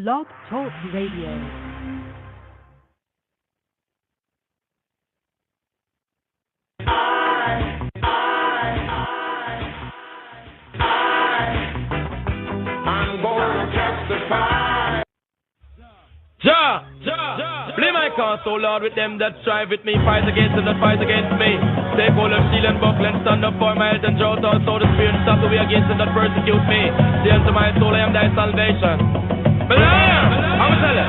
Blog Talk Radio. Play my cause, so Lord, with them that strive with me, fight against them that fight against me. Take all of shield and buckle and stand up for my health and drought out, so the spirit stop the way against them that persecute me. Say unto my soul, I am thy salvation. But I'm tell you.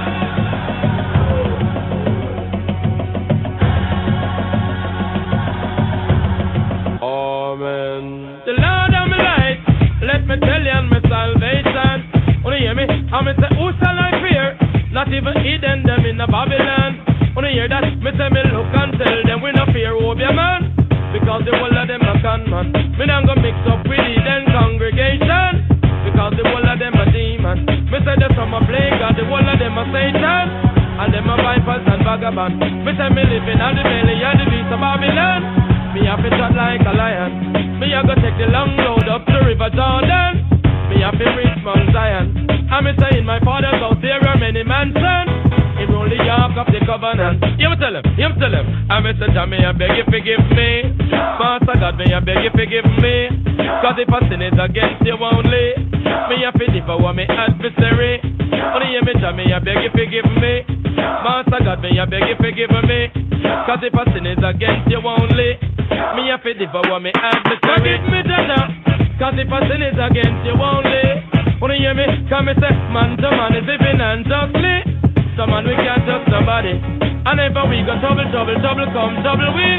Amen. The Lord of my light, let me tell you, I'm my salvation. Wanna hear me? I'm say, who shall I fear? Not even hidden them in the Babylon. Wanna hear that? Me say me look and tell them we no fear Obia man. Because the whole of them a con man. Me not gonna mix up with hidden congregation. Because the whole of them a demon. Me say the some a play God, the whole of them a Satan. And them a vipers and vagabond. Me say me living on the belly of the beast of Babylon. Me have to shot like a lion. Me a go take the long road up to River Jordan. Me have to reach Mount Zion. And me say in my father's house there are many mansions. In only York of the covenant. You tell him. And me say Jah, me I beg you forgive me. Master God, me I beg you forgive me. Cause if I sin is against you only, me have to devour me adversary. Only hear me Jah, me I beg you forgive me. Master God, me I beg you forgive me. Cause if I sin is against you only, me have to devour me adversary. Forgive me Jah, cause if I sin is against you only. Wanna hear me? Come and say, man to man is living unjustly. Some man we can't trust nobody. And ever we go trouble come trouble we.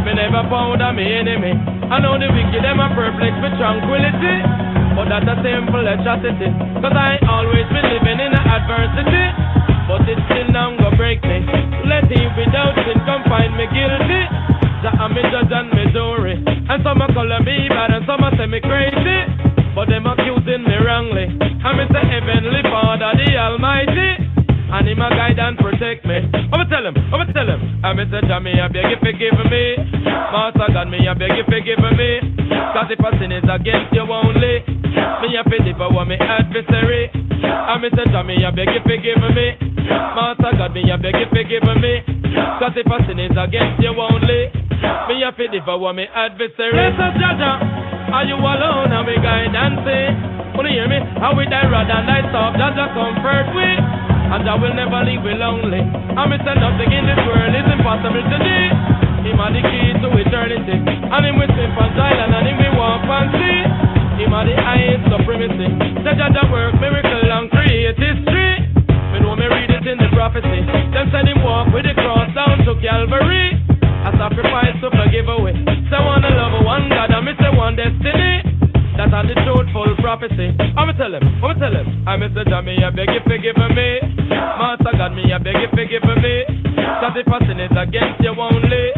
Me never found a me enemy. I know the wicked them are perplexed with tranquility. But that's a simple atrocity. Cause I always been living in adversity. But it still now go break me. Let him without sin come find me guilty. That I'm me judge and me jury. And some a call me bad and some a say me crazy. But them accusing me wrongly. And me say Heavenly Father the Almighty, and him a guide and protect me. I'ma tell him. And me say Jah, me I beg you forgive me. Master God, me I beg you forgive me. Cause if a sin is against you only, me have to devour me adversary. And me say Jah, me I beg you forgive me. Master God, me I beg you forgive me. Cause if a sin is against you only, me have to devour me adversary. Bless us Jah, are you alone and we guide and say, wanna hear me? How we die rather than die soft, Jah comfort we. And I will never leave you lonely. And me say nothing in this world is impossible to do. Him are the key to eternity. And him will sleep on silent and him will walk and see. Him are the highest supremacy. Say Jah work miracle and create history. Me know me read it in the prophecy. Them said him walk with the cross down to Calvary. A sacrifice to forgive away. Say one love, one God, and me say one destiny. That are the truthful prophecy. I'ma tell him. I say Jah, me I beg you forgive me. Master God, me I beg you forgive me. Cause if a sin is against you only,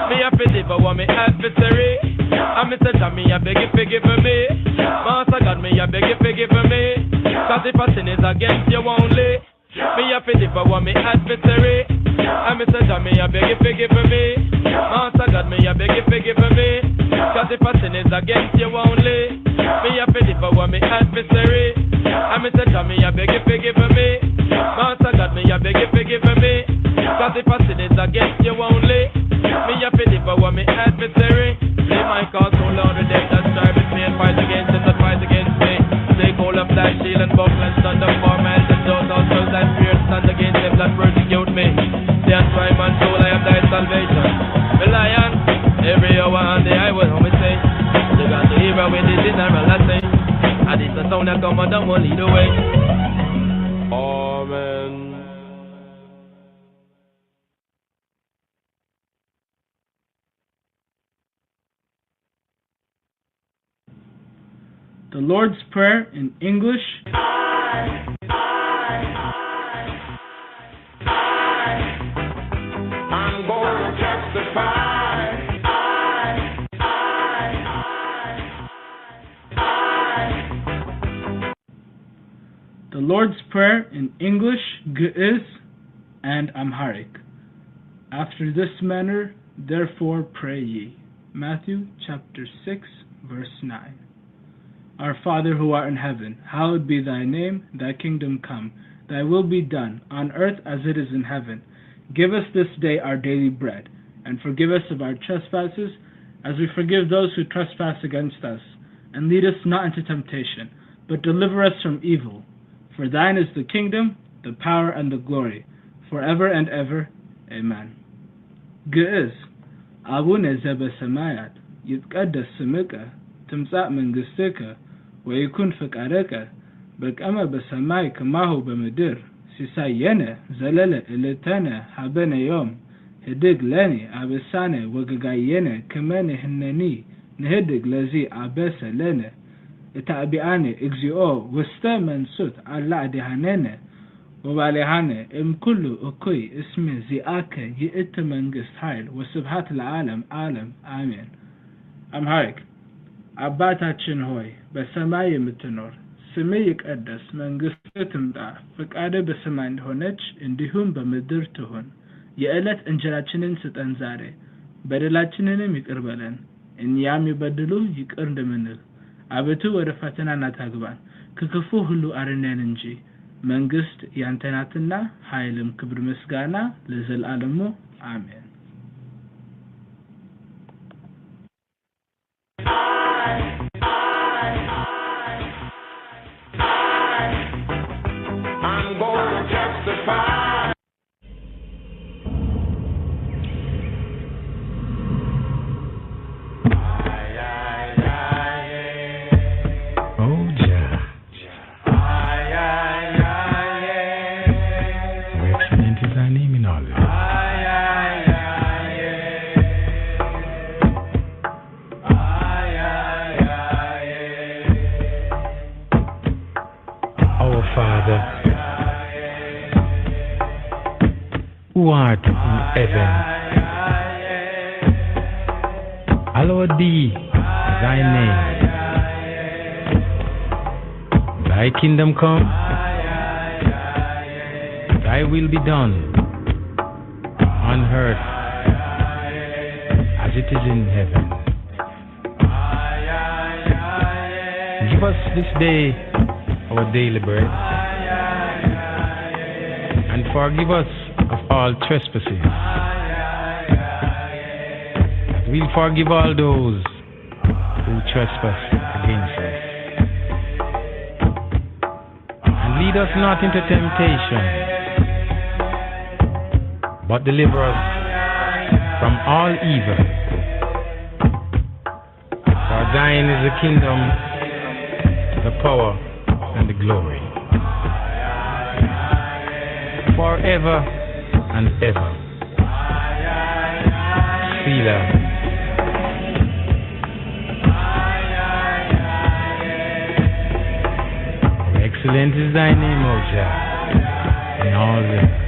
me have to devour me adversary. I say Jah, me I beg you forgive me. Master God, me I beg you forgive me. Cause if a sin is against you only, me have to devour me adversary. I say Jah, me I beg you forgive me. Master God, me I beg you forgive me. Cause if a sin is against you only, me have to devour me adversary. I say Jah, me I beg you forgive me. Master God, me I beg you forgive me. Cause if a sin is against you only, me have to devour me adversary. Play my cause, O Lord, with them that strive with me and fight against them that fight against me. Take hold of thy shield and buckle and stand up for my health and those also thy spirit stand against them that persecute me. Say unto my man soul, I am thy salvation. The lion, every hour and the I will me say, you got to hear when the general I say, and it's the sound that come and down will lead the way. Amen. The Lord's Prayer in English. I'm going to testify. The Lord's Prayer in English, Ge'ez, and Amharic. After this manner, therefore pray ye. Matthew chapter 6, verse 9. Our Father who art in heaven, hallowed be thy name, thy kingdom come. thy will be done, on earth as it is in heaven. Give us this day our daily bread, and forgive us of our trespasses, as we forgive those who trespass against us. And lead us not into temptation, but deliver us from evil. For thine is the kingdom, the power, and the glory, forever and ever. Amen. ግዕዝ አቡነ ዘበሰማያት ይትቀደስ ስምከ ትምጻእ መንግሥትከ ወይኩን ፈቃድከ በከመ በሰማይ ከማሁ በምድር ሲሳየነ ዘለለ ዕለተነ ሀበነ ዮም ህድግ ለነ አበሳነ ወጌጋየነ ከመ ንሕነኒ ንህድግ ለዚ አበሰ ለነ እታቢአነ እግዚኦ ውስተ መንሱት አላ አድኃነነ ወባልሐነ እምኩሉ እኩይ እስመ ዚአከ ይእቲ መንግሥት ኃይል ወስብሐት ለዓለም ዓለም አሜን። አምሃሪክ አባታችን ሆይ በሰማይ የምትኖር ስምህ ይቀደስ፣ መንግሥትህ ትምጣ፣ ፈቃድህ በሰማይ እንደሆነች እንዲሁም በምድር ትሁን። የዕለት እንጀራችንን ስጠን ዛሬ፣ በደላችንንም ይቅር በለን እኛም የሚበድሉ ይቅር እንደምንል። አቤቱ ወደ ፈተና አታግባን ከክፉ ሁሉ አድነን እንጂ መንግሥት ያንተ ናትና ኃይልም ክብር ምስጋና ለዘላለሙ አሜን። I'm gonna testify. Oh, Jah. How excellent is thy name in all earth. Our Father, who art in heaven, hallowed be thy name. Thy kingdom come, thy will be done on earth as it is in heaven. Give us this day our daily bread, and forgive us of all trespasses, that we'll forgive all those who trespass against us. And lead us not into temptation, but deliver us from all evil. For thine is the kingdom, the power, and the glory, forever and ever. Selah. Excellent is thy name, O Jah, in all the earth.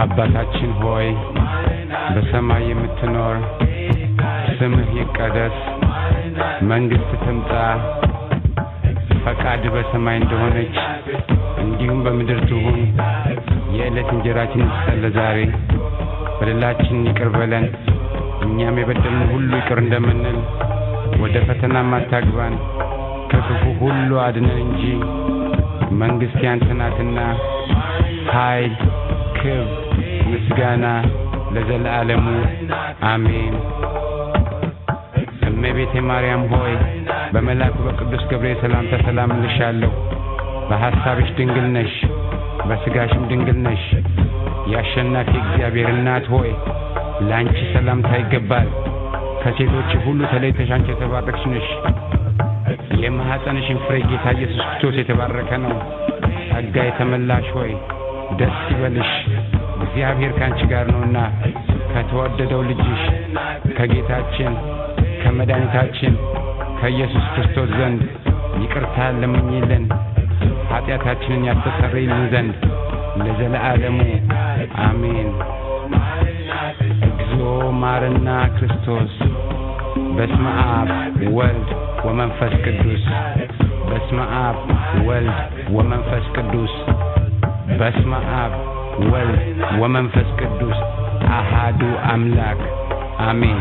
አባታችን ሆይ በሰማይ የምትኖር ስምህ ይቀደስ፣ መንግሥትህ ትምጣ፣ ፈቃድህ በሰማይ እንደሆነች እንዲሁም በምድር ትሁን። የዕለት እንጀራችንን ስጠን ዛሬ፣ በደላችንን ይቅር በለን እኛም የበደሉንን ሁሉ ይቅር እንደምንል። ወደ ፈተናም አታግባን ከክፉ ሁሉ አድነን እንጂ መንግሥት ያንተ ናትና ኃይል፣ ክብር፣ ምስጋና ለዘላለሙ አሜን። እመቤቴ ማርያም ሆይ በመልአኩ በቅዱስ ገብርኤል ሰላምታ ሰላም እልሻለሁ። በሐሳብሽ ድንግል ነሽ፣ በሥጋሽም ድንግል ነሽ። የአሸናፊ እግዚአብሔር እናት ሆይ ላንቺ ሰላምታ ይገባል። ከሴቶች ሁሉ ተለይተሽ አንቺ የተባረክሽ ነሽ። የማኅፀንሽን ፍሬ ጌታ ኢየሱስ ክርስቶስ የተባረከ ነው። ጸጋ የተመላሽ ሆይ ደስ ይበልሽ፣ እግዚአብሔር ካንቺ ጋር ነውና ከተወደደው ልጅሽ ከጌታችን ከመድኃኒታችን ከኢየሱስ ክርስቶስ ዘንድ ይቅርታ ለምኝልን ኃጢአታችንን ያስተሰርይልን ዘንድ ለዘለዓለሙ አሜን። እግዚኦ ማረና ክርስቶስ። በስመ አብ ወልድ ወመንፈስ ቅዱስ። በስመ አብ ወልድ ወመንፈስ ቅዱስ። በስመ አብ ወልድ ወመንፈስ ቅዱስ አሃዱ አምላክ አሜን።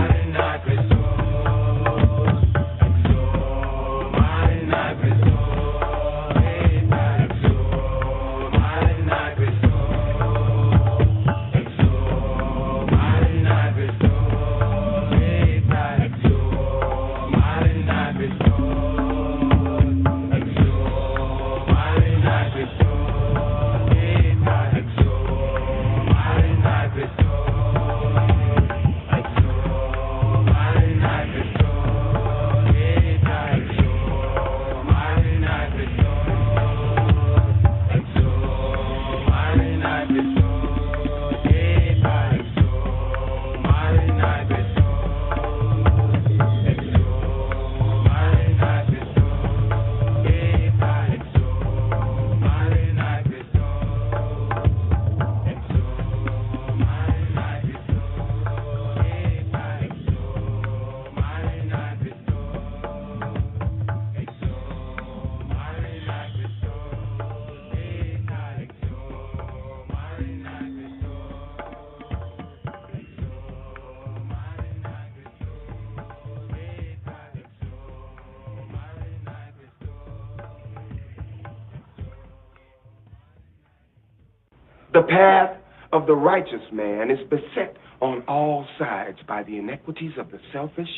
The path of the righteous man is beset on all sides by the iniquities of the selfish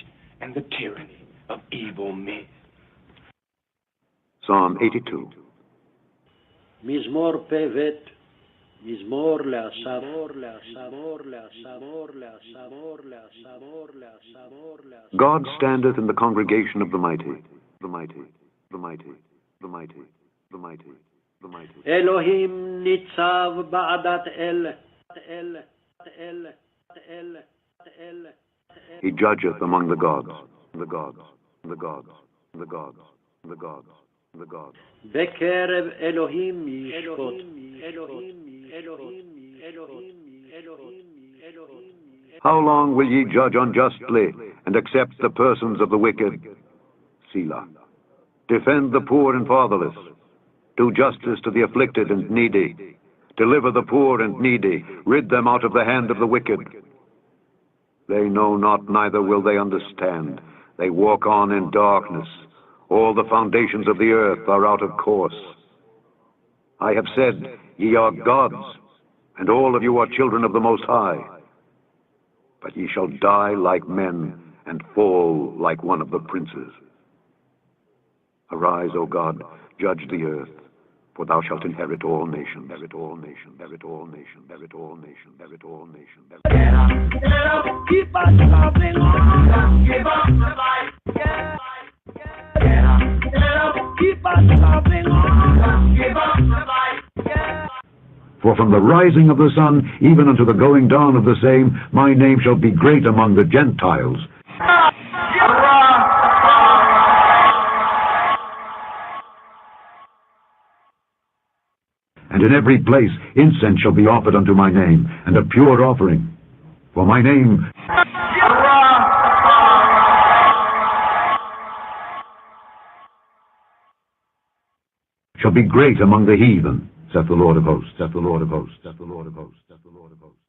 and the tyranny of evil men. Psalm 82. מזמור פ"ב, מזמור לאסף, God standeth in the congregation of the mighty, the mighty, the mighty, the mighty, the mighty, the mighty. אלוהים ניצב בעדת אל. He judgeth among the gods, the gods, the gods, the gods, the gods, the gods. בקרב אלוהים ישפוט. How long will ye judge unjustly and accept the persons of the wicked? Selah. Defend the poor and fatherless. Do justice to the afflicted and needy. Deliver the poor and needy. Rid them out of the hand of the wicked. They know not, neither will they understand. They walk on in darkness. All the foundations of the earth are out of course. I have said, ye are gods, and all of you are children of the Most High. But ye shall die like men, and fall like one of the princes. Arise, O God, judge the earth, for thou shalt inherit all nations. Inherit all nations. Inherit all nations. Inherit all nations. Inherit all nations. Get up, keep on stopping on. Give up the fight. Get up, keep on stopping on. Give up the fight. For from the rising of the sun, even unto the going down of the same, my name shall be great among the Gentiles. And in every place incense shall be offered unto my name, and a pure offering. For my name shall be great among the heathen, saith the Lord of hosts, saith the Lord of hosts, saith the Lord of hosts, saith the Lord of hosts.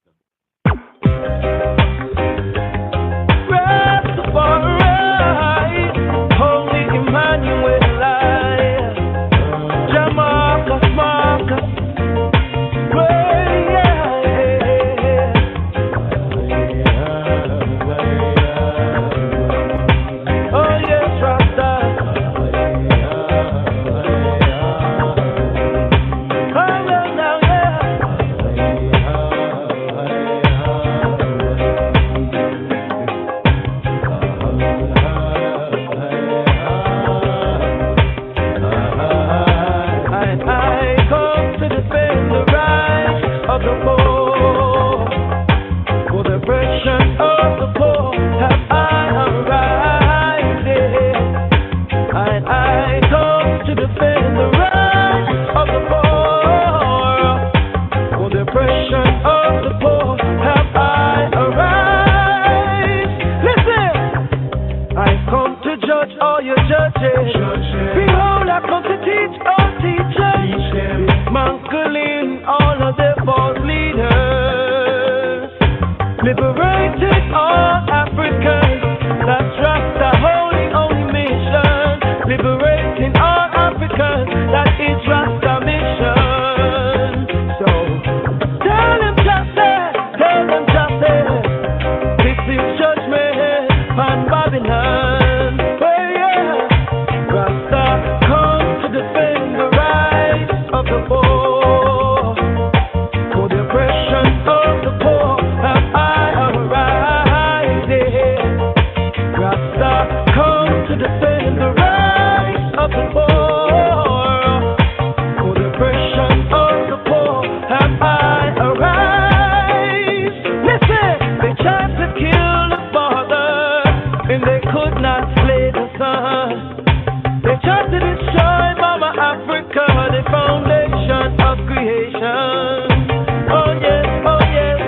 Rastafari, Holy Emmanuel, Jamaica, Marcus, oh yes, Rasta. is Rasta mission. So tell them just say, this is judgment on Babylon. Well, yeah, Rasta come to defend the rights of the poor. For the oppression of the poor have I arised. Rasta come to defend the rights of the poor. For the oppression of the poor have I arised. Listen, they tried to kill the father and they could not slay the son. They tried to destroy Mama Africa, the foundation of creation. Oh yes,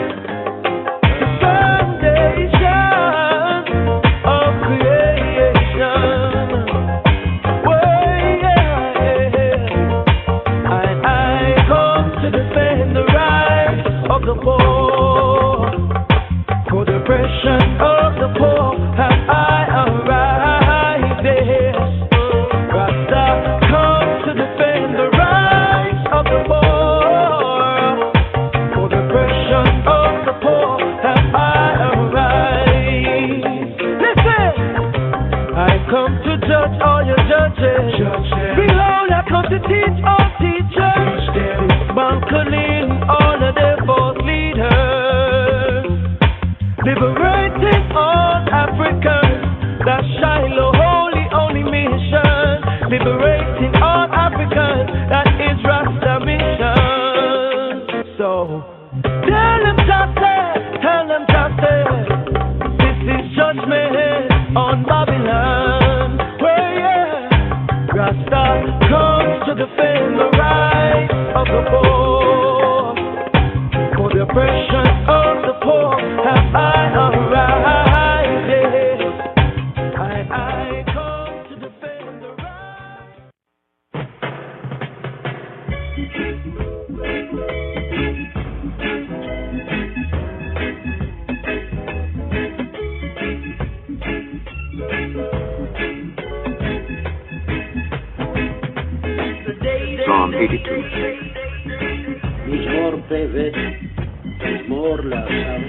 the foundation of creation. Well, yeah, I come to defend the rights of the poor. For the oppression of the poor have I arised. Rasta come to defend the rights of the poor. For the oppression of the poor have I arised. Listen, I come to judge all your judges. Behold, I come to teach all teachers. Dismantling all of their false leaders. Liberating all Africans. That Shiloh holy only mission. Liberating all Africans. That is Rasta mission. So tell them just say, this is judgment on Babylon. Well, yeah, Rasta comes to defend the rights of the poor. For the oppression of the poor have I arised. I come to defend the rights. Psalm 82. מזמור פבט, מזמור לאסף.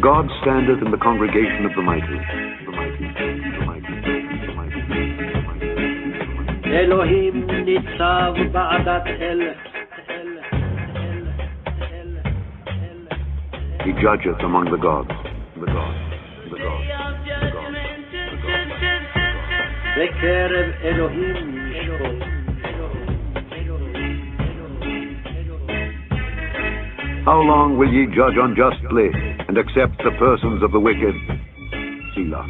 God standeth in the congregation of the mighty. אלוהים ניצב בעדת אל. He judgeth among the gods. בקרב אלוהים ישפוט. How long will ye judge unjustly and accept the persons of the wicked? Selah.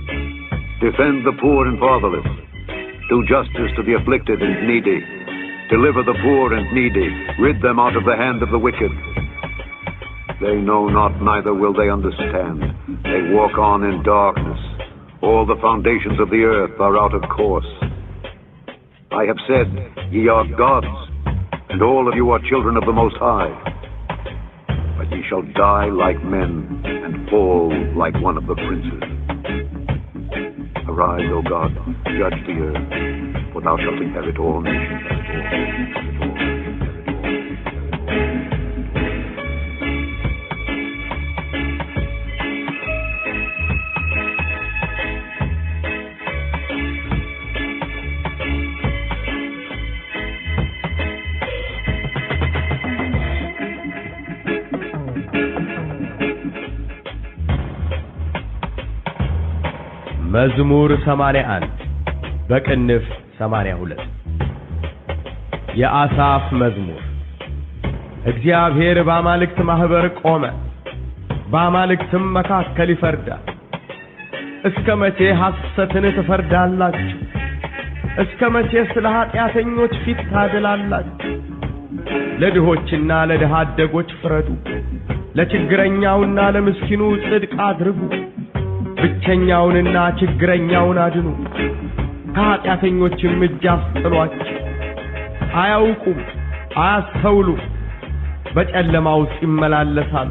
Defend the poor and fatherless. Do justice to the afflicted and needy. Deliver the poor and needy. Rid them out of the hand of the wicked. They know not, neither will they understand. They walk on in darkness. All the foundations of the earth are out of course. I have said, ye are gods, and all of you are children of the Most High. But ye shall die like men, and fall like one of the princes. Arise, O God, judge the earth, for thou shalt inherit all nations. መዝሙር 81 በቅንፍ 82 የአሳፍ መዝሙር። እግዚአብሔር በአማልክት ማህበር ቆመ፣ በአማልክትም መካከል ይፈርዳል። እስከ መቼ ሐሰትን ትፈርዳላችሁ? እስከ መቼ ስለ ኃጢአተኞች ፊት ታደላላችሁ? ለድሆችና ለድሃ አደጎች ፍረዱ፣ ለችግረኛውና ለምስኪኑ ጽድቅ አድርጉ። ብቸኛውንና ችግረኛውን አድኑ፣ ከኃጢአተኞችም እጅ አስጥሏቸው። አያውቁም አያስተውሉም፣ በጨለማ ውስጥ ይመላለሳሉ።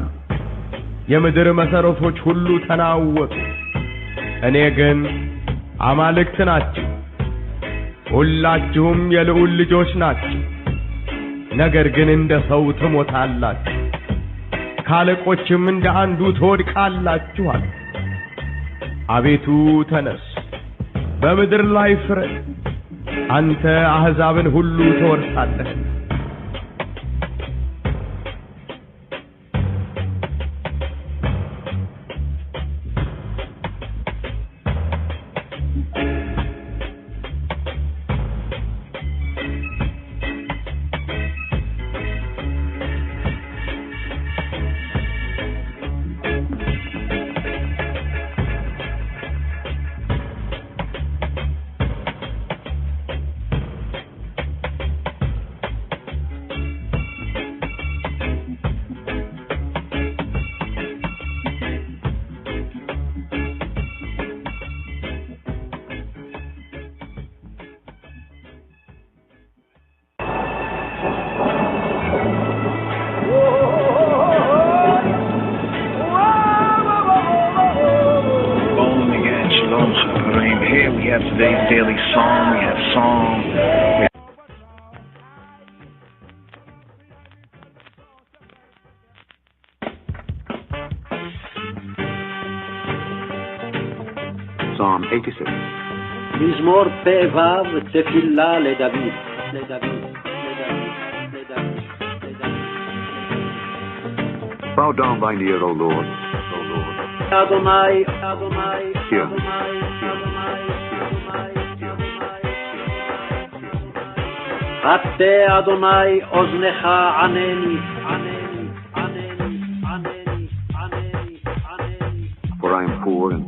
የምድር መሰረቶች ሁሉ ተናወጡ። እኔ ግን አማልክት ናችሁ። ሁላችሁም የልዑል ልጆች ናችሁ። ነገር ግን እንደ ሰው ትሞታላችሁ፣ ካለቆችም እንደ አንዱ ትወድቃላችሁ አለ። አቤቱ ተነስ፣ በምድር ላይ ፍረድ፣ አንተ አሕዛብን ሁሉ ትወርሳለህ። Today's daily song, we have song. Psalm 86. מזמור פ"ו תפילה לדוד. Bow down thine ear, O Lord. אדוני, Hear. הטה אדוני אוזנך ענני. For I am poor and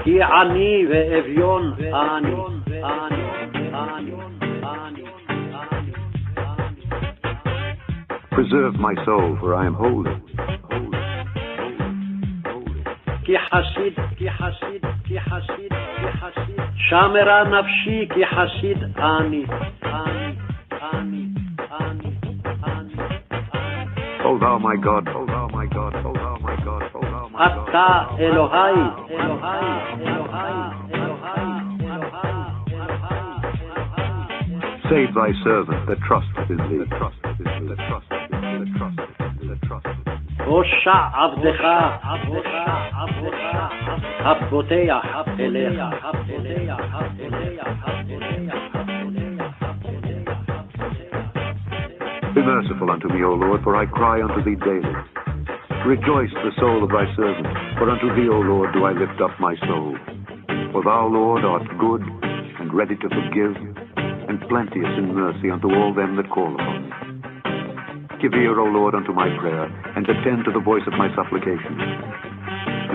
כי עני ואביון אני. Preserve my soul, for I am holy. כי חסיד, שמרה נפשי כי חסיד אני. O thou my God, אתה אלוהי. save thy servant that trusteth in thee. הושע עבדך הפותח אליך. Be merciful unto me, O Lord, for I cry unto thee daily. Rejoice the soul of thy servant, for unto thee, O Lord, do I lift up my soul. For thou, Lord, art good and ready to forgive, and plenteous in mercy unto all them that call upon thee. Give ear, O Lord, unto my prayer, and attend to the voice of my supplication.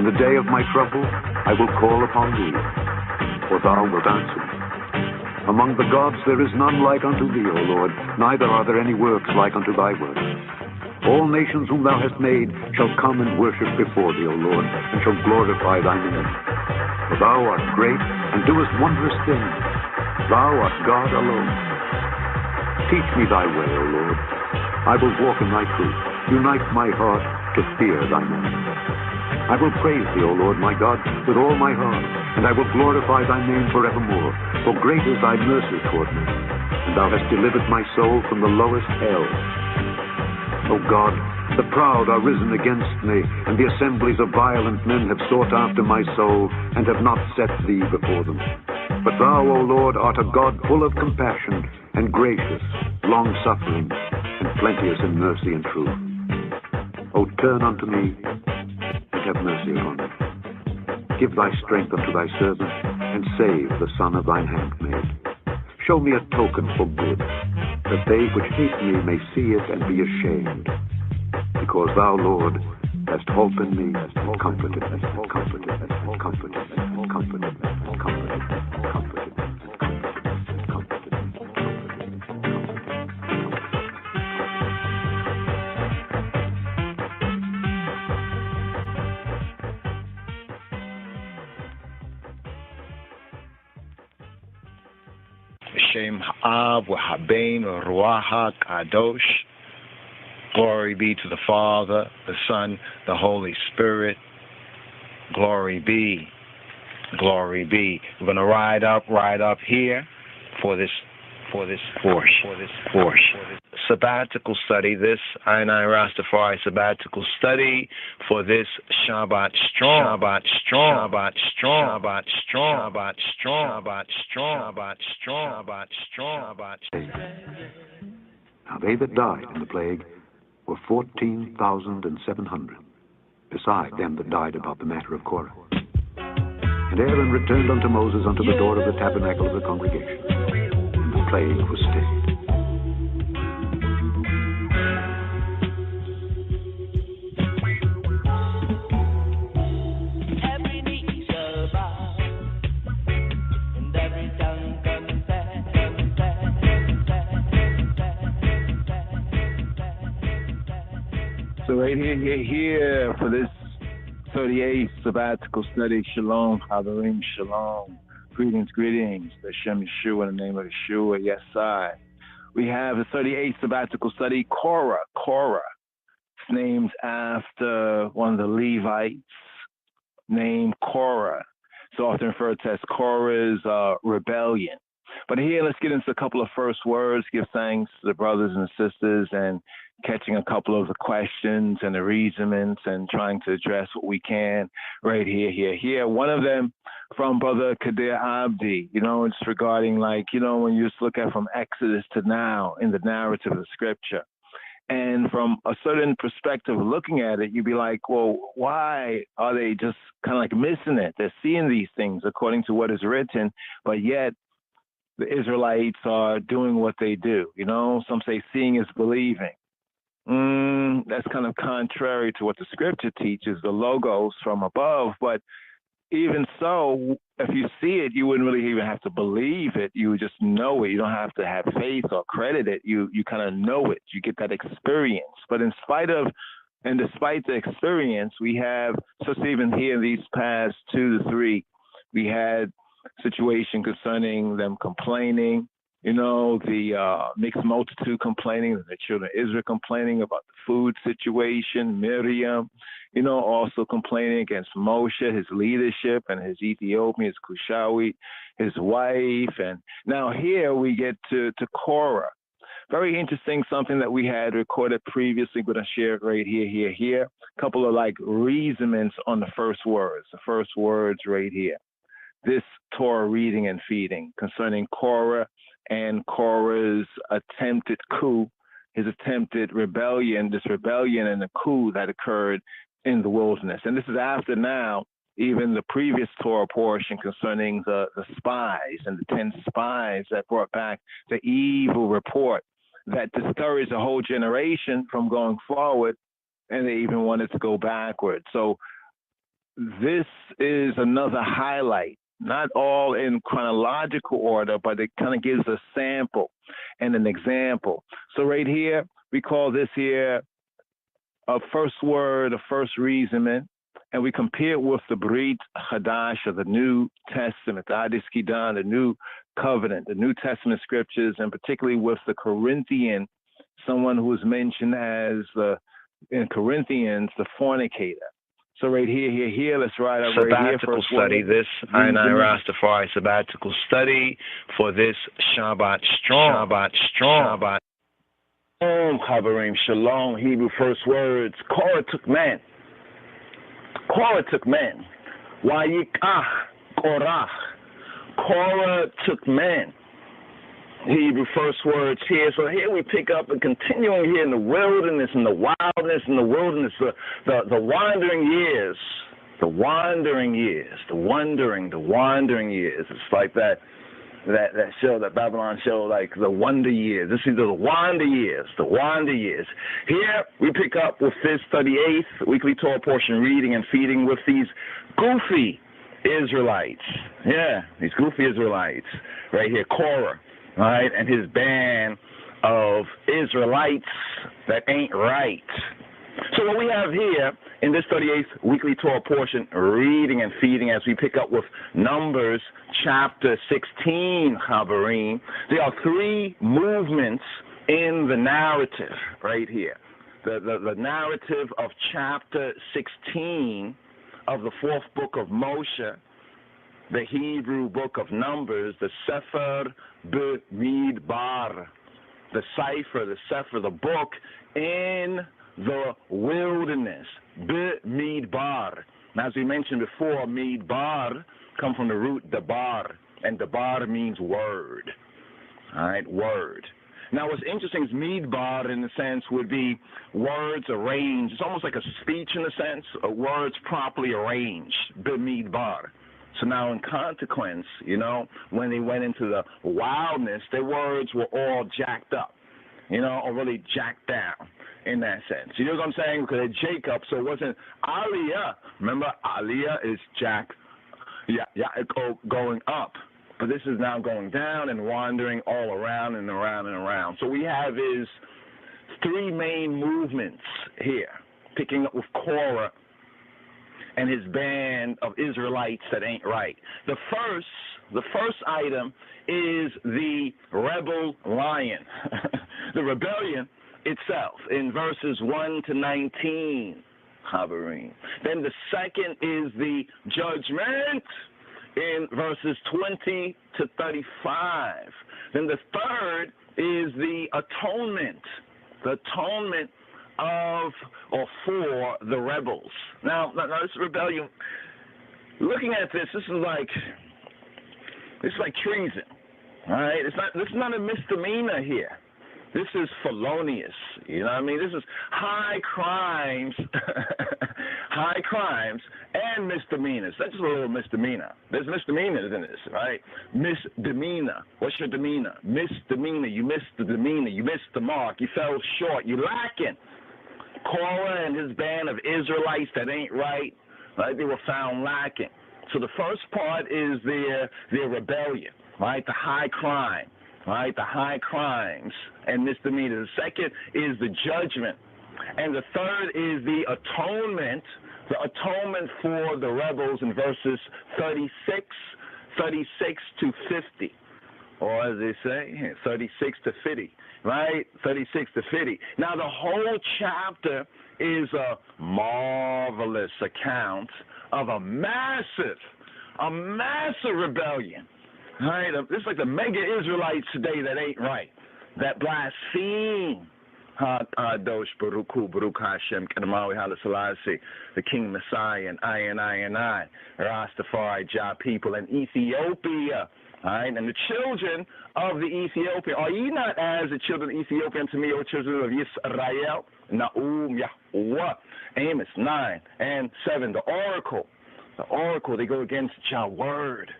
In the day of my trouble I will call upon thee, for thou wilt answer me. Among the gods there is none like unto thee, O Lord, neither are there any works like unto thy works. All nations whom thou hast made shall come and worship before thee, O Lord, and shall glorify thy name. For thou art great, and doest wondrous things. Thou art God alone. Teach me thy way, O Lord. I will walk in thy truth. Unite my heart to fear thy name. I will praise thee, O Lord my God, with all my heart, and I will glorify thy name forevermore. For great is thy mercy toward me, and thou hast delivered my soul from the lowest hell. O God, the proud are risen against me, and the assemblies of violent men have sought after my soul, and have not set thee before them. But thou, O Lord, art a God full of compassion, and gracious, long-suffering, and plenteous in mercy and truth. O turn unto me, and have mercy upon me. Give thy strength unto thy servant, and save the son of thine handmaid. Show me a token for good, that they which hate me may see it and be ashamed. Because thou, Lord, hast holpen me, and comforted me, and comforted me, and comforted me, and comforted me, and comforted me, and comforted me. Shem Ha'av Wa'Habein Ruach Kadosh. Glory be to the Father, the Son, the Holy Spirit, Glory be. Glory be. We're going to ride up here for this portion. Sabbatical study, this I Rastafari sabbatical study for this Shabbat strong. Now they that died in the plague were 14,700, beside them that died about the matter of Korah. And Aaron returned unto Moses unto the door of the tabernacle of the congregation, and the plague was stayed. So right here for this 38th sabbatical study, Shalom, Havarim, Shalom. Greetings. Hashem Yeshua, in the name of Yeshua, yes, I. We have the 38th sabbatical study, Korah. It's named after one of the Levites named Korah. It's often referred to as Korah's rebellion. But here, let's get into a couple of first words, give thanks to the brothers and sisters, and catching a couple of the questions and the reasonings and trying to address what we can right here. One of them from Brother Kadir Abdi, it's regarding when you just look at from Exodus to now in the narrative of the scripture. And from a certain perspective looking at it, you'd be like, well, why are they just kind of like missing it? They're seeing these things according to what is written, but yet the Israelites are doing what they do. Some say seeing is believing. That's kind of contrary to what the scripture teaches, the logos from above. But even so, if you see it, you wouldn't really even have to believe it. You would just know it. You don't have to have faith or credit it. You kind of know it. You get that experience. But despite the experience, we have, so even here in these past 2 to 3, we had situation concerning them complaining, the mixed multitude complaining, the children of Israel complaining about the food situation, Miriam, also complaining against Moshe, his leadership, and his Ethiopian, his Kushawi, his wife. And now here we get to Korah. Very interesting, something that we had recorded previously, going to share it right here. A couple of reasonings on the first words right here. This Torah reading and feeding concerning Korah and Korah's attempted coup, his attempted rebellion, this rebellion and the coup that occurred in the wilderness. And this is after now, even the previous Torah portion concerning the spies and the 10 spies that brought back the evil report that discouraged a whole generation from going forward, and they even wanted to go backward. So this is another highlight. Not all in chronological order, but it kind of gives a sample and an example. So right here, we call this here a first word, a first reasoning, and we compare it with the Brit Hadash, or the New Testament, the Hadis Kidan, the New Covenant, the New Testament scriptures, and particularly with the Corinthian, someone who is mentioned as, in Corinthians, the fornicator. So right here, let's ride up right here. Sabbatical study, this I Rastafari sabbatical study for this Shabbat strong. Havarim, Shalom, Hebrew first words. Korah took men. Wayikach, Korah. Korah took men. Hebrew first words here. So here we pick up and continuing here in the wilderness and the wildness and the wilderness, the wandering years. The wandering years. It's like that show, that Babylon show, like the wonder years. This is the wonder years. Here we pick up with this 38th weekly Torah portion reading and feeding with these goofy Israelites. Yeah, these goofy Israelites. Right here, Korah. Right, and his band of Israelites that ain't right. So what we have here in this 38th weekly Torah portion, reading and feeding, as we pick up with Numbers chapter 16, Havarim, there are 3 movements in the narrative right here. The narrative of chapter 16 of the 4th book of Moshe, the Hebrew book of Numbers, the Sefer B'Midbar, the cipher, the Sefer, the book in the wilderness, B'Midbar. Now, as we mentioned before, Midbar come from the root dabar, and dabar means word. All right, word. Now, what's interesting is Midbar, in a sense, would be words arranged. It's almost like a speech, in a sense, words properly arranged, B'Midbar. So now, in consequence, you know, when they went into the wildness, their words were all jacked up, you know, or really jacked down in that sense. You know what I'm saying? Because they're Jacob, so it wasn't Aliyah. Remember, Aliyah is Jack, going up. But this is now going down and wandering all around and around and around. So we have his 3 main movements here, picking up with Korah and his band of Israelites that ain't right. The first item is the rebel lion, the rebellion itself in verses 1 to 19. Habarim. Then the second is the judgment in verses 20 to 35. Then the third is the atonement of or for the rebels. Now this rebellion, looking at this is like treason. All right, this is not a misdemeanor here. This is felonious, you know what I mean? This is high crimes, and misdemeanors. That's just a little misdemeanor. There's misdemeanors in this, right? Misdemeanor. What's your demeanor? Misdemeanor. You missed the demeanor. You missed the mark. You fell short. You're lacking. Korah and his band of Israelites that ain't right, they were found lacking. So the first part is their rebellion, right? The high crime. Right, the high crimes and misdemeanors. The second is the judgment. And the third is the atonement for the rebels in verses 36 to 50. Or as they say, 36 to 50, right? 36 to 50. Now, the whole chapter is a marvelous account of a massive rebellion. Right, this is like the mega Israelites today that ain't right, that blaspheme. Dosh Baruch Baruch Hashem Kedamawi Haile Selassie, the King Messiah, and I, Rastafari, Jah people, and Ethiopia. Right, and the children of the Ethiopian, are ye not as the children of Ethiopia unto me, O children of Yisrael? Na'um Yahweh. Amos 9 and 7. The oracle, they go against Jah word.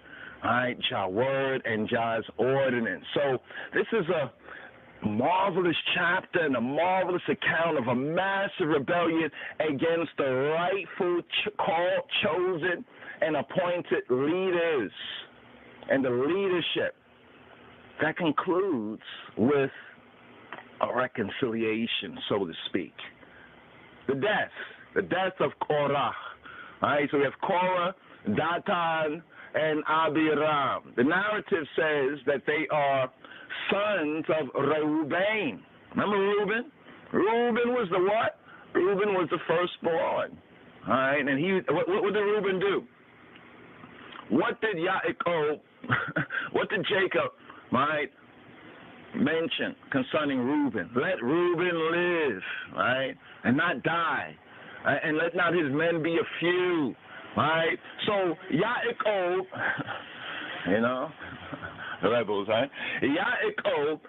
Right, Jah word and Jah's ordinance. So this is a marvelous chapter and a marvelous account of a massive rebellion against the rightful, called, chosen, and appointed leaders and the leadership. That concludes with a reconciliation, so to speak. The death of Korah. All right, so we have Korah, Datan, and Abiram. The narrative says that they are sons of Reuben. Remember Reuben? Reuben was the what? Reuben was the firstborn. All right, and what did Reuben do? What did what did Jacob, right, mention concerning Reuben? Let Reuben live, right, and not die, right? And let not his men be a few. Right? So, Yaakov, you know, the rebels, right? Yaakov,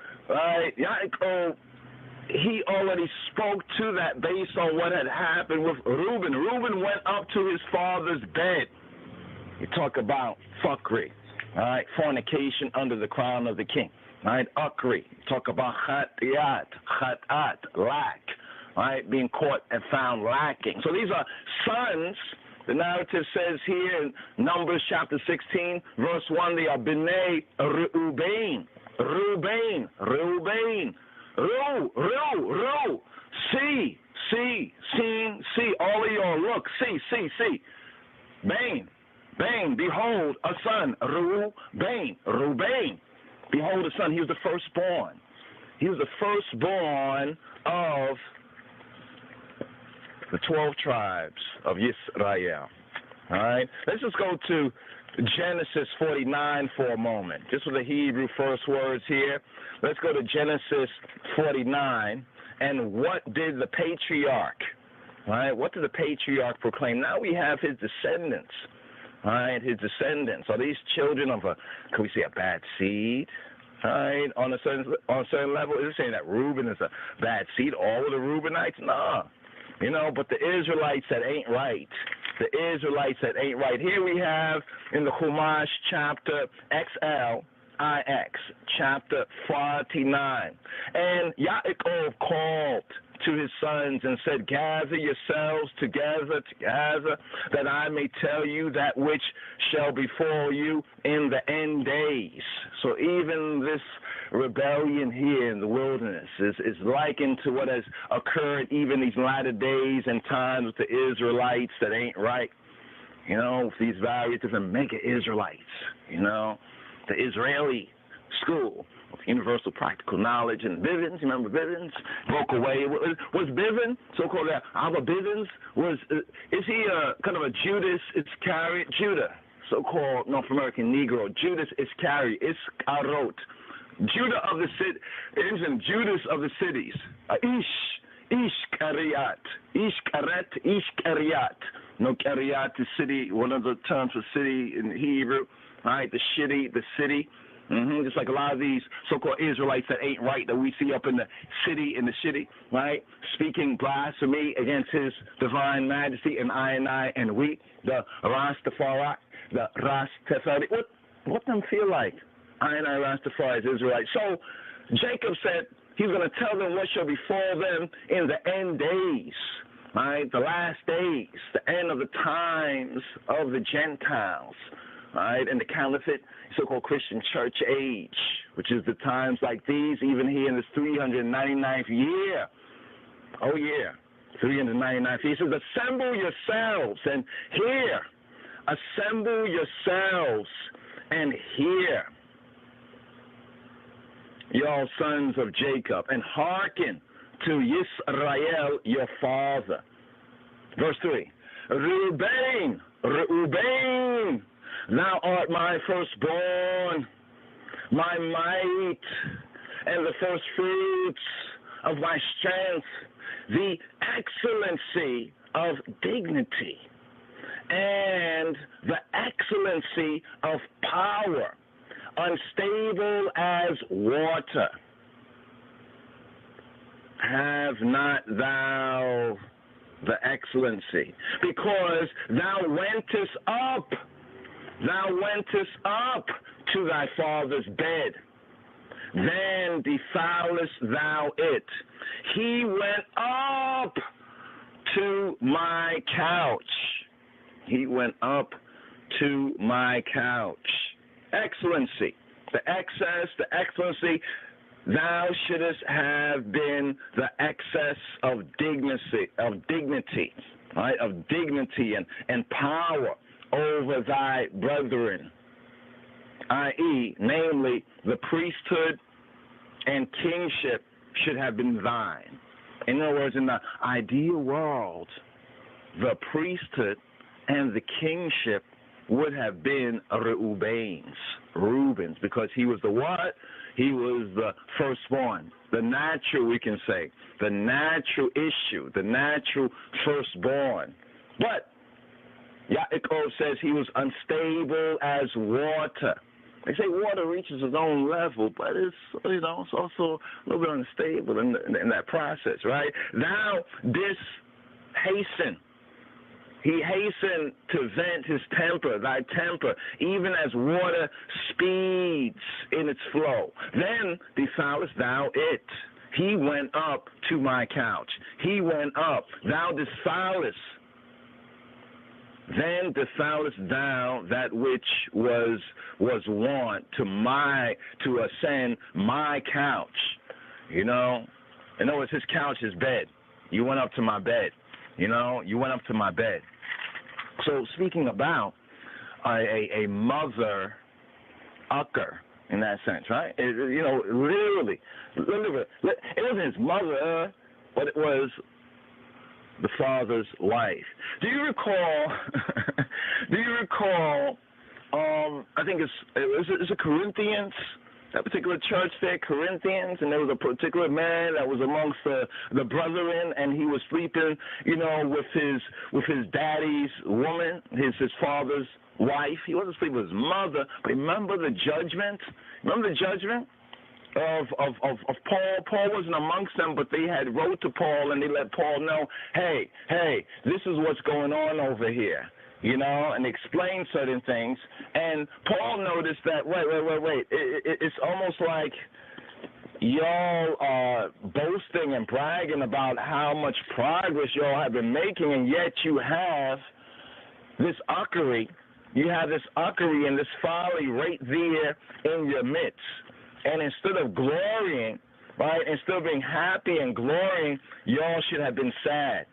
he already spoke to that based on what had happened with Reuben. Reuben went up to his father's bed. You talk about fuckery, right? Fornication under the crown of the king, right? Ukri. Talk about chatat, lack, right? Being caught and found lacking. So these are sons. The narrative says here in Numbers chapter 16, verse 1, they are B'nai Reuben. See, all of y'all, look, see. Bain, behold, a son, Reuben. Behold, a son, he was the firstborn. He was the firstborn of the 12 tribes of Yisrael. All right? Let's just go to Genesis 49 for a moment. Just with the Hebrew first words here. Let's go to Genesis 49. And what did the patriarch, all right? What did the patriarch proclaim? Now we have his descendants. All right, his descendants. Are these children of can we say a bad seed? All right, on a certain level, is it saying that Reuben is a bad seed? All of the Reubenites? No. But the Israelites that ain't right. The Israelites that ain't right. Here we have in the Chumash chapter XLIX, chapter 49. And Yaakov called to his sons and said, gather yourselves together, that I may tell you that which shall befall you in the end days. So even this rebellion here in the wilderness is likened to what has occurred even these latter days and times with the Israelites that ain't right. With these various different mega-Israelites, the Israeli school of universal practical knowledge and Bivens. You remember Bivens? Broke away. Was Bivens, so-called Abba Bivens, is he a kind of a Judas Iscariot? Judah, so-called North American Negro. Judas Iscariot, Iskarot. Judah of the city, Judas of the cities. Ishkariat. Ishkariat. No, Kariat is city, one of the terms for city in Hebrew. All right, the city. Just like a lot of these so-called Israelites that ain't right that we see up in the city, right? Speaking blasphemy against his divine majesty and I and we, the Rastafari, what them feel like? I Rastafari is Israelite. So Jacob said he's going to tell them what shall befall them in the end days, right? The last days, the end of the times of the Gentiles. Right, and the caliphate, so-called Christian church age, which is the times like these, even here in this 399th year. Oh, yeah, 399th year. He says, assemble yourselves and hear. Assemble yourselves and hear, y'all sons of Jacob, and hearken to Yisrael, your father. Verse 3, Reuben, thou art my firstborn, my might, and the first fruits of my strength, the excellency of dignity, and the excellency of power, unstable as water. Have not thou the excellency, because thou wentest up to thy father's bed, then defoulest thou it. He went up to my couch. He went up to my couch. Excellency, the excess, the excellency, thou shouldest have been the excess of dignity, right? Of dignity and power over thy brethren, i.e., namely, the priesthood and kingship should have been thine. In other words, in the ideal world, the priesthood and the kingship would have been Reuben's, because he was the what? He was the firstborn, the natural, we can say, the natural issue, the natural firstborn. But Yaakov says he was unstable as water. They say water reaches its own level, but it's it's also a little bit unstable in that process, right? Thou didst hasten. He hastened to vent his temper, thy temper, even as water speeds in its flow. Then defoulest thou it. He went up to my couch. He went up. Thou defoulest. Then defoulest thou that which was wont to ascend my couch. In other words, his couch is bed. You went up to my bed. You went up to my bed. So speaking about a mother ucker in that sense, right? Literally, it wasn't his mother, but it was the father's wife. Do you recall? Do you recall? I think it's a Corinthians. That particular church there, Corinthians, and there was a particular man that was amongst the brethren, and he was sleeping, with his daddy's woman, his father's wife. He wasn't sleeping with his mother. Remember the judgment? Remember the judgment of Paul? Paul wasn't amongst them, but they had wrote to Paul, and they let Paul know, hey, this is what's going on over here. And explain certain things. And Paul noticed that, wait. It's almost like y'all are boasting and bragging about how much progress y'all have been making, and yet you have this uckery. You have this uckery and this folly right there in your midst. And instead of glorying, right, instead of being happy and glorying, y'all should have been sad.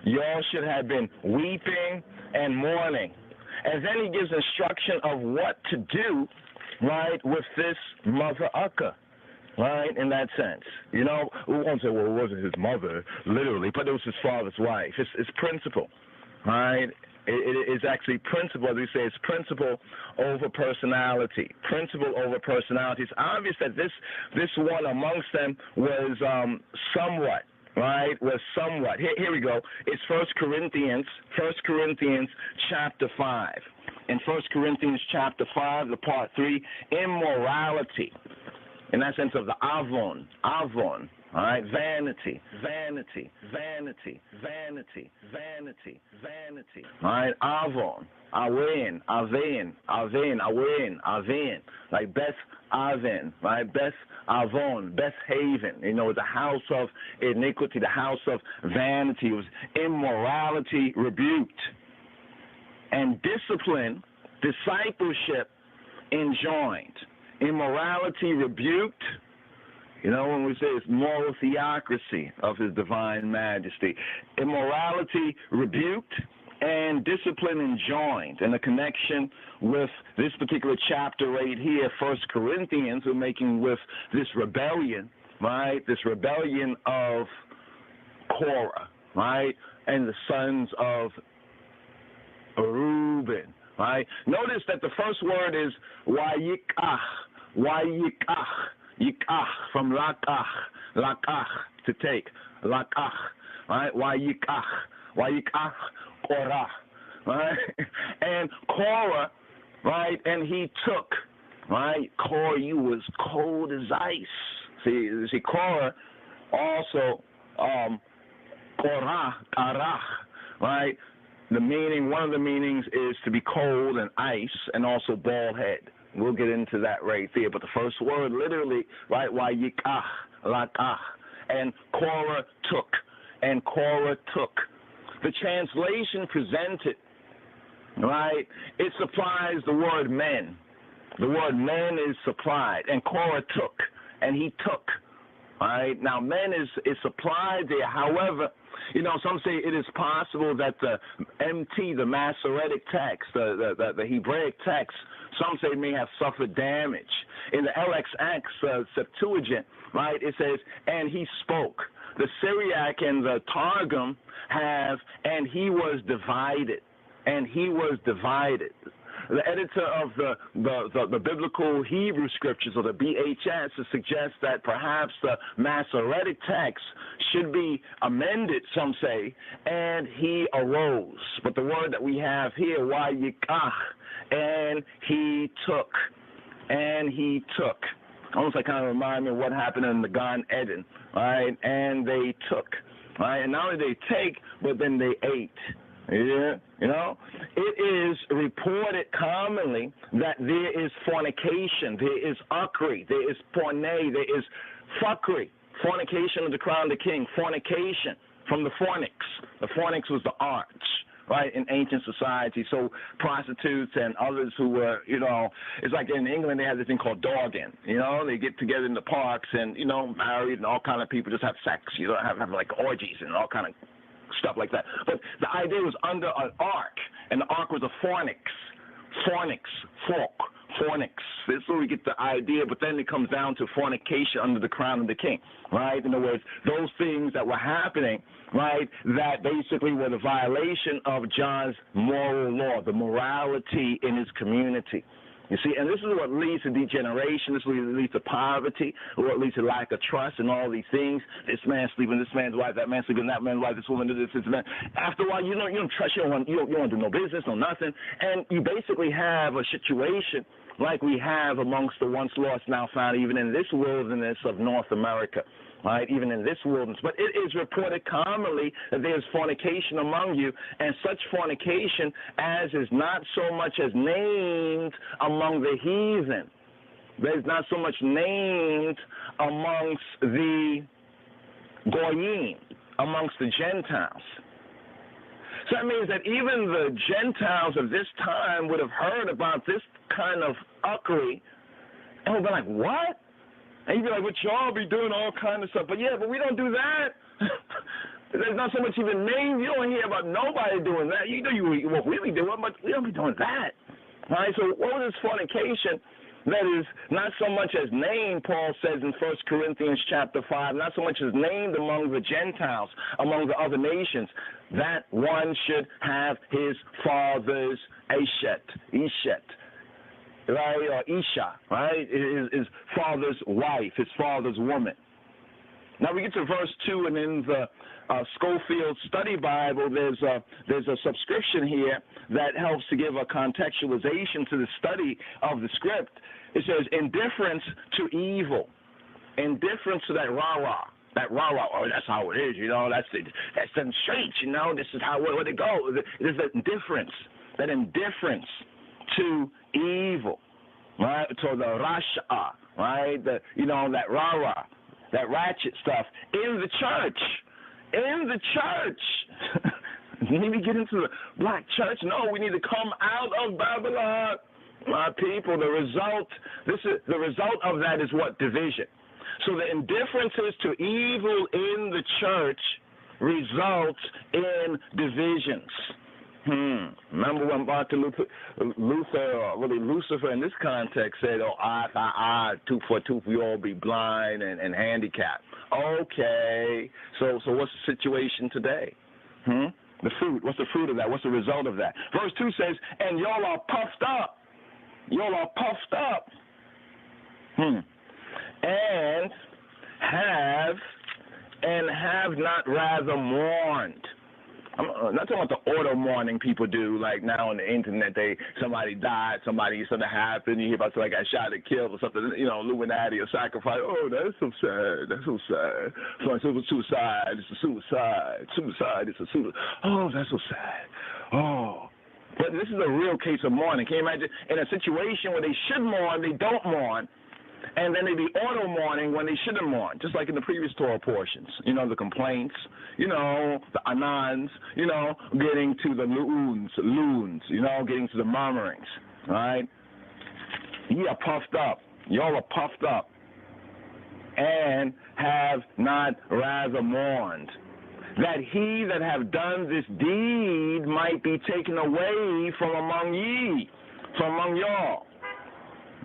Y'all should have been weeping and mourning. And then he gives instruction of what to do, right, with this mother ucker, right, in that sense. We won't say, well, it wasn't his mother, literally, but it was his father's wife. It's principle, right? It is actually principle, as we say, it's principle over personality. Principle over personality. It's obvious that this one amongst them was somewhat. Right, was somewhat. Here we go. It's 1 Corinthians chapter 5. In 1 Corinthians chapter 5, the part 3, immorality. In that sense of the avon. All right, vanity. All right, avon. Awen. Like Beth Aven, right? Beth Avon, Beth Haven. The house of iniquity, the house of vanity. It was immorality rebuked. And discipline, discipleship enjoined. Immorality rebuked. When we say it's moral theocracy of his divine majesty. Immorality rebuked and discipline enjoined. And the connection with this particular chapter right here, 1 Corinthians, we're making with this rebellion, right? This rebellion of Korah, right? And the sons of Reuben, right? Notice that the first word is wayikach, yikach, from lakach, to take, lakach, right? Wayikach, Korah, right? And Korah, right? And he took, right? Korah, you was cold as ice. See, Korah also, Korah, right? One of the meanings is to be cold and ice, and also bald head. We'll get into that right there. But the first word, literally, right? Wayikach, lakach, and Korah took, and Korah took. The translation presented, right, it supplies the word men. The word men is supplied, and Korah took, and he took. Right? Now, men is supplied there. However, some say it is possible that the MT, the Masoretic text, the Hebraic text, some say may have suffered damage. In the LXX Septuagint, right, it says, and he spoke. The Syriac and the Targum have, and he was divided. And he was divided. The editor of the biblical Hebrew scriptures, or the BHS, suggests that perhaps the Masoretic text should be amended, some say, and he arose. But the word that we have here, wayikach, and he took. And he took. Almost like kind of remind me of what happened in the Gan Eden, right? And they took, right? And not only they take, but then they ate. Yeah, it is reported commonly that there is fornication, there is uckery, there is porne, there is fuckery. Fornication of the crown of the king, fornication from the fornix. The fornix was the arch, right, in ancient society. So prostitutes and others who were, it's like in England they have this thing called dogging. They get together in the parks and, married and all kind of people just have sex. Have like orgies and all kind of stuff like that. But the idea was under an ark, and the ark was a fornix, fork, fornics. This is where we get the idea, but then it comes down to fornication under the crown of the king, right? In other words, those things that were happening, right, that basically were the violation of John's moral law, the morality in his community. You see, and this is what leads to degeneration. This is what leads to poverty, what leads to lack of trust and all these things. This man sleeping, this man's wife, that man sleeping, that man's wife, this woman, this man. After a while, you don't trust, you don't do no business, no nothing, and you basically have a situation like we have amongst the once lost, now found, even in this wilderness of North America. Right, even in this wilderness. But it is reported commonly that there's fornication among you, and such fornication as is not so much as named among the heathen. There's not so much named amongst the Goyim, amongst the Gentiles. So that means that even the Gentiles of this time would have heard about this kind of uckery and would be like, what? And you'd be like, well, y'all be doing all kind of stuff. But yeah, but we don't do that. There's not so much even named. You don't hear about nobody doing that. You know what we be doing, but we don't be doing that. All right, so what was this fornication that is not so much as named, Paul says in 1 Corinthians chapter 5, not so much as named among the Gentiles, among the other nations, that one should have his father's Eshet, right, or Isha, right, his father's wife, his father's woman. Now we get to verse 2, and in the Schofield Study Bible, there's a subscription here that helps to give a contextualization to the study of the script. It says, indifference to evil, indifference to that rah-rah. That rah-rah, oh, that's how it is, that's them straight, this is how it goes. There's that indifference to evil, right? To the rasha, right? That rah-rah, that ratchet stuff in the church. You need to get into the black church? No, we need to come out of Babylon. My people, the result of that is what? Division. So the indifferences to evil in the church results in divisions. Remember when Martin Lucifer in this context said, oh, eye, tooth for tooth, we all be blind and handicapped. Okay, so what's the situation today? The fruit, what's the fruit of that? What's the result of that? Verse 2 says, and y'all are puffed up. And have not rather mourned. I'm not talking about the auto mourning people do, like now on the internet, somebody died, something happened, you hear about somebody got shot or killed or something, Illuminati or sacrifice. Oh, that's so sad. So it was suicide. It's a suicide. It's a suicide. Oh, that's so sad. Oh. But this is a real case of mourning. Can you imagine? In a situation where they should mourn, they don't mourn. And then they be auto mourning when they shouldn't mourn, just like in the previous Torah portions. The complaints, the anans, getting to the loons, getting to the murmurings, right? Ye are puffed up. Y'all are puffed up and have not rather mourned, that he that have done this deed might be taken away from among ye, from among y'all.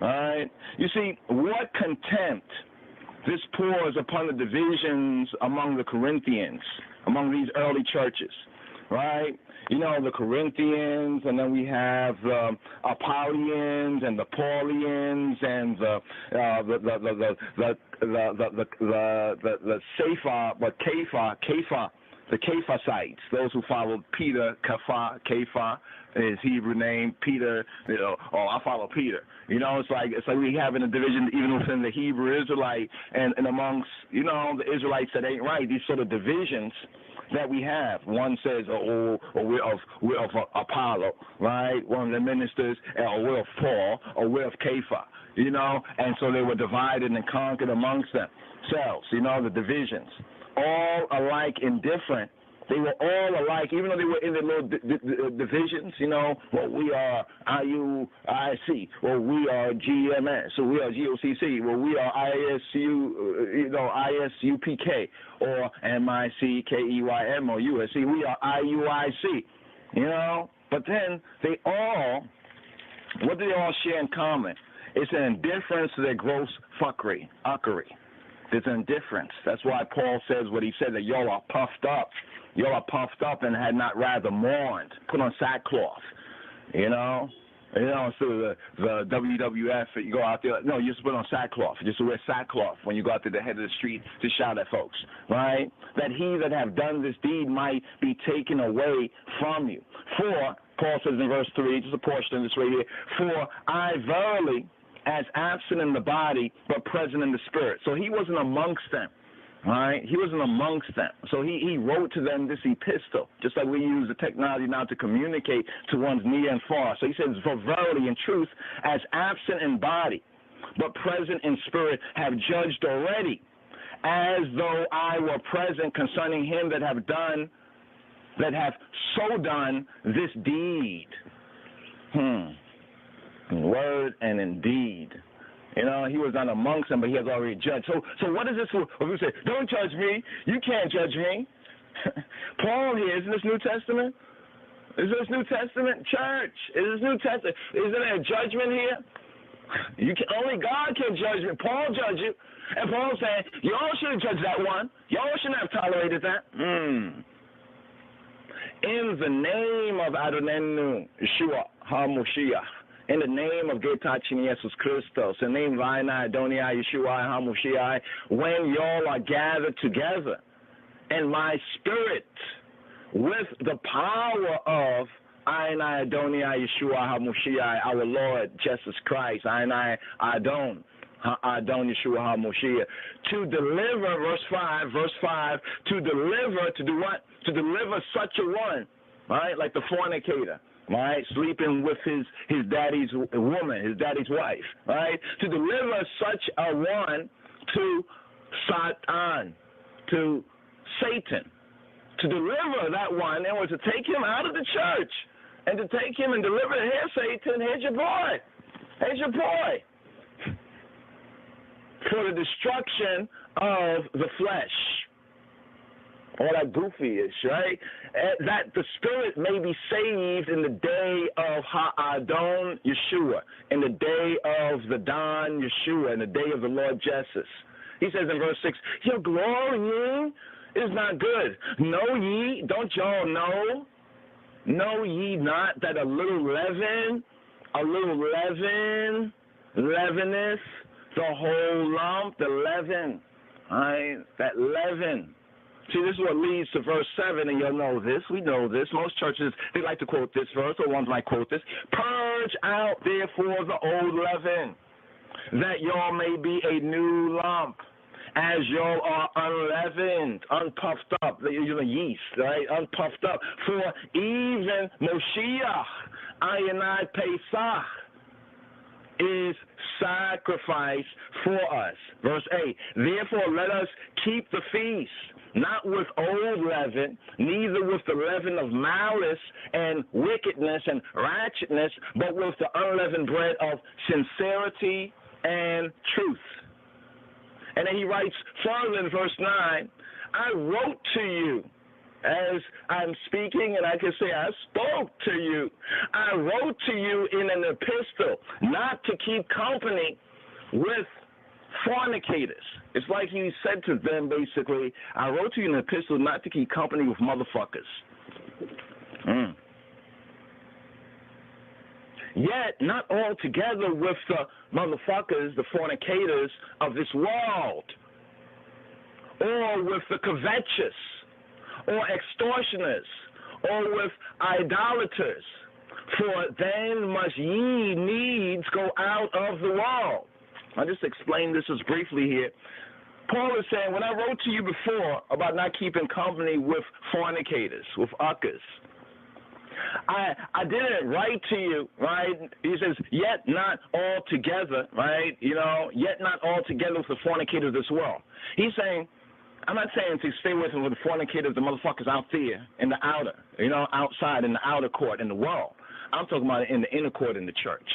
All right. You see, what contempt this pours upon the divisions among the Corinthians, among these early churches, right? The Corinthians, and then we have the Apollians and the Paulians and the Cephasites, those who followed Peter, Kepha, his Hebrew name, Peter, I follow Peter. It's like we having a division even within the Hebrew Israelite and amongst, the Israelites that ain't right, these sort of divisions that we have. One says, we're of Apollo, right? One of the ministers, or we're of Paul, or we're of Kepha, and so they were divided and conquered amongst themselves, the divisions. All alike indifferent. They were all alike, even though they were in their little divisions, we are IUIC, we are GMS, we are GOCC, we are ISUPK, or MICKEYMOUSC, we are IUIC, But then what do they all share in common? It's an indifference to their gross fuckery. There's an indifference. That's why Paul says what he said, that y'all are puffed up. Y'all are puffed up and had not rather mourned. Put on sackcloth. You know, so the WWF, you go out there, no, you just put on sackcloth. You just wear sackcloth when you go out to the head of the street to shout at folks, right? That he that have done this deed might be taken away from you. For, Paul says in verse 3, just a portion of this right here, for I verily, as absent in the body, but present in the spirit. So he wasn't amongst them. Right? He wasn't amongst them. So he wrote to them this epistle, just like we use the technology now to communicate to one's near and far. So he says, for verily in truth, as absent in body, but present in spirit, have judged already, as though I were present concerning him that have so done this deed. In word and in deed. You know, he was not amongst them, but he has already judged. So what is this for? We say, don't judge me. You can't judge me. Paul here, isn't this New Testament? Is this New Testament? Church, is this New Testament? Isn't there a judgment here? Only God can judge me. Paul judged you. And Paul saying, y'all should have judged that one. Y'all shouldn't have tolerated that. In the name of Adonai Yeshua HaMoshiach, in the name of Getachin Jesus Christos, in the name of Adonai Yeshua HaMoshiach, when y'all are gathered together in my spirit with the power of Adonai Yeshua HaMoshiach, our Lord Jesus Christ, Adon Yeshua HaMoshiach, to deliver, verse 5, to deliver, to do what? To deliver such a one, right? Like the fornicator. Right, sleeping with his daddy's woman, his daddy's wife, right? To deliver such a one to Satan, to Satan, to deliver that one, and was to take him out of the church, and to take him and deliver him. Here, Satan, here's your boy, for the destruction of the flesh. All that goofy-ish, right? That the spirit may be saved in the day of Ha'adon Yeshua, in the day of the Don Yeshua, in the day of the Lord Jesus. He says in verse 6, your glorying is not good. Know ye, don't y'all know? Know ye not that a little leaven leaveneth the whole lump, the leaven, right? That leaven. See, this is what leads to verse 7, and you'll know this. We know this. Most churches, they like to quote this verse, or ones might quote this. Purge out, therefore, the old leaven, that y'all may be a new lump, as y'all are unleavened, unpuffed up, you're yeast, right? Unpuffed up. For even Moshiach, Ayanai Pesach, is sacrifice for us. Verse 8, therefore let us keep the feast, not with old leaven, neither with the leaven of malice and wickedness and ratchetness, but with the unleavened bread of sincerity and truth. And then he writes further in verse 9, I wrote to you, as I'm speaking, and I can say I spoke to you. I wrote to you in an epistle not to keep company with fornicators. It's like he said to them, basically, I wrote to you in an epistle not to keep company with motherfuckers. Yet, not all together with the motherfuckers, the fornicators of this world, or with the covetous, or extortioners, or with idolaters, for then must ye needs go out of the world. I'll just explain this as briefly here. Paul is saying, when I wrote to you before about not keeping company with fornicators, with uckers, I didn't write to you, right? He says, yet not all together, right? You know, yet not all together with the fornicators of this world. He's saying, I'm not saying to stay with him with the fornicators, the motherfuckers out there in the outer, you know, outside in the outer court in the world. I'm talking about in the inner court in the church.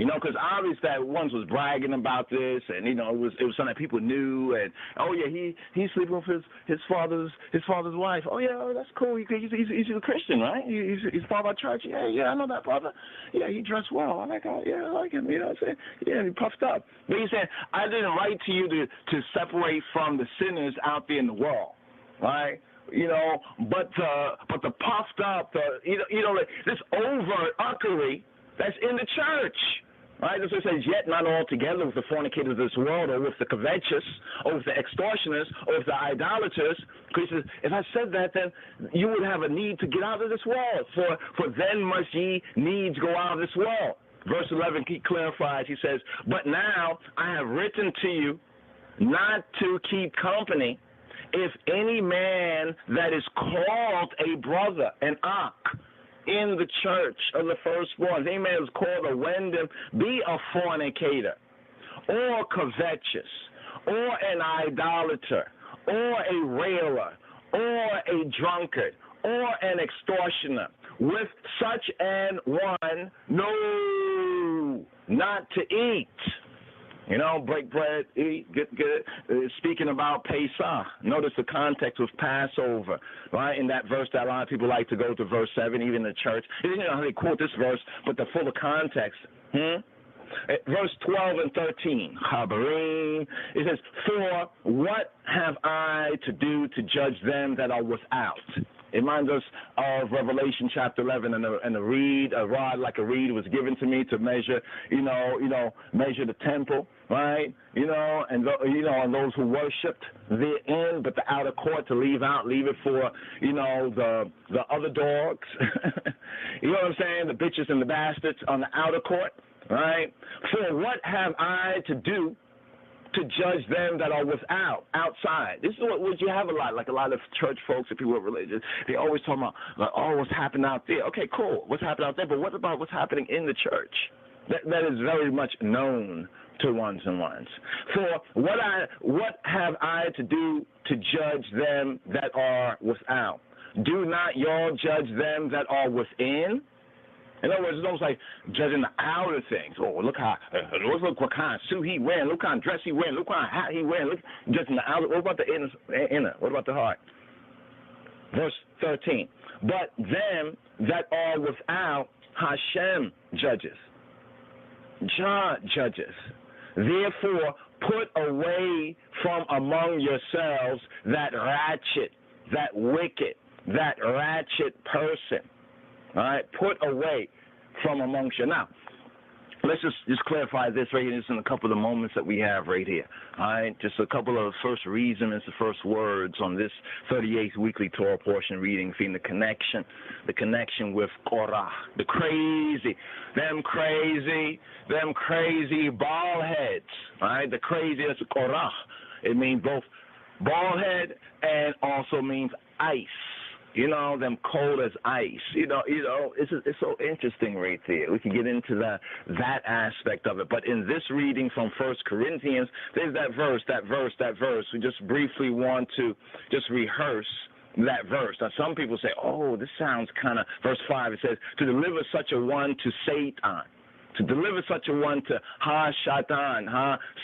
You know, because obviously that once was bragging about this, and it was something that people knew, and oh yeah, he's sleeping with his father's wife. Oh yeah, that's cool. He's a Christian, right? He's part of our church. Yeah, I know that brother. Yeah, he dressed well. I like him. Yeah, I like him. You know what I'm saying? Yeah, he puffed up. But he said, I didn't write to you to separate from the sinners out there in the world, right? But the puffed up, like this overt uckery that's in the church, right? That's what it says, yet not all together with the fornicators of this world, or with the covetous, or with the extortioners, or with the idolaters. Because he says, if I said that, then you would have a need to get out of this world, for then must ye needs go out of this world. Verse 11, he clarifies, he says, but now I have written to you not to keep company if any man that is called a brother, an ak, in the church of the firstborn, any man is called a wendom, be a fornicator, or covetous, or an idolater, or a railer, or a drunkard, or an extortioner. With such an one, no, not to eat. Break bread, eat, get it. Speaking about Pesach, notice the context was Passover, right? In that verse that a lot of people like to go to verse 7, even in the church. You know how they quote this verse, but the fuller context. Verse 12 and 13, Chabarim, it says, for what have I to do to judge them that are without? It reminds us of Revelation chapter 11, and a rod like a reed was given to me to measure, measure the temple, right? And those who worshipped therein, but the outer court to leave it for, the other dogs. You know what I'm saying? The bitches and the bastards on the outer court, right? For what have I to do to judge them that are outside? This is what you have a lot of church folks and people who are religious. They always talk about, what's happening out there. Okay, cool, what's happening out there, but what about what's happening in the church? That is very much known to ones and ones. For what have I to do to judge them that are without? Do not y'all judge them that are within? In other words, it's almost like judging the outer things. Oh, look what kind of suit he wearing. Look what kind of dress he wearing. Look what kind of hat he wearing. Look, judging the outer. What about the inner? What about the heart? Verse 13. But them that are without, Hashem judges. Jah judges. Therefore, put away from among yourselves that ratchet, that wicked, that ratchet person. All right, put away from amongst you. Now, let's just clarify this right here. This in a couple of the moments that we have right here. All right, just a couple of the first reasons, the first words on this 38th weekly Torah portion reading, seeing the connection with Korah, them crazy bald heads. All right, the crazy, that's Korah. It means both bald head and also means ice. Them cold as ice. It's so interesting right there. We can get into that aspect of it. But in this reading from 1 Corinthians, there's that verse. We just briefly want to just rehearse that verse. Now, some people say, oh, this sounds kind of, verse 5, it says, to deliver such a one to Satan. To deliver such a one to Satan,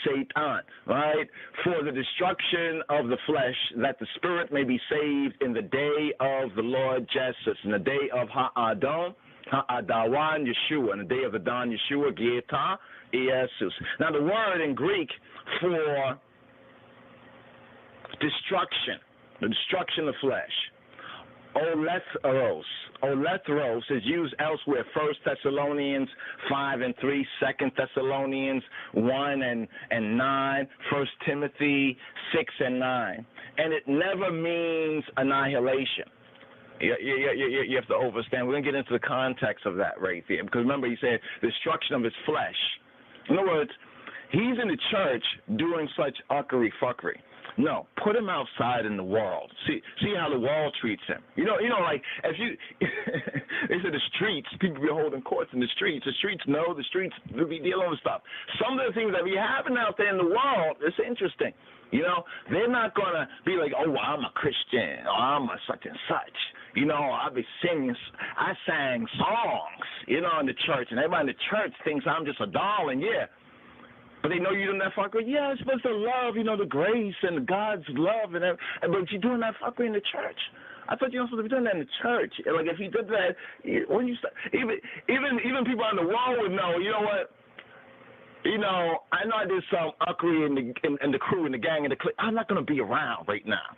Satan, right? For the destruction of the flesh, that the spirit may be saved in the day of the Lord Jesus, in the day of Ha'adawan Yeshua, in the day of Adon Yeshua, Geta Jesus. Now, the word in Greek for destruction, the destruction of flesh, Olethros is used elsewhere. 1 Thessalonians 5 and 3, 2 Thessalonians 1 and 9, 1 Timothy 6 and 9. And it never means annihilation. You have to understand. We're going to get into the context of that right there. Because remember, he said destruction of his flesh. In other words, he's in the church doing such uckery-fuckery. No, put him outside in the world. See how the world treats him. Like if you, they said the streets, people be holding courts in the streets. The streets know, the streets will be dealing with stuff. Some of the things that be happening out there in the world, it's interesting. They're not going to be like, oh, I'm a Christian, or I'm a such and such. You know, I sang songs, you know, in the church, and everybody in the church thinks I'm just a darling, yeah. But they know you're doing that fuckery. Yeah, it's supposed to love, you know, the grace and God's love, but you're doing that fuckery in the church. I thought you were supposed to be doing that in the church. Like if you did that, when you even people on the wall would know. You know what? You know, I know I did some fuckery in the crew, in the gang, in the clique. I'm not gonna be around right now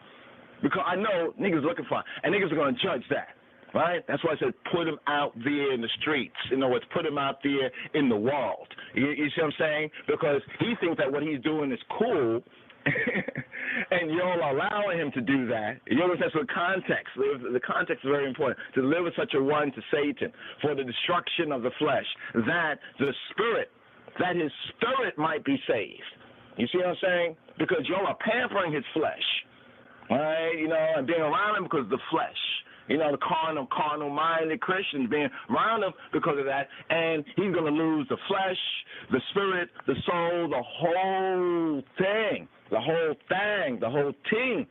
because I know niggas looking for, and niggas are gonna judge that. Right? That's why I said put him out there in the streets. You know, it's put him out there in the world. You see what I'm saying? Because he thinks that what he's doing is cool, and y'all allowing him to do that. You know, that's the context. The context is very important. To deliver such a one to Satan for the destruction of the flesh, that the spirit, that his spirit might be saved. You see what I'm saying? Because y'all are pampering his flesh, right? You know, and being around him because of the flesh. You know, the carnal-minded Christians being around him because of that, and he's going to lose the flesh, the spirit, the soul, the whole thing, the whole team.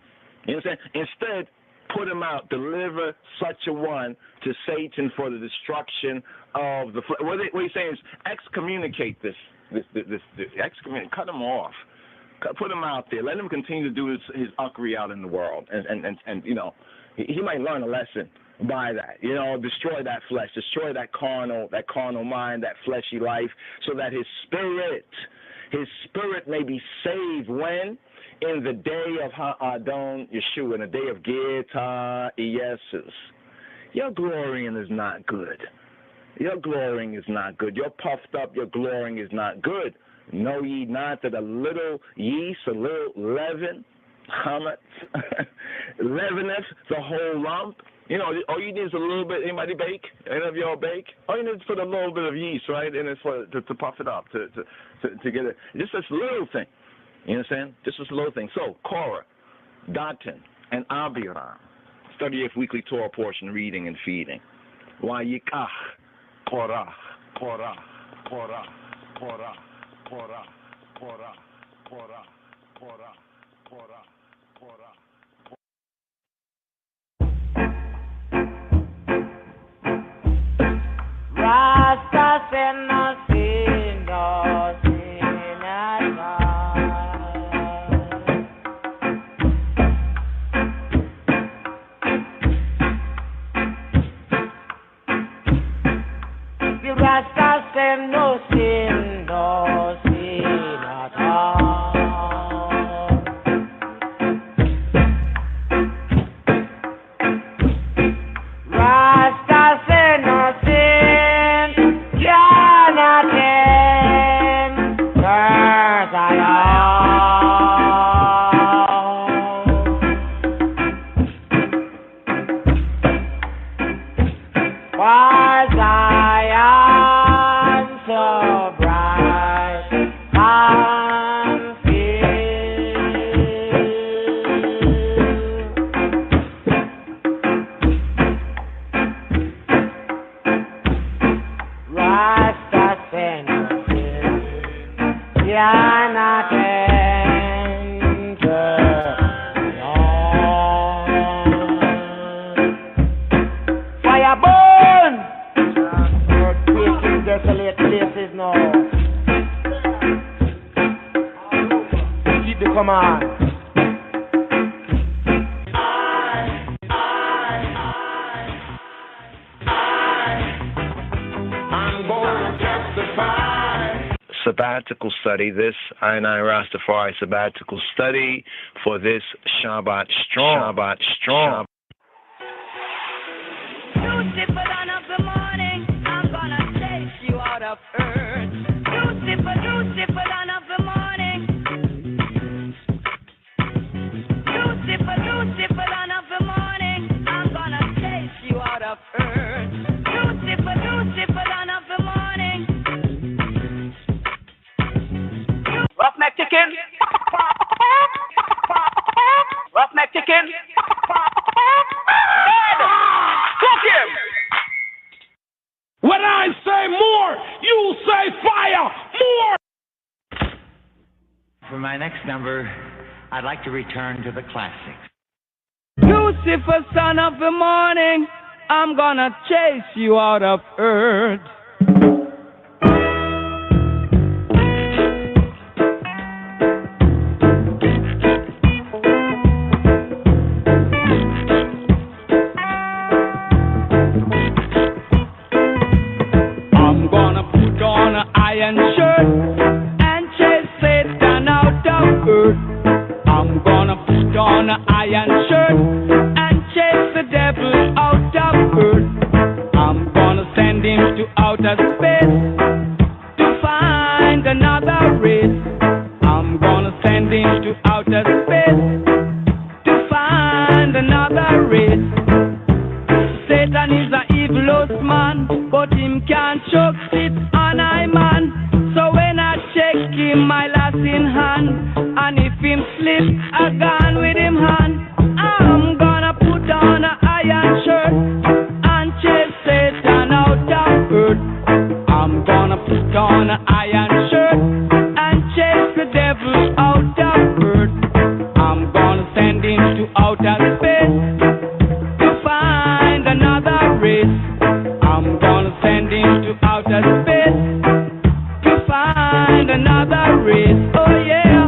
You know what I'm saying? Instead, put him out, deliver such a one to Satan for the destruction of the flesh. What he's saying is excommunicate this excommunicate, cut him off. Put him out there. Let him continue to do his uckery out in the world, and you know, he might learn a lesson by that. You know, destroy that flesh, destroy that carnal mind, that fleshy life, so that his spirit may be saved when? In the day of Ha'adon Yeshua, in the day of Geta Iesus. Your glorying is not good. Your glorying is not good. You're puffed up, your glorying is not good. Know ye not that a little yeast, a little leaven, leaveneth the whole lump? You know, all you need is a little bit. Anybody bake? Any of y'all bake? All you need is put a little bit of yeast, right? And it's to puff it up, to get it. Just this little thing. You understand? Just this little thing. So, Korah, Datan, and Abiram. 38th weekly Torah portion, reading and feeding. Wayikach, Korah, Korah, Korah, Korah, Korah, Korah, Korah, Korah, Korah, Korah. Rasta send no sin, no sin at all. The Rasta send no sin, no sin at all. Rasta send no sin, cannot end, curse I all. Why Zion so bright and Rasta send no sin, cannot enter beyond. Fire burn! Earthquake in desolate places now. Keep the command. Sabbatical study, this I Rastafari sabbatical study for this Shabbat Strong. Shabbat Strong. Lucifer, dawn of the morning, I'm gonna chase you out of earth. Lucifer, Lucifer, dawn of the morning. Lucifer, Lucifer, dawn of the morning, I'm gonna chase you out of earth. Lucifer, Lucifer, dawn of the morning. Roughneck chicken. Roughneck chicken. Dead. Cook him. When I say more, you say fire more. For my next number, I'd like to return to the classics. You Lucifer, son of the morning, I'm gonna chase you out of earth. I'm gonna put on an iron shirt and chase Satan out of earth. I'm gonna put on an iron shirt and chase the devil out of earth. I'm gonna send him to outer space to find another race. I'm gonna send him to outer space to find another race. Satan is a evilous man, but him can't choke it on I man. So when I check him, my last in hand, and if him slip, I gone with him hand. I'm gonna put on an iron shirt and chase Satan out of earth. I'm gonna put on an iron shirt and chase the devil out of earth. I'm gonna send him to outer space to find another race. I'm gonna send him to outer space to find another race. Oh yeah.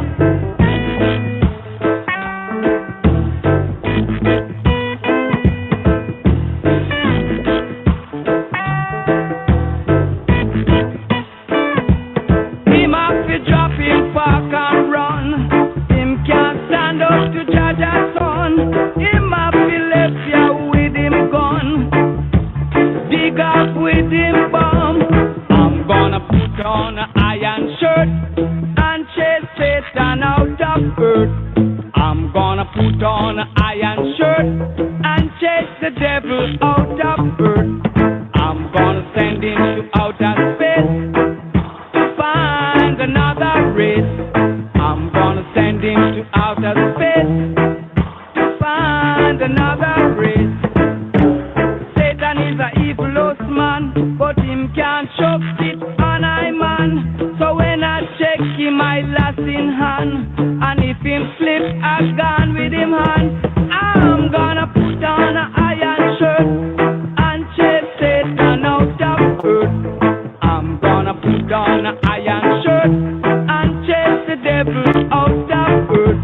Him have to drop him, park and run. Him can't stand up to judge a son. Him have to left ya with him gun. Dig up with him bomb. I'm gonna put on an iron shirt and chase Satan out of earth. I'm gonna put on an iron shirt and chase the devil out of earth. I'm gonna send him to outer space to find another race. I'm gonna send him to outer space to find another race. Satan is a evilous man, but him can't choke it on I man. So when I check him, I last in hand, and if him slip, I gone with him hand. I'm gonna put on an iron shirt and chase Satan out of earth. I'm gonna put on an iron shirt and chase the devil out of earth.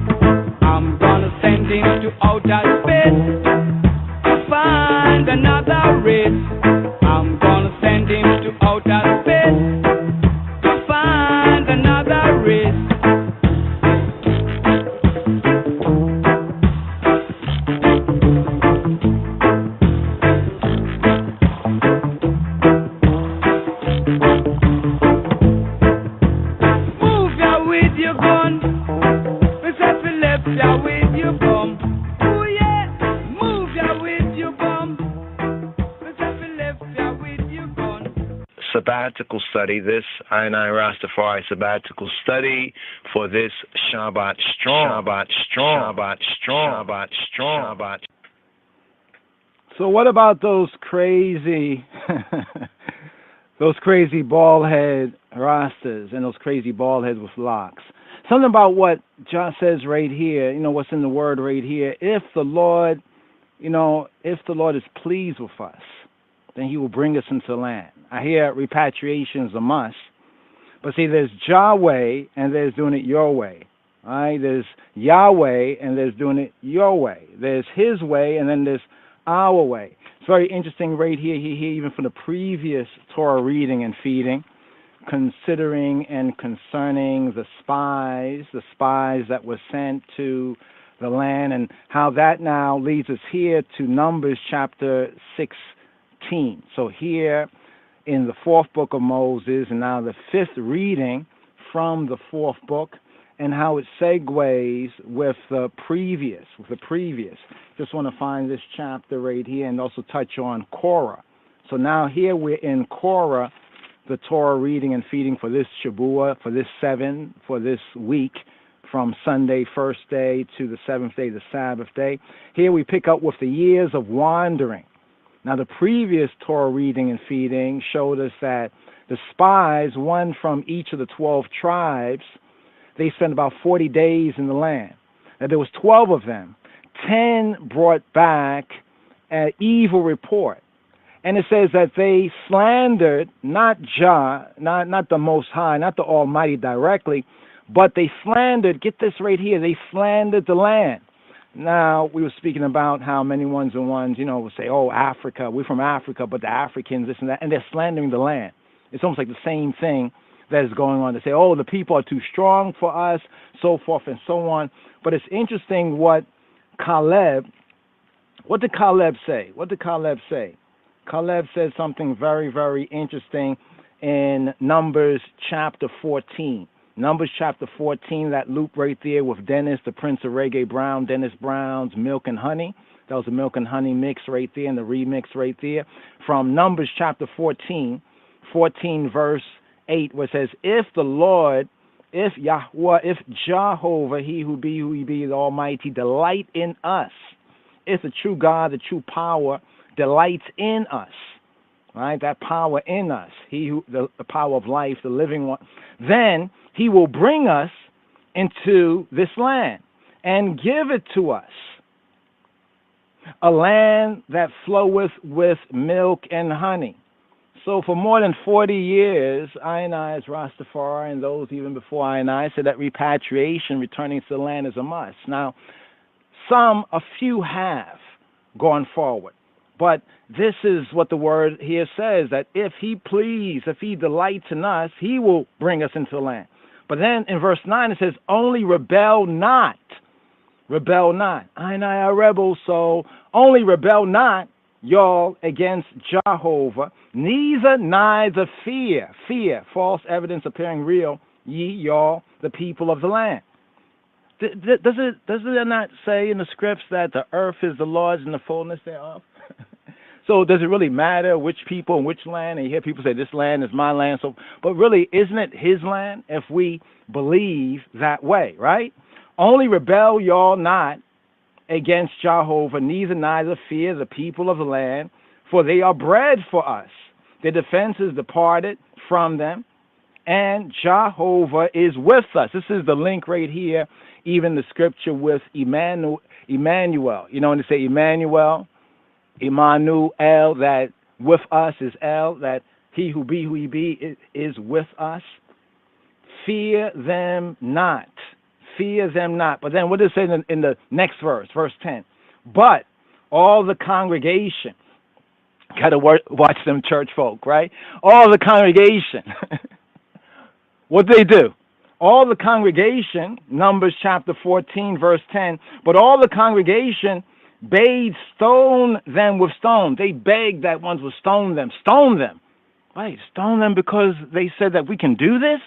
I'm gonna send him to outer space to find another race. I'm gonna send him to outer space to find another race. Move ya with your gun. Myself left ya with your bum. Oh yeah, move ya with your bum. Myself left ya with your gun. Sabbatical study, this I Rastafari sabbatical study for this Shabbat strong. Shabbat strong. Shabbat strong. Shabbat strong. Shabbat. So what about those crazy, those crazy bald head rastas and those crazy bald heads with locks? Something about what John says right here, what's in the word right here. If the Lord, if the Lord is pleased with us, then he will bring us into the land. I hear repatriation is a must, but see, there's Yahweh and there's doing it your way. All right? There's Yahweh and there's doing it your way. There's his way and then there's our way. It's very interesting right here, even from the previous Torah reading and feeding, considering and concerning the spies that were sent to the land, and how that now leads us here to Numbers chapter 16. So here in the fourth book of Moses, and now the fifth reading from the fourth book, and how it segues with the previous. Just want to find this chapter right here and also touch on Korah. So now here we're in Korah, the Torah reading and feeding for this Shabua, for this week, from Sunday, first day, to the seventh day, the Sabbath day. Here we pick up with the years of wandering. Now the previous Torah reading and feeding showed us that the spies, one from each of the 12 tribes, they spent about 40 days in the land. Now there was 12 of them. 10 brought back an evil report. And it says that they slandered not Jah, not the Most High, not the Almighty directly, but they slandered, get this right here, they slandered the land. Now, we were speaking about how many ones and ones, will say, oh, Africa, we're from Africa, but the Africans, this and that, and they're slandering the land. It's almost like the same thing that is going on. They say, oh, the people are too strong for us, so forth and so on. But it's interesting what did Caleb say? What did Caleb say? Caleb said something very, very interesting in Numbers chapter 14. Numbers chapter 14, that loop right there with Dennis, the Prince of Reggae Brown, Dennis Brown's Milk and Honey. That was a Milk and Honey mix right there, and the remix right there. From Numbers chapter 14 verse 8, where it says, if the Lord, if Yahweh, if Jehovah, he who he be, the Almighty, delight in us, if the true God, the true power, delights in us, right? That power in us, the power of life, the living one, then he will bring us into this land and give it to us, a land that floweth with milk and honey. So for more than 40 years, I as Rastafari, and those even before I said that repatriation, returning to the land, is a must. Now, a few have gone forward. But this is what the word here says, that if he delights in us, he will bring us into the land. But then in verse 9 it says, only rebel not. Rebel not. I are rebels, so only rebel not, y'all, against Jehovah, neither fear, false evidence appearing real, ye, y'all, the people of the land. Does it not say in the scripts that the earth is the Lord's and the fullness thereof? So does it really matter which people and which land? And you hear people say, this land is my land. So, but really, isn't it his land if we believe that way, right? Only rebel y'all not against Jehovah, neither fear the people of the land, for they are bread for us. Their defense is departed from them, and Jehovah is with us. This is the link right here, even the scripture with Emmanuel. You know when they say Emmanuel, that with us is El, that he who he be is with us. Fear them not. Fear them not. But then what does it say in the next verse, verse 10? But all the congregation, got to watch them church folk, right? All the congregation, what they do? All the congregation, Numbers chapter 14, verse 10, but all the congregation bade stone them with stones. They begged that ones would stone them. Stone them. Right, stone them because they said that we can do this?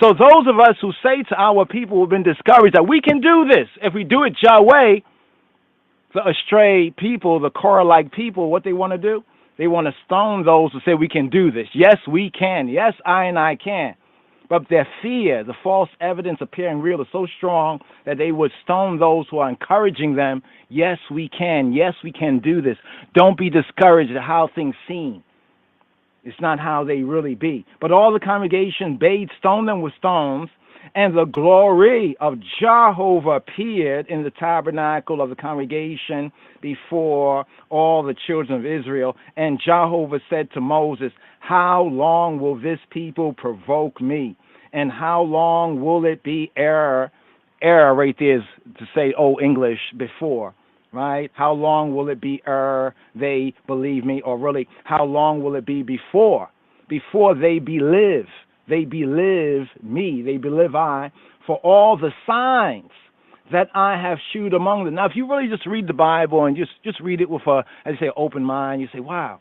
So those of us who say to our people who have been discouraged that we can do this, if we do it Yahweh, the astray people, the Korah-like people, what they want to do? They want to stone those who say we can do this. Yes, we can. Yes, I can. But their fear, the false evidence appearing real, is so strong that they would stone those who are encouraging them. Yes, we can. Yes, we can do this. Don't be discouraged at how things seem. It's not how they really be. But all the congregation bade stone them with stones, and the glory of Jehovah appeared in the tabernacle of the congregation before all the children of Israel. And Jehovah said to Moses, how long will this people provoke me? And how long will it be error right there is to say, English before, right? How long will it be they believe me? Or really, how long will it be before they believe? They believe me, they believe I, for all the signs that I have shewed among them. Now, if you really just read the Bible and just read it with as you say, open mind, you say, wow.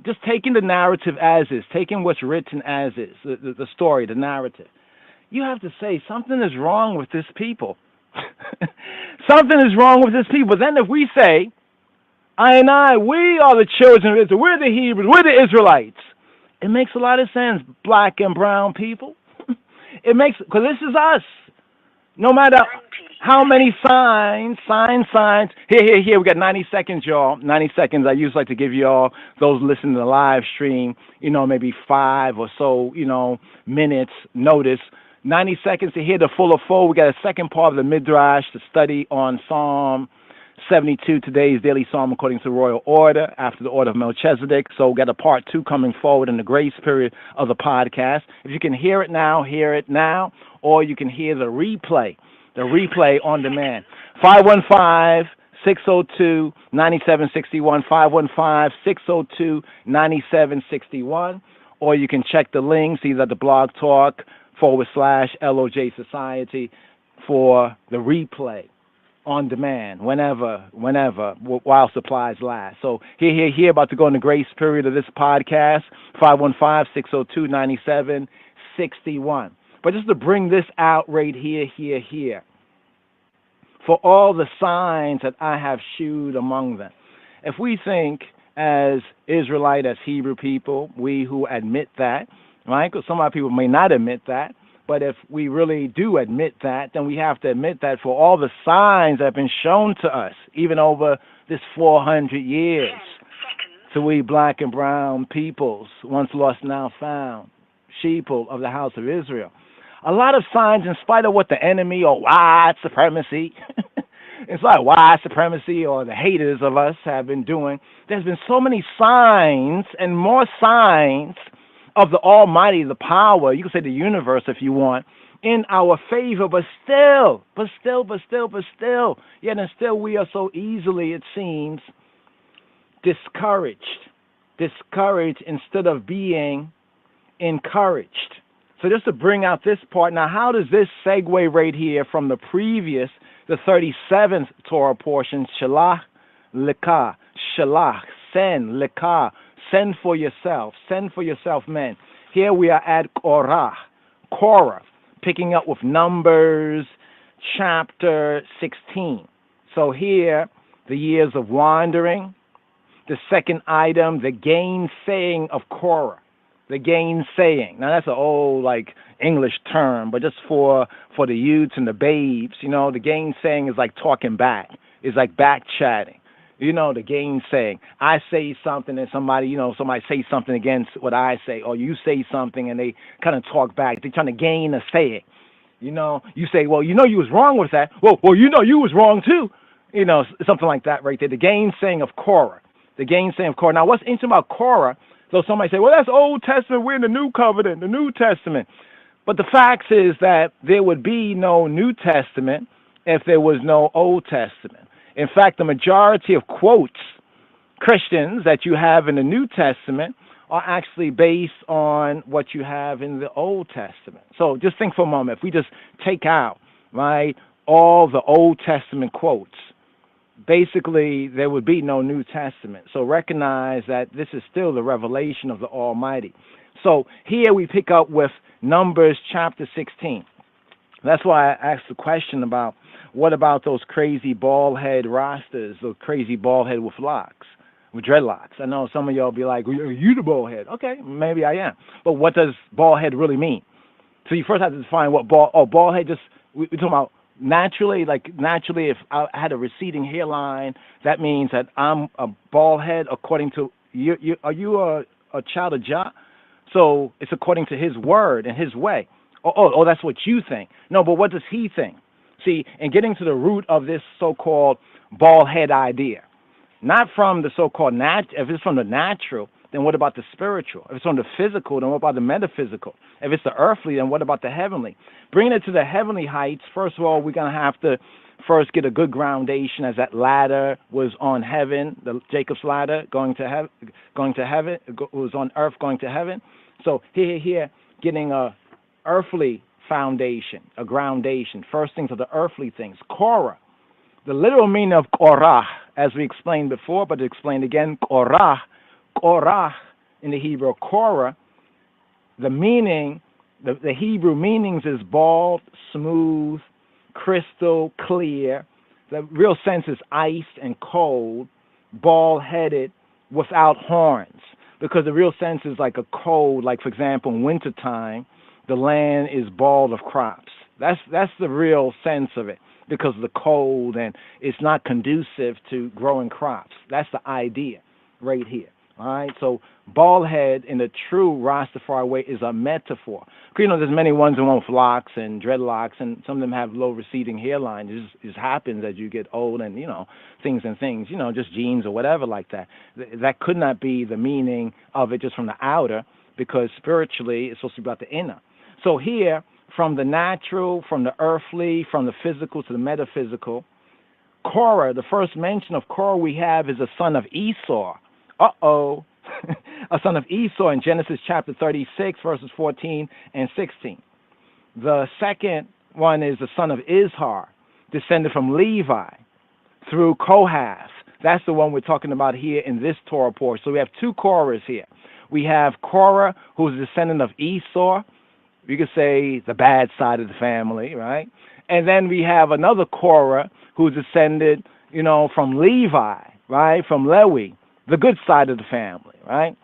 Just taking the narrative as is, taking what's written as is, the story, the narrative. You have to say, something is wrong with this people. Something is wrong with this people. Then if we say, we are the children of Israel, we're the Hebrews, we're the Israelites, it makes a lot of sense, black and brown people. It makes, because this is us. No matter how many signs. Here, we got 90 seconds, y'all. 90 seconds. I usually like to give y'all, those listening to the live stream, maybe 5 or so, minutes notice. 90 seconds to hear the full of full. We got a second part of the Midrash to study on Psalm 72, today's daily psalm according to royal order, after the order of Melchizedek. So we've got a part 2 coming forward in the grace period of the podcast. If you can hear it now, or you can hear the replay on demand. 515-602-9761, 515-602-9761, or you can check the links either at the Blog Talk /LOJ Society for the replay on demand, whenever, while supplies last. So here, about to go in the grace period of this podcast, 515-602-9761. But just to bring this out right here, for all the signs that I have shewed among them. If we think as Israelite, as Hebrew people, we who admit that, right? Because some other people may not admit that, but if we really do admit that, then we have to admit that for all the signs that have been shown to us, even over this 400 years, to we black and brown peoples, once lost, now found, sheeple of the house of Israel. A lot of signs, in spite of what the enemy or white supremacy, it's like white supremacy or the haters of us have been doing, there's been so many signs and more signs of the Almighty, the power, you can say the universe if you want, in our favor, but still, yet and still we are so easily, it seems, discouraged instead of being encouraged. So just to bring out this part, now how does this segue right here from the previous, the 37th Torah portion, Shalach, Lekah, Shalach, send, Lekah, send for yourself, men. Here we are at Korah, picking up with Numbers chapter 16. So here, the years of wandering. The second item, the gainsaying of Korah. The gainsaying. Now that's an old English term, but just for the youths and the babes, the gainsaying is like talking back. It's like back chatting. The gainsaying. I say something and somebody say something against what I say, or you say something and they kind of talk back. They're trying to gain a saying. You say, well, you was wrong with that. Well, you was wrong too. Something like that right there. The gainsaying of Korah. Now, what's interesting about Korah? So somebody say, well, that's Old Testament. We're in the New Covenant, the New Testament. But the fact is that there would be no New Testament if there was no Old Testament. In fact, the majority of quotes, Christians, that you have in the New Testament are actually based on what you have in the Old Testament. So just think for a moment. If we just take out, right, all the Old Testament quotes, basically there would be no New Testament. So recognize that this is still the revelation of the Almighty. So here we pick up with Numbers chapter 16. That's why I asked the question about what about those crazy bald head rosters, those crazy bald head with locks, with dreadlocks. I know some of y'all be like, are you the bald head? Okay, maybe I am. But what does bald head really mean? So you first have to define what bald head, we're talking about naturally, if I had a receding hairline, that means that I'm a bald head according to, are you a child of Jah? So it's according to his word and his way. Oh, that's what you think. No, but what does he think? See, and getting to the root of this so-called bald head idea, not from the so-called if it's from the natural, then what about the spiritual? If it's from the physical, then what about the metaphysical? If it's the earthly, then what about the heavenly? Bringing it to the heavenly heights, first of all, we're going to have to first get a good groundation, as that ladder was on heaven, the Jacob's ladder going to heaven, was on earth going to heaven. So here, getting a earthly foundation, a groundation. First things are the earthly things. Korah, the literal meaning of Korah, as we explained before, but explained again, Korah in the Hebrew, Korah, the meaning, the Hebrew meanings is bald, smooth, crystal, clear. The real sense is iced and cold, bald-headed, without horns. Because the real sense is like a cold, like for example, in wintertime, the land is bald of crops. That's the real sense of it, because of the cold and it's not conducive to growing crops. That's the idea right here. All right, so bald head in the true Rastafari way is a metaphor. You know, there's many ones who want locks and dreadlocks, and some of them have low receding hairlines. It just happens as you get old, and you know, things, you know, just genes or whatever like that. That could not be the meaning of it just from the outer, because spiritually it's supposed to be about the inner. So here, from the natural, from the earthly, from the physical to the metaphysical, Korah, the first mention of Korah we have is a son of Esau. A son of Esau in Genesis chapter 36, verses 14 and 16. The second one is the son of Izhar, descended from Levi through Kohath. That's the one we're talking about here in this Torah portion. So we have two Korahs here. We have Korah, who's a descendant of Esau. You could say the bad side of the family, right? And then we have another Korah who's descended, you know, from Levi, right? From Lewi, the good side of the family, right?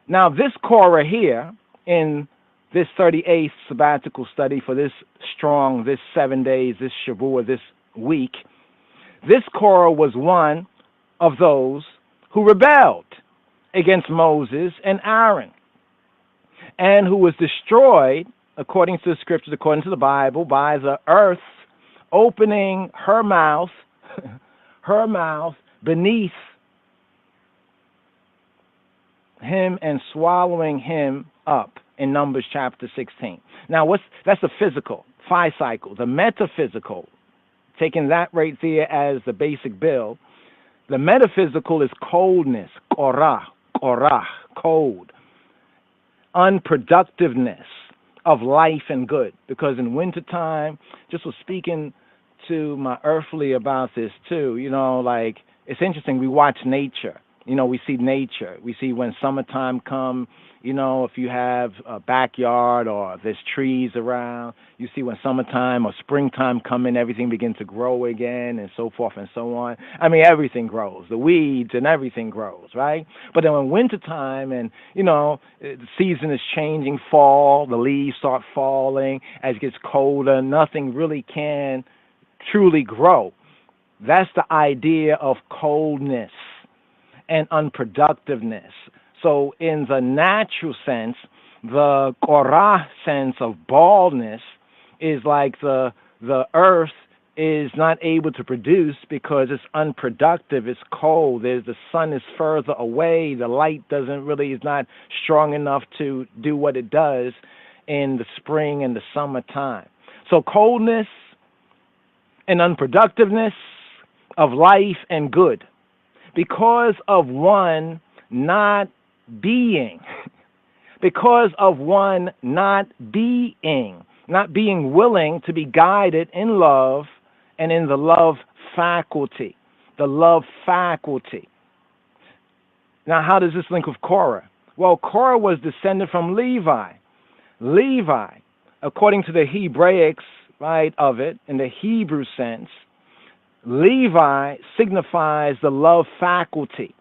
Now, this Korah here, in this 38th sabbatical study for this 7 days, this Shavua, this week, this Korah was one of those who rebelled against Moses and Aaron, and who was destroyed, according to the scriptures, according to the Bible, by the earth opening her mouth beneath him and swallowing him up in Numbers chapter 16. Now, that's the physical, 5 cycle. The metaphysical, taking that right there as the basic bill, the metaphysical is coldness, korah, cold, unproductiveness of life and good. Because in wintertime, just was speaking to my earthly about this too, you know, like, it's interesting, we watch nature. You know, we see nature. We see when summertime come, you know, if you have a backyard or there's trees around, you see when summertime or springtime come in, everything begins to grow again and so forth and so on. I mean, everything grows. The weeds and everything grows, right? But then when wintertime and, you know, the season is changing, fall, the leaves start falling, as it gets colder, nothing really can truly grow. That's the idea of coldness and unproductiveness. So in the natural sense, the Korah sense of baldness is like the earth is not able to produce because it's unproductive, it's cold, the sun is further away, the light is not strong enough to do what it does in the spring and the summertime. So coldness and unproductiveness of life and good, because of one not being, because of one not being willing to be guided in love and in the love faculty. Now, how does this link with Korah? Well, Korah was descended from Levi. Levi, according to the Hebraics, right, of it, in the Hebrew sense, Levi signifies the love faculty,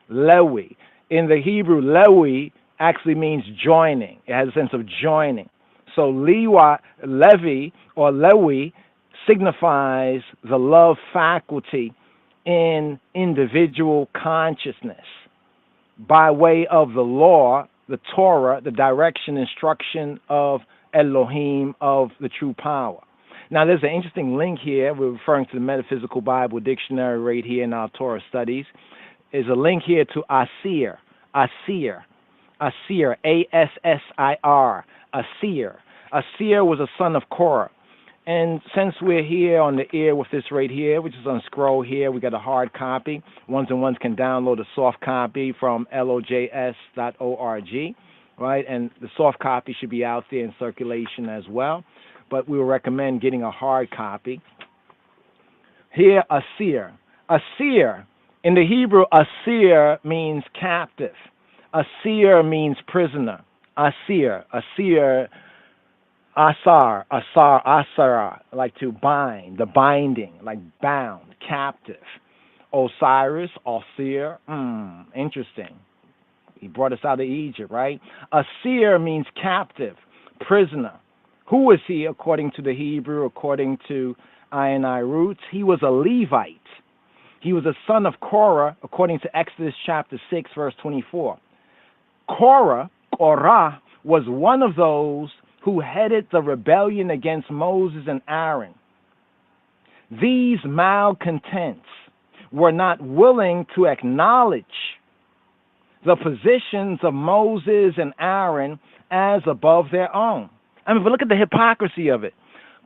Lewi. In the Hebrew, Lewi actually means joining. It has a sense of joining. So Levi or Lewi signifies the love faculty in individual consciousness by way of the law, the Torah, the direction, instruction of Elohim, of the true power. Now, there's an interesting link here. We're referring to the Metaphysical Bible Dictionary right here in our Torah studies. There's a link here to Asir, A-S-S-I-R, Asir. Asir was a son of Korah. And since we're here on the air with this right here, which is on scroll here, we got a hard copy. Ones and ones can download a soft copy from lojs.org, right? And the soft copy should be out there in circulation as well. But we will recommend getting a hard copy. Here, Asir. Asir, in the Hebrew, Asir means captive. Asir means prisoner. Asir, asara, like to bind, the binding, like bound, captive. Osiris, Asir, interesting. He brought us out of Egypt, right? Asir means captive, prisoner. Who was he according to the Hebrew, according to I roots? He was a Levite. He was a son of Korah, according to Exodus chapter 6, verse 24. Korah was one of those who headed the rebellion against Moses and Aaron. These malcontents were not willing to acknowledge the positions of Moses and Aaron as above their own. I mean, but look at the hypocrisy of it.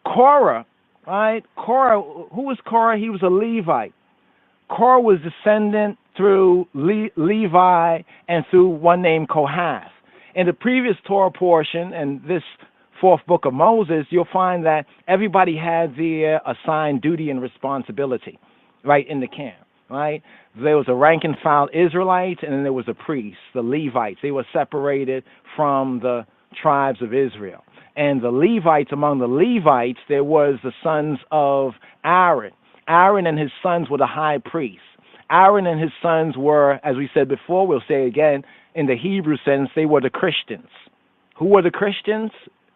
Korah, right? Korah, who was Korah? He was a Levite. Korah was descendant through Levi and through one named Kohath. In the previous Torah portion and this fourth book of Moses, you'll find that everybody had their assigned duty and responsibility, right, in the camp, right? There was a rank and file Israelite, and then there was a priest, the Levites. They were separated from the tribes of Israel. And the Levites, among the Levites, there was the sons of Aaron. Aaron and his sons were the high priests. Aaron and his sons were, as we said before, we'll say again, in the Hebrew sense, they were the Christians. Who were the Christians?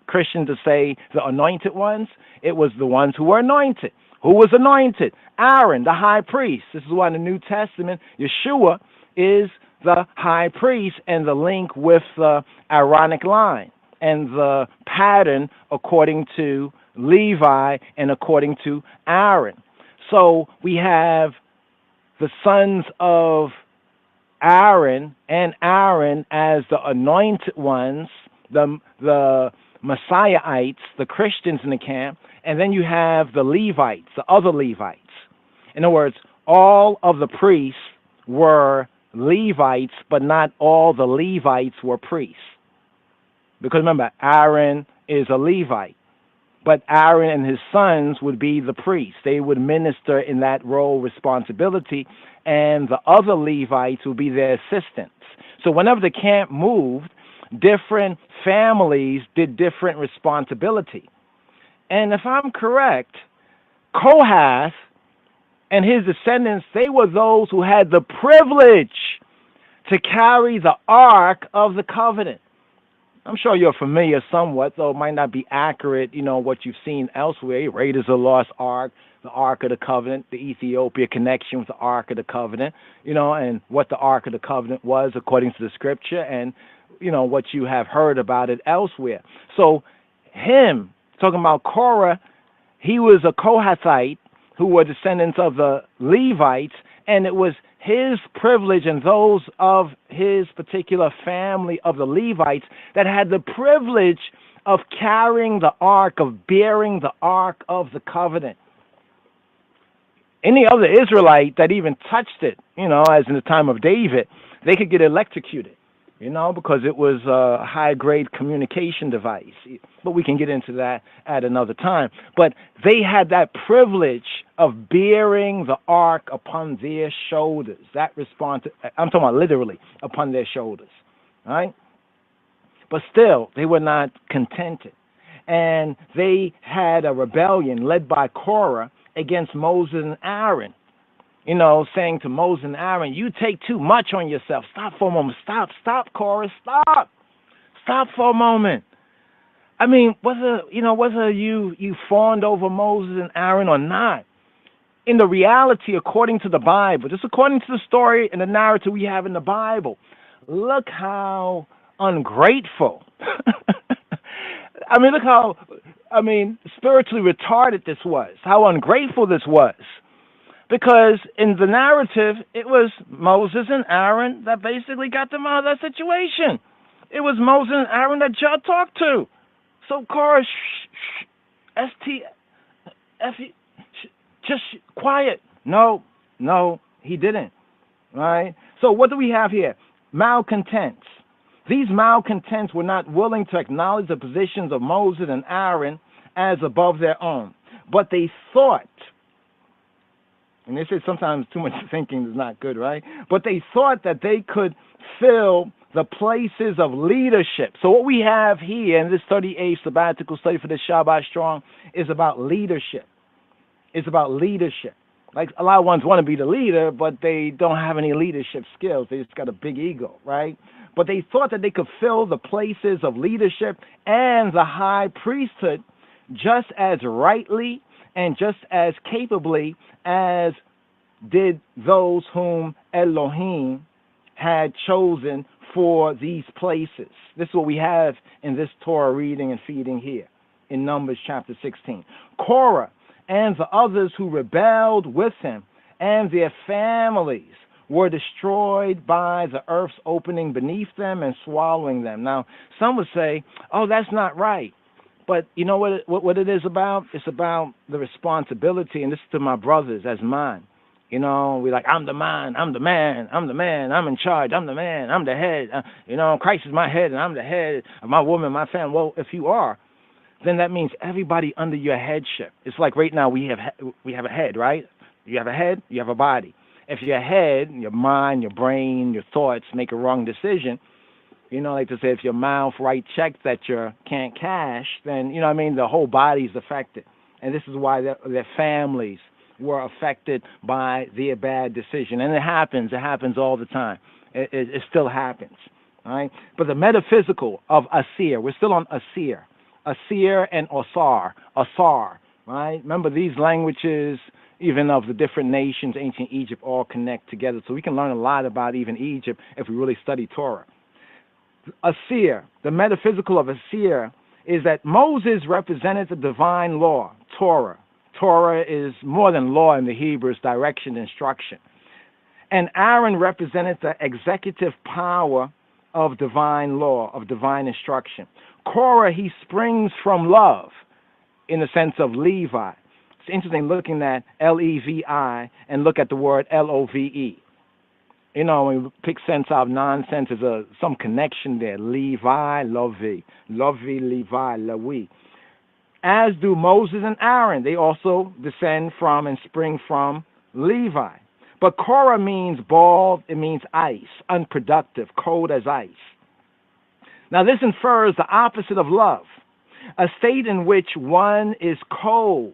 Christian to say the anointed ones. It was the ones who were anointed. Who was anointed? Aaron, the high priest. This is why in the New Testament, Yeshua is the high priest and the link with the Aaronic line and the pattern according to Levi and according to Aaron. So we have the sons of Aaron and Aaron as the anointed ones, the Messiahites, the Christians in the camp, and then you have the Levites, the other Levites. In other words, all of the priests were Levites, but not all the Levites were priests. Because remember, Aaron is a Levite, but Aaron and his sons would be the priests. They would minister in that role responsibility, and the other Levites would be their assistants. So whenever the camp moved, different families did different responsibility. And if I'm correct, Kohath and his descendants, they were those who had the privilege to carry the Ark of the Covenant. I'm sure you're familiar somewhat, though it might not be accurate, what you've seen elsewhere. Raiders of the Lost Ark, the Ark of the Covenant, the Ethiopia connection with the Ark of the Covenant, and what the Ark of the Covenant was according to the Scripture, and, what you have heard about it elsewhere. So him, talking about Korah, he was a Kohathite who were descendants of the Levites, and it was his privilege and those of his particular family of the Levites that had the privilege of carrying the ark, of bearing the Ark of the Covenant. Any other Israelite that even touched it, as in the time of David, they could get electrocuted, because it was a high-grade communication device. But we can get into that at another time. But they had that privilege of bearing the ark upon their shoulders. I'm talking about literally upon their shoulders, right? But still, they were not contented. And they had a rebellion led by Korah against Moses and Aaron. Saying to Moses and Aaron, you take too much on yourself. Stop for a moment. Stop, Korah. Stop for a moment. I mean, whether you fawned over Moses and Aaron or not, in the reality, according to the Bible, just according to the story and the narrative we have in the Bible, look how ungrateful. Look how, spiritually retarded this was, how ungrateful this was. Because in the narrative, it was Moses and Aaron that basically got them out of that situation. It was Moses and Aaron that Jah talked to. So Korah, just quiet. No, he didn't. Right? So what do we have here? Malcontents. These malcontents were not willing to acknowledge the positions of Moses and Aaron as above their own. But they thought, and they said sometimes too much thinking is not good, right? But they thought that they could fill the places of leadership. So what we have here in this 38th sabbatical study for the Shabbat Strong is about leadership. It's about leadership. Like a lot of ones want to be the leader, but they don't have any leadership skills. They just got a big ego, right? But they thought that they could fill the places of leadership and the high priesthood just as rightly and just as capably as did those whom Elohim had chosen for these places. This is what we have in this Torah reading and feeding here in Numbers chapter 16. Korah and the others who rebelled with him and their families were destroyed by the earth's opening beneath them and swallowing them. Now, some would say, oh, that's not right. But you know what it is about? It's about the responsibility, and this is to my brothers as mine. You know, we like, I'm the man, I'm the man, I'm the man, I'm in charge, I'm the man, I'm the head. Christ is my head, and I'm the head of my woman, my family. Well, if you are, then that means everybody under your headship. It's like right now we have a head, right? You have a head, you have a body. If your head, your mind, your brain, your thoughts make a wrong decision, like to say, if your mouth write checks that you can't cash, then, the whole body's affected. And this is why their families were affected by their bad decision. And it happens all the time. It still happens, all right? But the metaphysical of Asir, we're still on Asir and Asar, right? Remember, these languages, even of the different nations, ancient Egypt, all connect together. So we can learn a lot about even Egypt if we really study Torah. Asir, the metaphysical of Asir, is that Moses represented the divine law, Torah. Torah is more than law in the Hebrew, it's direction, instruction. And Aaron represented the executive power of divine law, of divine instruction. Korah, he springs from love in the sense of Levi. It's interesting looking at Levi and look at the word Love. When we pick sense out of nonsense, there's some connection there. Levi, Lovi, Levi, Lawi. As do Moses and Aaron. They also descend from and spring from Levi. But Korah means bald, it means ice, unproductive, cold as ice. Now this infers the opposite of love, a state in which one is cold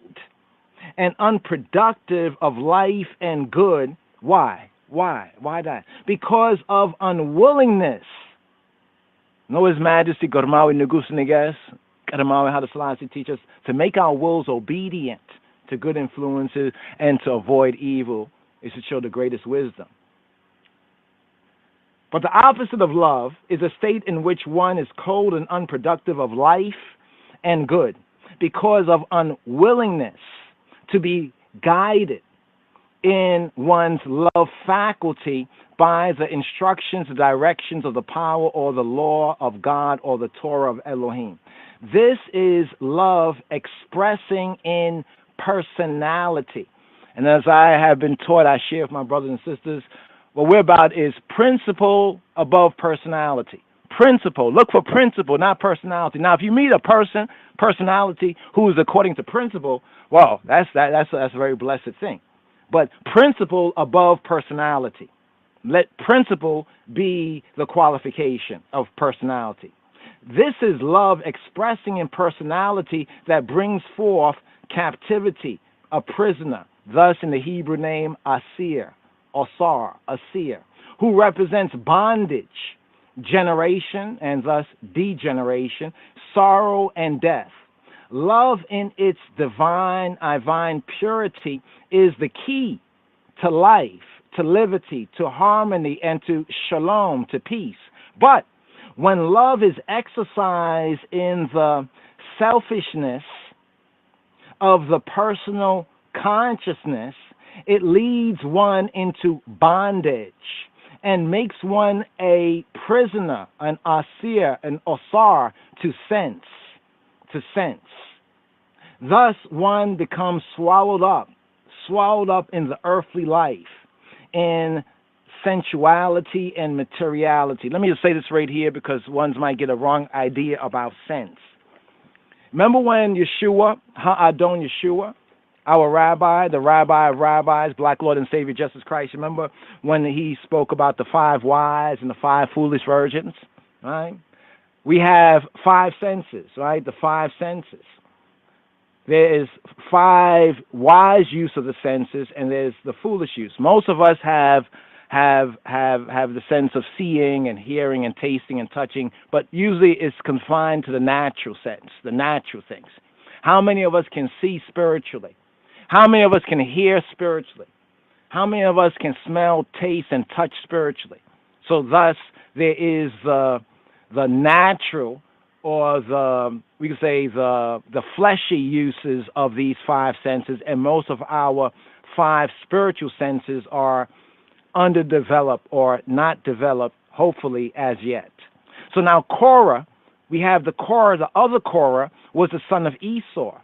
and unproductive of life and good. Why? Why that? Because of unwillingness. Know His Majesty, Gormawi Nugusnigas, Karamawi, how the Selassie teach us to make our wills obedient to good influences and to avoid evil is to show the greatest wisdom. But the opposite of love is a state in which one is cold and unproductive of life and good because of unwillingness to be guided in one's love faculty by the instructions, the directions of the power or the law of God or the Torah of Elohim. This is love expressing in personality. And as I have been taught, I share with my brothers and sisters, what we're about is principle above personality. Principle. Look for principle, not personality. Now, if you meet a personality who is according to principle, well, that's a very blessed thing. But principle above personality. Let principle be the qualification of personality. This is love expressing in personality that brings forth captivity, a prisoner, thus in the Hebrew name Asir, Asir, who represents bondage, generation, and thus degeneration, sorrow and death. Love in its divine purity is the key to life, to liberty, to harmony, and to shalom, to peace. But when love is exercised in the selfishness of the personal consciousness, it leads one into bondage and makes one a prisoner, an asir, an osar, to sense. Thus one becomes swallowed up in the earthly life, in sensuality and materiality. Let me just say this right here because ones might get a wrong idea about sense. Remember when Yeshua, Ha'adon Yeshua, our rabbi, the rabbi of rabbis, Black Lord and Savior Jesus Christ, remember when he spoke about the 5 wise and the 5 foolish virgins, right? We have 5 senses, right? The 5 senses. There is 5 wise use of the senses, and there's the foolish use. Most of us have the sense of seeing and hearing and tasting and touching, but usually it's confined to the natural sense, the natural things. How many of us can see spiritually? How many of us can hear spiritually? How many of us can smell, taste, and touch spiritually? So thus, there is the natural, or we could say the fleshy uses of these five senses, and most of our five spiritual senses are underdeveloped or not developed, hopefully, as yet. So now Korah, we have the Korah, the other Korah was the son of Esau.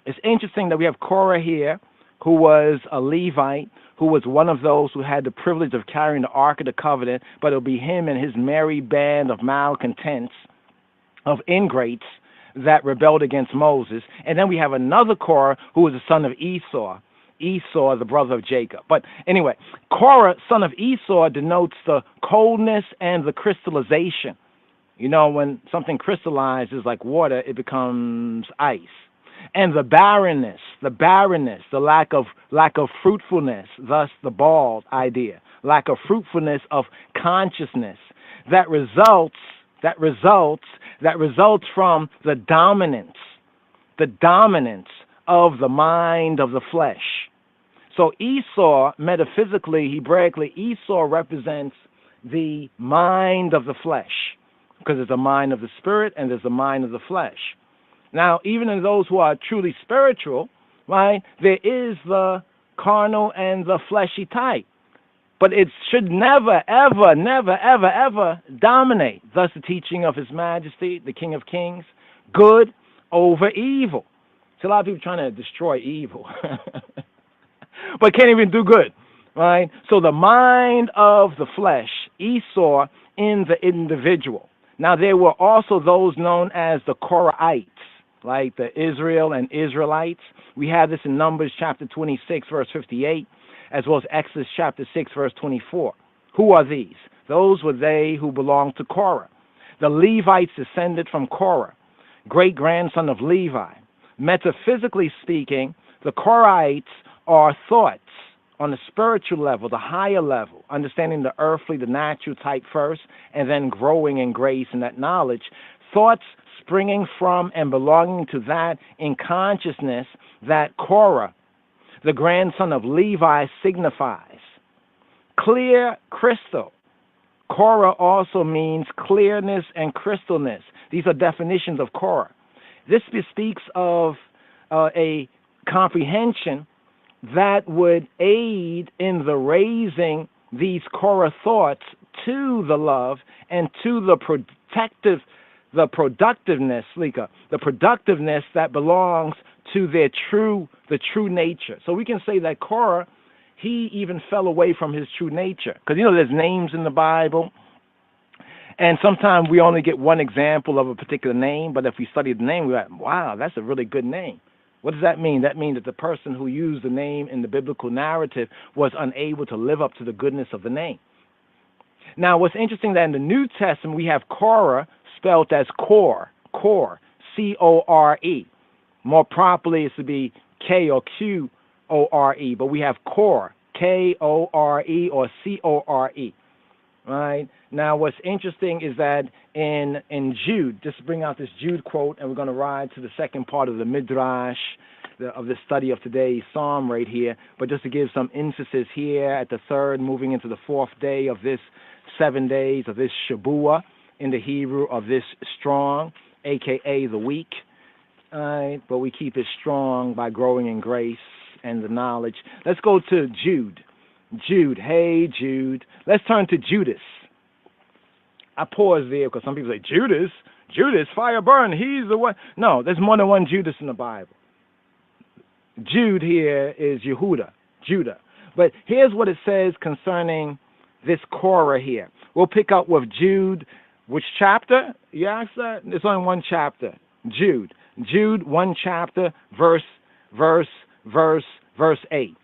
It's interesting that we have Korah here, who was a Levite, who was one of those who had the privilege of carrying the Ark of the Covenant, but it'll be him and his merry band of malcontents, of ingrates, that rebelled against Moses. And then we have another Korah who was the son of Esau. Esau, the brother of Jacob. But anyway, Korah, son of Esau, denotes the coldness and the crystallization. You know, when something crystallizes like water, it becomes ice. And the barrenness, the lack of fruitfulness, thus the bald idea, lack of fruitfulness of consciousness that results from the dominance of the mind of the flesh. So Esau, metaphysically, Hebraically, Esau represents the mind of the flesh, because there's a mind of the spirit and there's a mind of the flesh. Now, even in those who are truly spiritual, right, there is the carnal and the fleshy type. But it should never, ever dominate. Thus the teaching of His Majesty, the King of Kings, good over evil. So a lot of people trying to destroy evil, but can't even do good, right? So the mind of the flesh, Esau in the individual. Now there were also those known as the Korahites, like the Israel and Israelites. We have this in Numbers chapter 26, verse 58, as well as Exodus chapter 6, verse 24. Who are these? Those were they who belonged to Korah. The Levites descended from Korah, great-grandson of Levi. Metaphysically speaking, the Korahites are thoughts on the spiritual level, the higher level, understanding the earthly, the natural type first, and then growing in grace and that knowledge. Thoughts springing from and belonging to that in consciousness that Korah, the grandson of Levi, signifies. Clear crystal. Korah also means clearness and crystalness. These are definitions of Korah. This bespeaks of a comprehension that would aid in the raising these Korah thoughts to the love and to the productiveness, Lika, the productiveness that belongs to the true nature. So we can say that Korah, he even fell away from his true nature. Because, you know, there's names in the Bible, and sometimes we only get one example of a particular name, but if we study the name, we're like, wow, that's a really good name. What does that mean? That means that the person who used the name in the biblical narrative was unable to live up to the goodness of the name. Now, what's interesting that in the New Testament, we have Korah spelled as Kor, C-O-R-E. More properly, it should be K or Q-O-R-E, but we have Kor, K-O-R-E or C-O-R-E. Right? Now, what's interesting is that in Jude, just to bring out this Jude quote, and we're going to ride to the second part of the Midrash, of the study of today's psalm right here, but just to give some emphasis here at the third, moving into the fourth day of this 7 days of this Shabuah, in the Hebrew of this strong, a.k.a. the weak. But we keep it strong by growing in grace and the knowledge. Let's go to Jude. Jude, hey Jude. Let's turn to Judas. I pause there because some people say, Judas, fire burn, he's the one. No, there's more than one Judas in the Bible. Jude here is Judah. But here's what it says concerning this Korah here. We'll pick up with Jude. Which chapter? You asked that? It's only one chapter. Jude, one chapter, verse 8.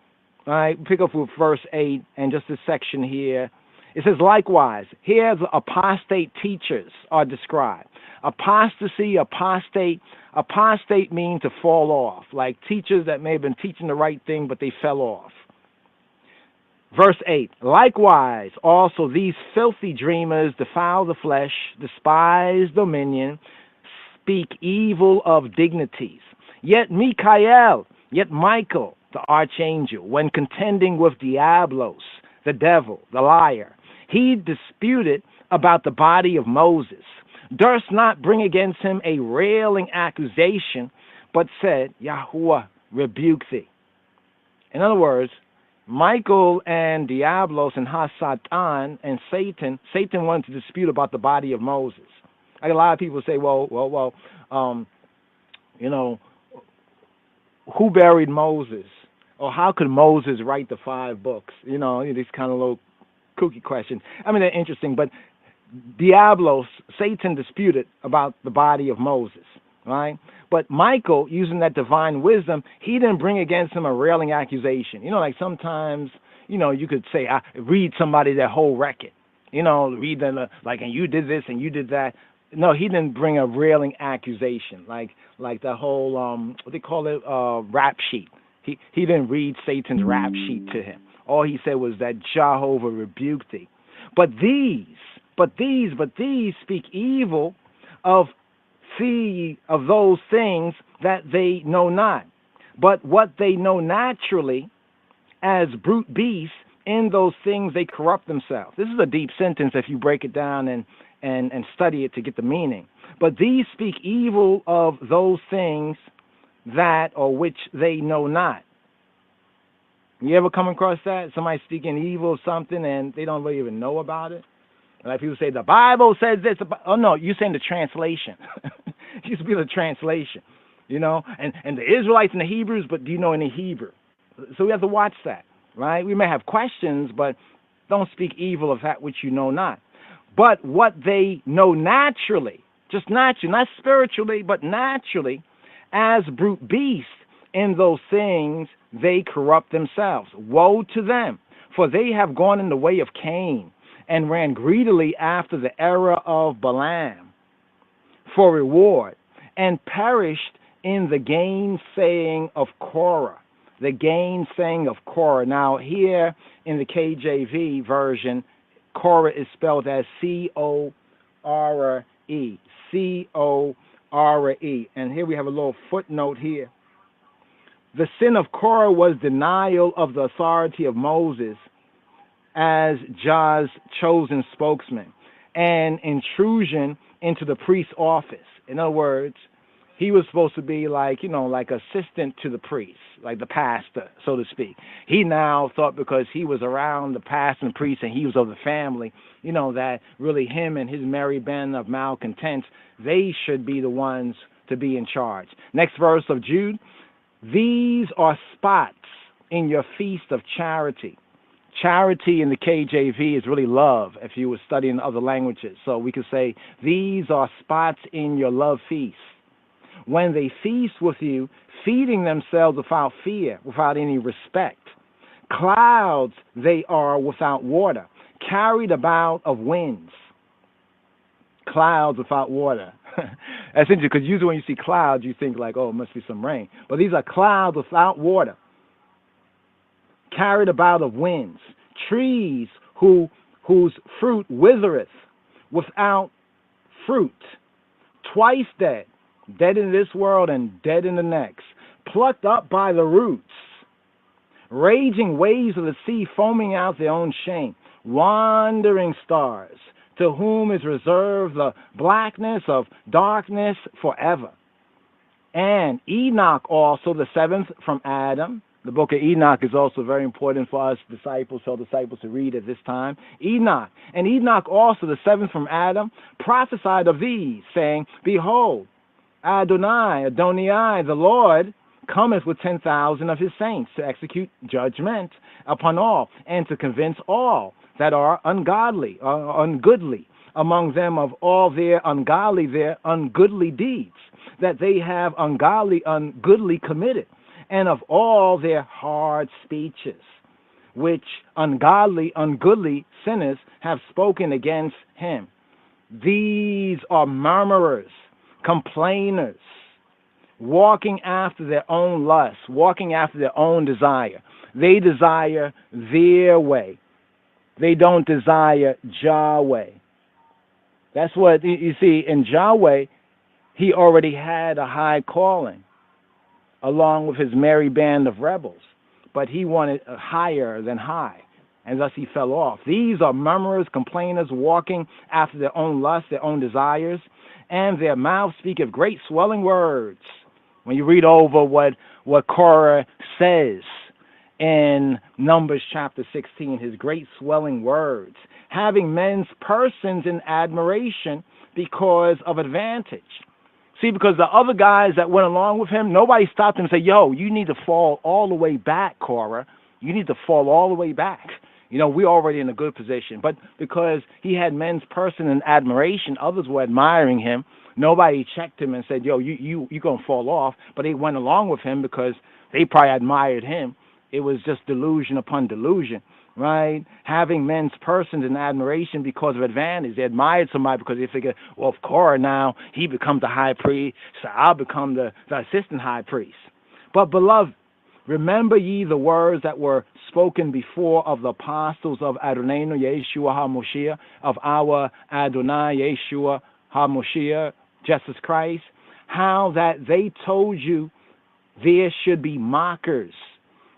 All right, pick up with verse 8 and just this section here. It says, likewise, here the apostate teachers are described. Apostasy, apostate means to fall off, like teachers that may have been teaching the right thing, but they fell off. Verse 8, likewise, also these filthy dreamers defile the flesh, despise dominion, speak evil of dignities. Yet Michael, the archangel, when contending with Diablos, the devil, the liar, he disputed about the body of Moses, durst not bring against him a railing accusation, but said, Yahuwah rebuke thee. In other words, Michael and Diablos and Hasatan and Satan wanted to dispute about the body of Moses. Like a lot of people say, who buried Moses? Or how could Moses write the 5 books? These kind of little kooky questions. I mean, they're interesting, but Diablos, Satan disputed about the body of Moses, right? But Michael, using that divine wisdom, he didn't bring against him a railing accusation. Like sometimes, you could say, read somebody their whole record. Read them, and you did this and you did that. No, he didn't bring a railing accusation, like the whole, what they call it, rap sheet. He didn't read Satan's rap sheet to him. All he said was that Jehovah rebuked thee. But these speak evil of those things that they know not. But what they know naturally, as brute beasts, in those things they corrupt themselves. This is a deep sentence if you break it down and study it to get the meaning. But these speak evil of those things that or which they know not. You ever come across that? Somebody speaking evil of something and they don't really even know about it? Like people say, the Bible says this. Oh, no, you're saying the translation. It used to be the translation, and the Israelites and the Hebrews, but do you know any Hebrew? So we have to watch that, right? We may have questions, but don't speak evil of that which you know not. But what they know naturally, just naturally, not spiritually, but naturally, as brute beasts, in those things they corrupt themselves. Woe to them, for they have gone in the way of Cain, and ran greedily after the error of Balaam for reward, and perished in the gainsaying of Korah. The gainsaying of Korah. Now here in the KJV version, Korah is spelled as C-O-R-E. C-O-R-E. And here we have a little footnote here. The sin of Korah was denial of the authority of Moses as Jah's chosen spokesman, and intrusion into the priest's office. In other words, he was supposed to be like assistant to the priest, like the pastor, so to speak. He now thought because he was around the pastor and priest and he was of the family, that really him and his merry band of malcontents, they should be the ones to be in charge. Next verse of Jude, these are spots in your feast of charity. Charity in the KJV is really love, if you were studying other languages. So we could say, these are spots in your love feast. When they feast with you, feeding themselves without fear, without any respect. Clouds they are without water, carried about of winds. Clouds without water. That's interesting, because usually when you see clouds, you think like, oh, it must be some rain. But these are clouds without water, carried about of winds, trees whose fruit withereth, without fruit, twice dead in this world and dead in the next, plucked up by the roots, raging waves of the sea, foaming out their own shame, wandering stars, to whom is reserved the blackness of darkness forever. And Enoch also, the 7th from Adam. The book of Enoch is also very important for us disciples to read at this time. Enoch. And Enoch also, the 7th from Adam, prophesied of these, saying, behold, Adonai, the Lord, cometh with 10,000 of his saints to execute judgment upon all, and to convince all that are ungodly, or ungoodly, among them of all their ungoodly deeds, that they have ungoodly committed, and of all their hard speeches, which ungoodly sinners have spoken against him. These are murmurers, complainers, walking after their own lust, walking after their own desire. They desire their way. They don't desire Yahweh. That's what you see in Yahweh. He already had a high calling, along with his merry band of rebels. but he wanted higher than high, and thus he fell off. These are murmurers, complainers, walking after their own lusts, their own desires, and their mouths speak of great swelling words. When you read over what Korah says in Numbers chapter 16, his great swelling words, having men's persons in admiration because of advantage. See, because the other guys that went along with him, nobody stopped him and said, yo, you need to fall all the way back, Korah. You need to fall all the way back. You know, we're already in a good position. But because he had men's person in admiration, others were admiring him, nobody checked him and said, yo, you're going to fall off. But they went along with him because they probably admired him. It was just delusion upon delusion, right? Having men's persons in admiration because of advantage. They admired somebody because they figured, well, if Korah now, he becomes the high priest, so I'll become the assistant high priest. But, beloved, remember ye the words that were spoken before of the apostles of Adonai Yeshua HaMoshiach, of our Adonai Yeshua HaMoshiach, Jesus Christ, how that they told you there should be mockers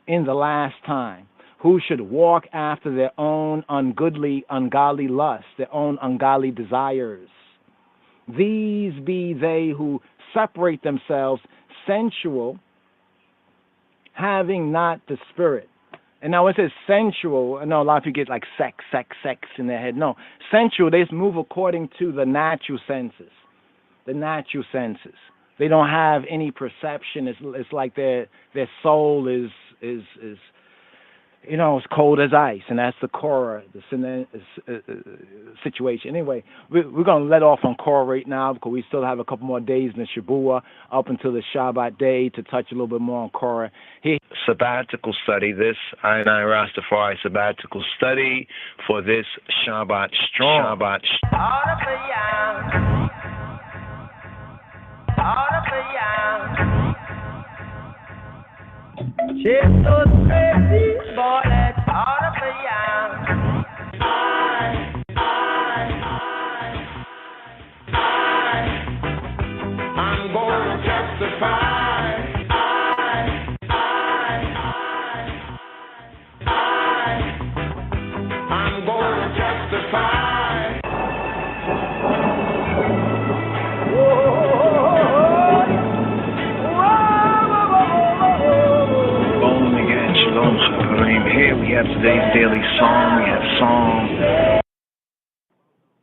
in the last time, who should walk after their own ungodly lusts, their own ungodly desires. These be they who separate themselves sensual, having not the Spirit. And now it says sensual. I know a lot of people get like sex in their head. No, sensual, they just move according to the natural senses. The natural senses. They don't have any perception. It's like their soul is you know, it's cold as ice, and that's the Korah, the situation. Anyway, we're going to let off on Korah right now because we still have a couple more days in the Shabuah up until the Shabbat day to touch a little bit more on Korah. Sabbatical study, this I Rastafari sabbatical study for this Shabbat strong. Shabbat Jesus crazy boy, let's out of the yard. I'm gonna testify. I'm gonna testify. Here we have today's daily psalm. We have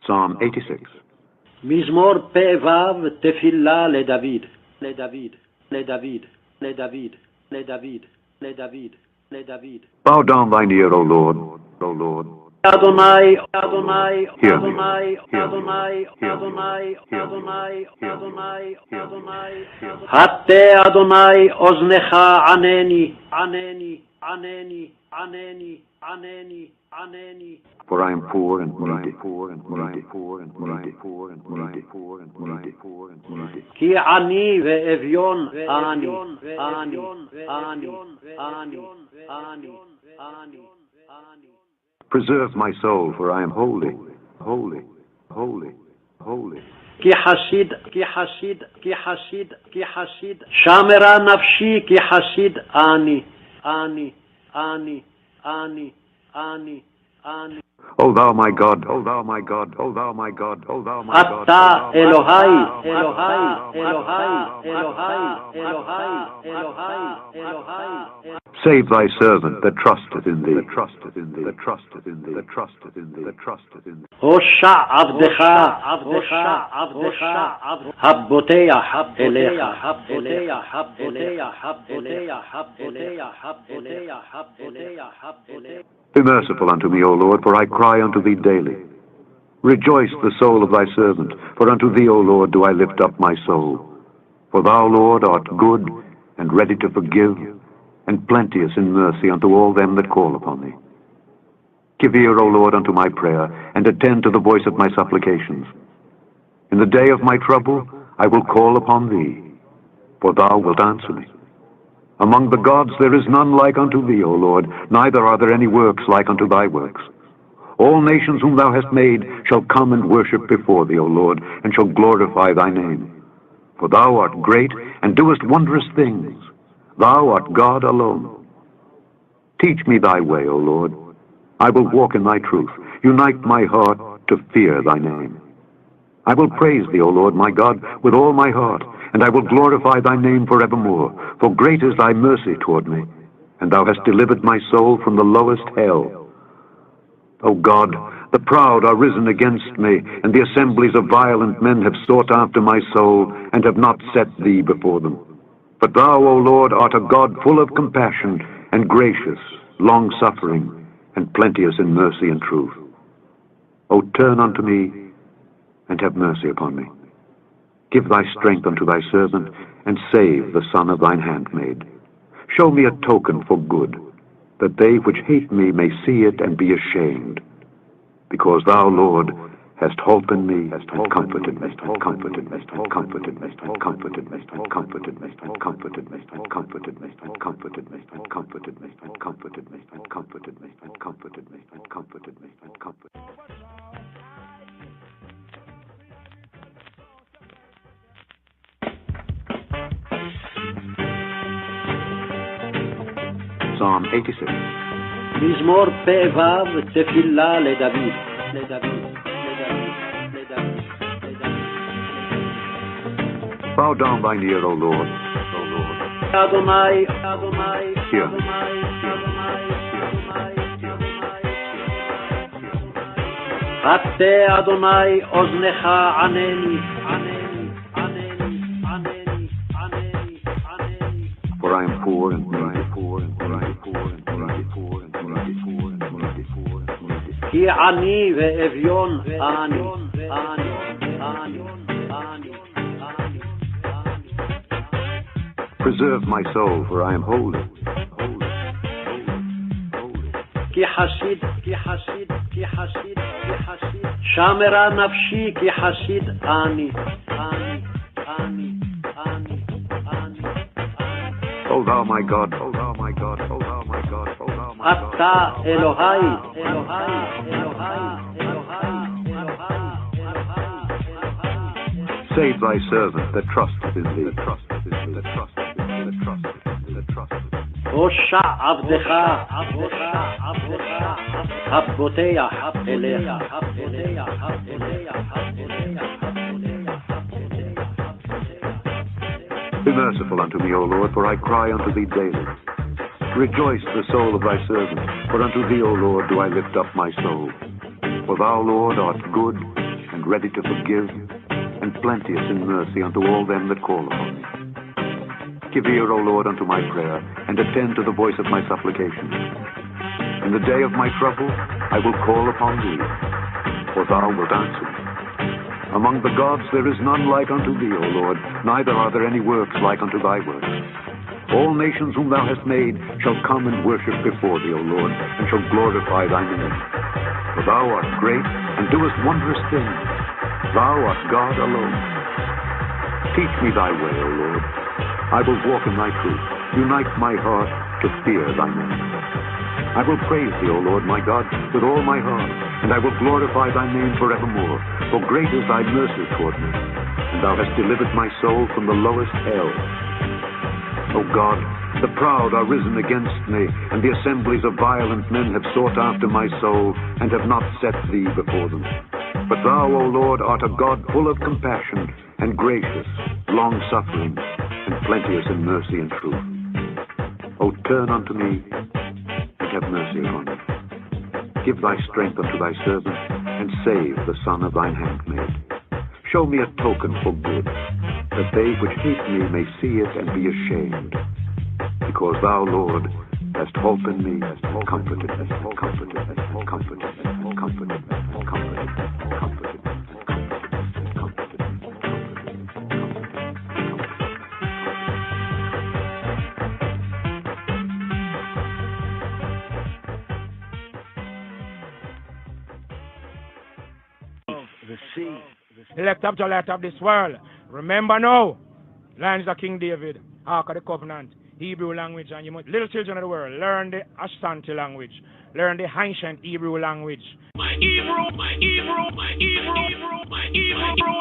Psalm 86. מזמור פ"ו תפילה לדוד, לדוד, לדוד, לדוד, לדוד, לדוד, לדוד. Bow down thine ear, O Lord, O Lord. אדוני, אדוני, Hear me. אדוני, Hear me. אדוני, Hear me. אדוני, Hear me. אדוני, Hear me. אדוני, Hear me. אדוני. Hear me. הטה אדוני אוזנך ענני, ענני, ענני, ענני, ענני, ענני. For I am poor and needy. For I am poor and needy. For I am poor and needy. For I am poor and needy. For I am poor and needy. כי עני ואביון אני, אני, אני, אני, אני, אני. Preserve my soul, for I am holy, holy, holy, holy. כי חסיד, כי חסיד, כי חסיד, כי חסיד. שמרה נפשי כי חסיד אני, אני, אני, אני, אני, אני. O thou my God, O thou my God, O thou my God, O thou my God. אתה אלוהי, אלוהי, אלוהי, אלוהי, אלוהי, אלוהי, אלוהי. Save thy servant that trusteth in thee, that trusteth in thee, that trusteth in thee, that trusteth in thee, that trusteth in thee. הושע עבדך, עבדך, עבדך, הבוטח אליך, הבוטח, הבוטח, הבוטח, הבוטח, הבוטח, הבוטח, הבוטח. Be merciful unto me, O Lord, for I cry unto thee daily. Rejoice the soul of thy servant, for unto thee, O Lord, do I lift up my soul. For thou, Lord, art good and ready to forgive, and plenteous in mercy unto all them that call upon thee. Give ear, O Lord, unto my prayer, and attend to the voice of my supplications. In the day of my trouble I will call upon thee, for thou wilt answer me. Among the gods there is none like unto thee, O Lord, neither are there any works like unto thy works. All nations whom thou hast made shall come and worship before thee, O Lord, and shall glorify thy name. For thou art great, and doest wondrous things. Thou art God alone. Teach me thy way, O Lord. I will walk in thy truth. Unite my heart to fear thy name. I will praise thee, O Lord my God, with all my heart, and I will glorify thy name forevermore. For great is thy mercy toward me, and thou hast delivered my soul from the lowest hell. O God, the proud are risen against me, and the assemblies of violent men have sought after my soul, and have not set thee before them. But thou, O Lord, art a God full of compassion, and gracious, long-suffering, and plenteous in mercy and truth. O turn unto me, and have mercy upon me. Give thy strength unto thy servant, and save the son of thine handmaid. Show me a token for good, that they which hate me may see it and be ashamed. Because thou, Lord, hast holpen me, and comforted me, and comforted me, and comforted me, and comforted me, and comforted me, and comforted me, and comforted me, and comforted me, and comforted me, and comforted me, and comforted me, and comforted me, and comforted me, and comforted me. Psalm 86. מזמור פ"ו תפילה לדוד. Bow down thine ear, O Lord. Adonai, Hear. חטא אדוני אוזנך ענני. For I am poor and needy. כי עני ואביון אני. Preserve my soul, for I am holy. כי חסיד, שמרה נפשי כי חסיד אני. O thou my God, אתה אלוהי. save thy servant that trusteth in thee. הושע עבדך, הבוטח אליך. Be merciful unto me, O Lord, for I cry unto thee daily. Rejoice the soul of thy servant, for unto thee, O Lord, do I lift up my soul. For thou, Lord, art good and ready to forgive, and plenteous in mercy unto all them that call upon thee. Give ear, O Lord, unto my prayer, and attend to the voice of my supplication. In the day of my trouble I will call upon thee, for thou wilt answer me. Among the gods there is none like unto thee, O Lord, neither are there any works like unto thy works. All nations whom thou hast made shall come and worship before thee, O Lord, and shall glorify thy name. For thou art great, and doest wondrous things. Thou art God alone. Teach me thy way, O Lord. I will walk in thy truth. Unite my heart to fear thy name. I will praise thee, O Lord my God, with all my heart, and I will glorify thy name forevermore. For great is thy mercy toward me, and thou hast delivered my soul from the lowest hell. O God, the proud are risen against me, and the assemblies of violent men have sought after my soul, and have not set thee before them. But thou, O Lord, art a God full of compassion, and gracious, long-suffering, and plenteous in mercy and truth. O turn unto me, and have mercy upon me. Give thy strength unto thy servant, and save the son of thine handmaid. Show me a token for good, that they which hate me may see it and be ashamed. Because thou, Lord, hast holpen me, and comforted me, and comforted me, and comforted me, and comforted me, and comforted me, and comforted me. Elect up to light of this world. Remember now, lines of King David, Ark of the Covenant, Hebrew language, and you must, little children of the world, learn the Ashanti language, learn the ancient Hebrew language. My Hebrew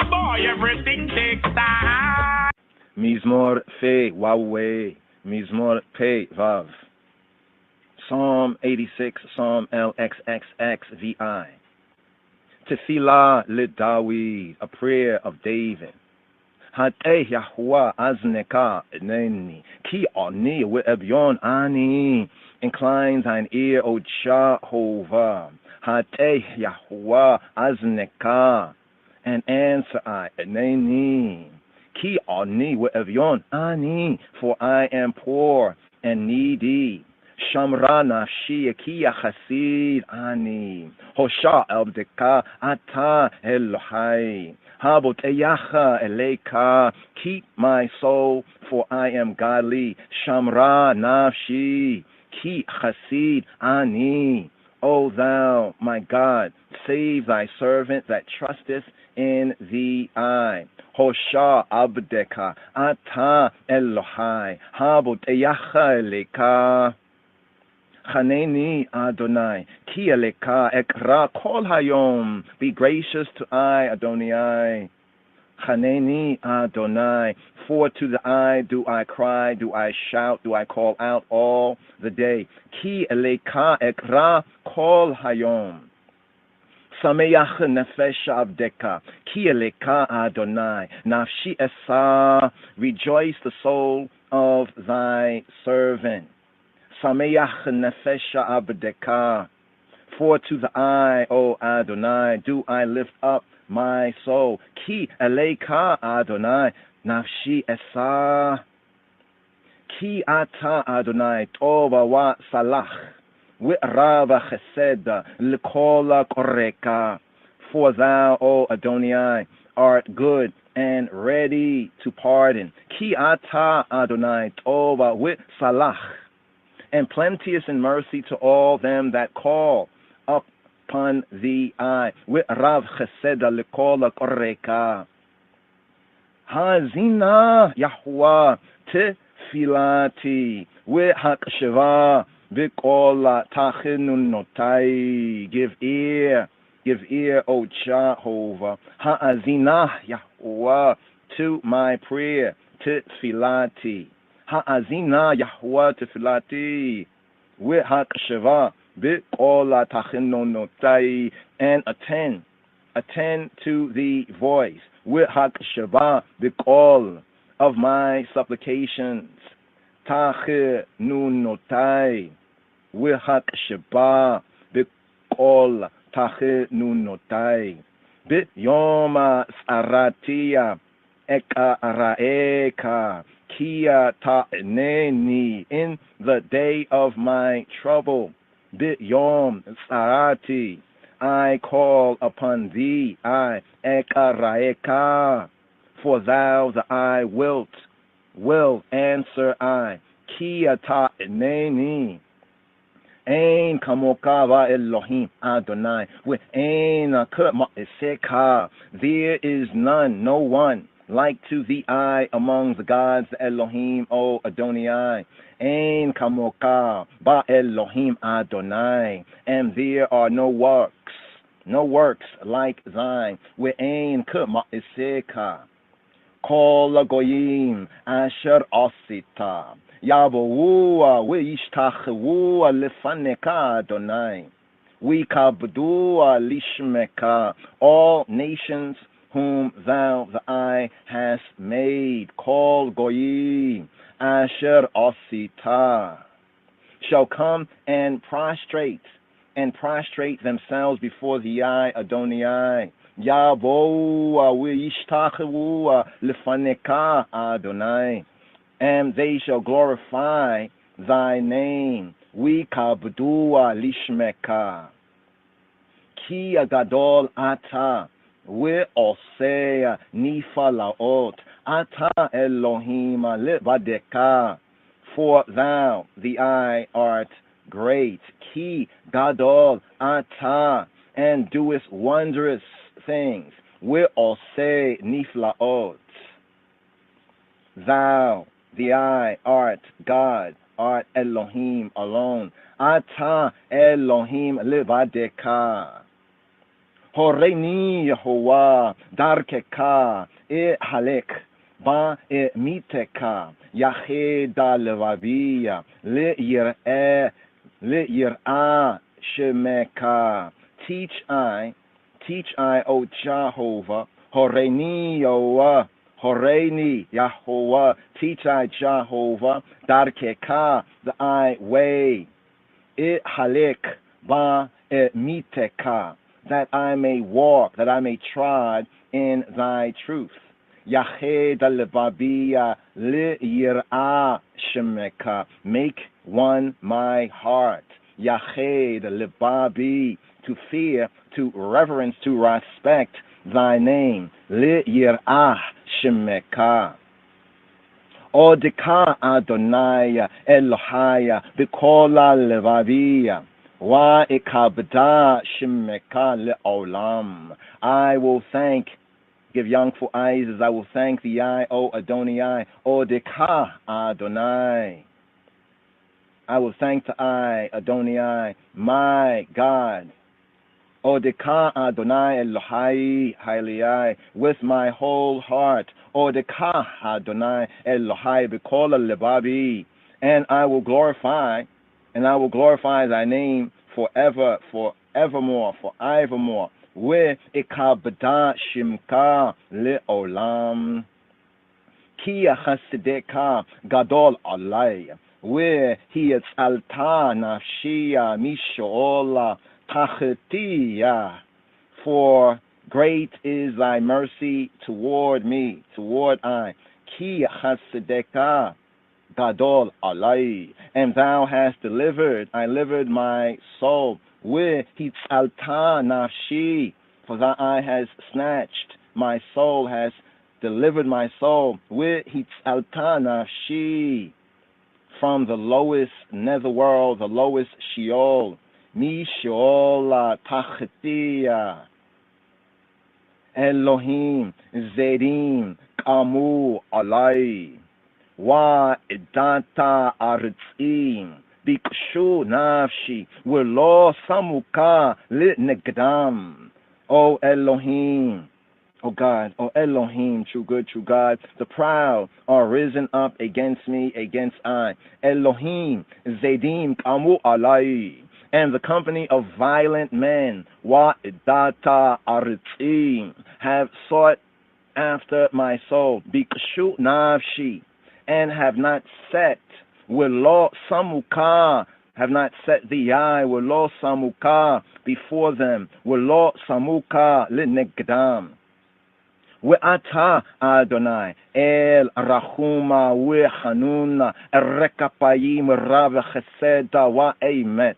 boy, everything takes time. Mizmor Fe Wawe, Mizmor Pe Vav. Psalm 86, Psalm LXXXVI. Tefillah le Dawid, a prayer of David. Hateh Yahweh azneka neni, ki ani we'ebyon ani. Incline thine ear, O Jehovah. Hateh Yahweh azneka, and answer I neni. Ki ani we'ebyon ani, for I am poor and needy. Shamra nafshi ki chasid ani. Hosha abdeka ata Elohai. Habot eyacha eleka. Keep my soul, for I am godly. Shamra nafshi ki chasid ani. O thou, my God, save thy servant that trusteth in thee. I. Hosha abdeka ata Elohai. Habot eyacha eleka. Chaneni Adonai, ki eleka ekra kol hayom. Be gracious to I, Adonai. Chaneni Adonai, for to the eye do I cry, do I shout, do I call out all the day. Ki eleka ekra kol hayom. Sameach nefesh avdeka, ki eleka Adonai. Nafshi esa, rejoice the soul of thy servant. Sameach nefesha abdeka, for to the eye, O Adonai, do I lift up my soul. Ki eleka Adonai, nafshi esa. Ki ata Adonai, tova wa salach, wi'rava chesed, l'kola koreka. For thou, O Adonai, art good and ready to pardon. Ki ata Adonai, tova wa salach, and plenteous in mercy to all them that call upon thee. I with Rav Cheseda Likola Koreka. Hazina Yahweh Tefilati with Haksheva Bikola Tachinun Notai. Give ear, O Jehovah. Hazina Yahweh to my prayer. Tefilati. Ha'azina Yahweh tefilati, v'haksheva b'kol tachinonotai, and attend to the voice, v'haksheva b'kol of my supplications, tachinonotai, v'haksheva b'kol tachinonotai, b'yom saratia eka raeka. Kia ta'neni, in the day of my trouble. B'yom sarati, I call upon thee. I ekaraeka, for thou the I will answer I. Kia ta'neni, ein kamoka Elohim Adonai, with ein ma'eseka, there is none, no one like to thee I among the gods, Elohim, O Adonai. Ein kamoka ba Elohim Adonai, and there are no works like thine. Ve'ein k'ma'iseka kol goyim asher asita yabowua ve'ishtachevua lefaneka Adonai. V'kabdua lishmeka, all nations whom thou the eye hast made, call goyim asher asita, shall come and prostrate themselves before the eye, Adonai. Yavoa ve'ishtachevua lefaneka Adonai, and they shall glorify thy name. V'kabdua lishmeka, ki agadol ata ve'osea nifalaot ata Elohim levadeka, for thou the eye art great. Ki gadol ata, and doest wondrous things. Ve'osea niflaot, thou the eye art God, art Elohim alone. Ata Elohim levadeka. Horeni Yehovah darkeka e halek ba e miteka yacheda levaviya le yireh Li'yir'ah shemeka. Teach I, O Jehovah, Horeni Yoah, Horeni Yahweh. Teach I Jehovah, Darkeka, the I way. It halik ba miteka, that I may walk, that I may trod in thy truth. Yahed al-Babiyya li-yir'ah shemeka, make one my heart. Yahed al-Babi, to fear, to reverence, to respect thy name. Li-yir'ah shemeka. Odeka Adonai Elohaya Bikola Levavia Wa Ikabda Shemeka Leolam. I will thank, give young for eyes as I will thank thee, O Adonai. Odeka Adonai. I will thank the Adonai, my God. Odeka Adonai Elohai Hailai, with my whole heart. Odeka Adonai Elohai Bikola Lebabi, and I will glorify thy name forever, forevermore, forevermore. With Ikabda Shimka Leolam. Kia Hasideka Gadol Alai, where he is Alta Nafshia Mishola Tachetiya, for great is thy mercy toward me, toward I. Ki chasedeka gadol alai, and thou hast delivered, I delivered my soul. With hitzalta nafshi, for thy eye has snatched my soul, has delivered my soul. With hitzalta nafshi, from the lowest netherworld, the lowest Sheol. Mishola Tachetiya. Elohim Zedim Kamu Alai. Wa Idata Aritzim. Bikshu Nafshi. Welo Samuka Lit Negdam. O Elohim. O God, O Elohim, true good, true God, the proud are risen up against me, against I. Elohim Zedim Kamu Alai. And the company of violent men, Wa'idata Aritzim, have sought after my soul, Bikshu Nafshi, and have not set, Welo Samuka, have not set the eye, Welo Samuka, before them, Welo Samuka Linegdam. We'ata Adonai, El Rahuma, We'hanuna, Rekapayim, Rav Cheseda, Wa'emet.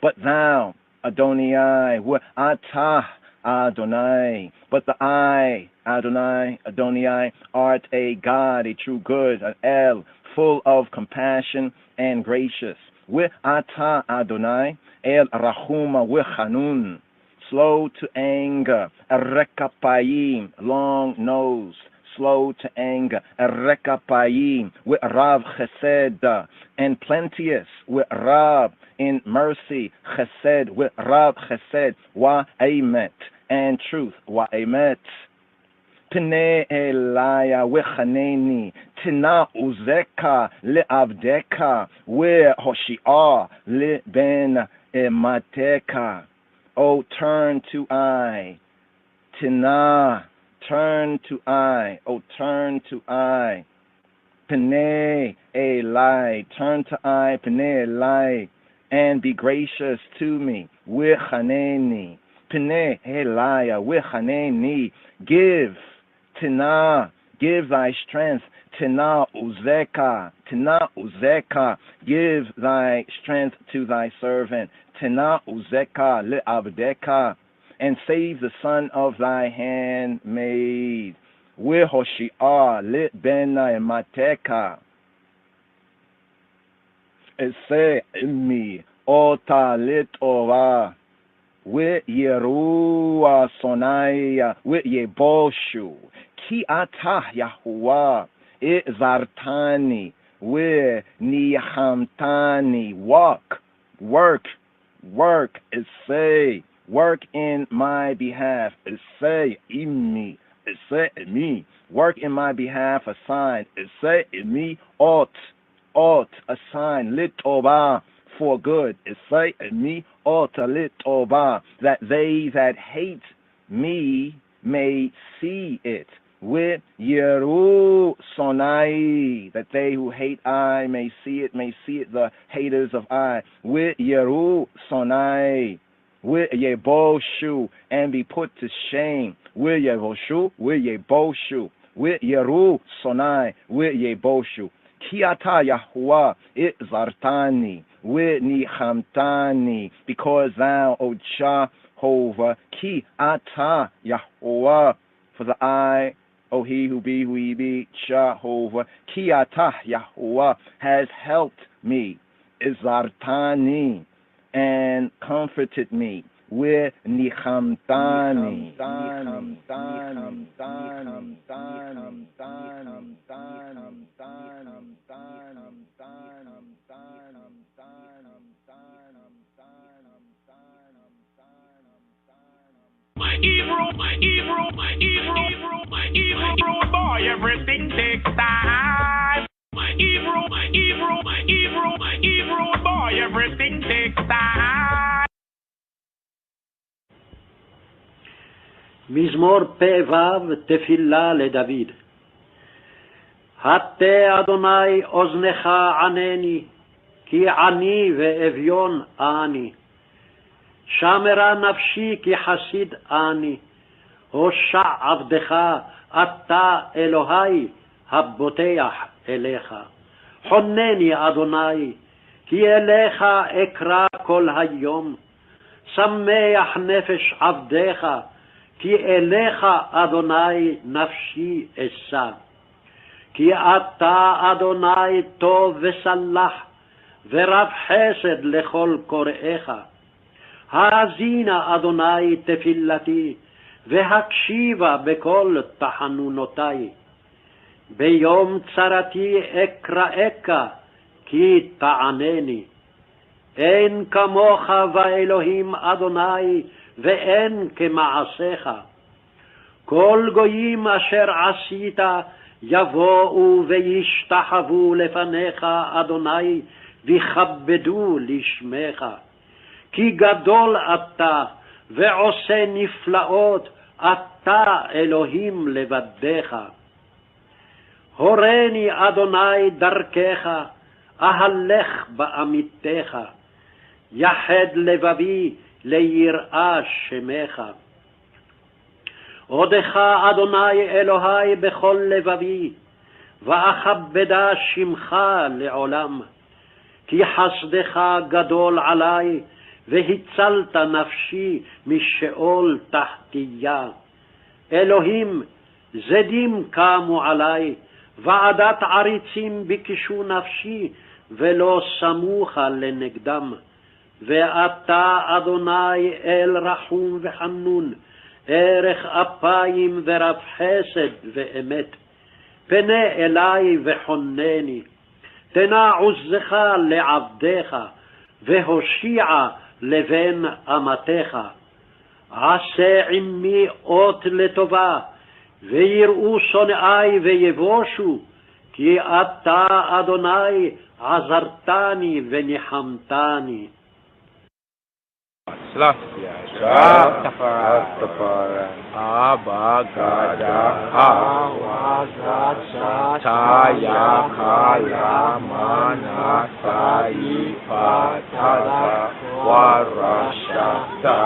But thou, Adonai, We'ata Adonai, but the I, Adonai, Adonai, art a God, a true good, an El, full of compassion and gracious. We'ata Adonai, El Rahuma, We'hanun, slow to anger, Rekapayim, long nose, slow to anger, Rekapayim, with Rav Chesed, and plenteous, with Rav in mercy, Chesed, with Rav Chesed, Wa'emet, and truth, Wa'emet. Pnei Elaya Wechaneni, Tina Uzeka Le'avdeka, We Hoshi'ah Le'ben Emateka. Oh, turn to I, Tina, turn to I, oh, turn to I. Pnei Elai, turn to I, Pnei Elai, and be gracious to me. Wechaneni, Pnei Elaya, Wechaneni, give, Tina, give thy strength. Tina Uzeka, give thy strength to thy servant. Tina Uzeka le'avdeka, and save the son of thy handmaid. Wehoshi'ah le'bena emateka. Ese imi ota le'tova. We'yerua sonaya we'yeboshu. Ki ata Yahuwah izartani we'nihamtani. Work, say, work in my behalf, say me, work in my behalf, assign, say me, ought, assign, litova, for good. Isai mi otalit oba, that they that hate me may see it. With Yeru Sonai, that they who hate I may see it, the haters of I. With Yeru Sonai, with Yeboshu, and be put to shame. With Yeboshu, with Yeboshu, with Yeru Sonai, with Yeboshu. Kiata Yahuwah, it Zartani, with Nichamtani, because thou, O Jehovah, Ki Ata Yahuwah, for the I, O he who be, who he be, Jehovah, Ki Ata Yahuwah, has helped me, Izartani, and comforted me, with Nichamtani. Evil rude boy, everything takes time. Evil boy, everything takes time. מזמור פ"ו תפילה לדוד. הטה אדוני אוזנך ענני, כי עני ואביון אני. שמרה נפשי כי חסיד אני, הושע עבדך אתה אלוהי הבוטח אליך. חונני אדוני, כי אליך אקרא כל היום, שמח נפש עבדך, כי אליך אדוני נפשי אשא. כי אתה אדוני טוב וסלח, ורב חסד לכל קוראיך. האזינה אדוני תפילתי, והקשיבה בכל תחנונותי. ביום צרתי אקראך, כי תענני. אין כמוך ואלוהים אדוני, ואין כמעשיך. כל גויים אשר עשית יבואו וישתחוו לפניך אדוני, ויכבדו לשמך. כי גדול אתה ועושה נפלאות, אתה אלוהים לבדך. הורני אדוני דרכך, אהלך באמיתך. יחד לבבי ליראה שמך. עודך אדוני אלוהי בכל לבבי, ואכבדה שמך לעולם. כי חסדך גדול עלי, והצלת נפשי משאול תחתיה. אלוהים, זדים קמו עלי, ועדת עריצים ביקשו נפשי, ולא סמוכה לנגדם. ואתה אדוני אל רחום וחנון, ערך אפיים ורב חסד ואמת. פנה אלי וחונני, תנה עוזך לעבדך, והושיע לבן אמתך. עשה עמי אות לטובה, ויראו שונאי ויבושו, כי אתה אדוני עזרתני וניחמתני. Rastafari, Abba Gada, Awazat Taya Kaya Mana Sai Patada Warashata.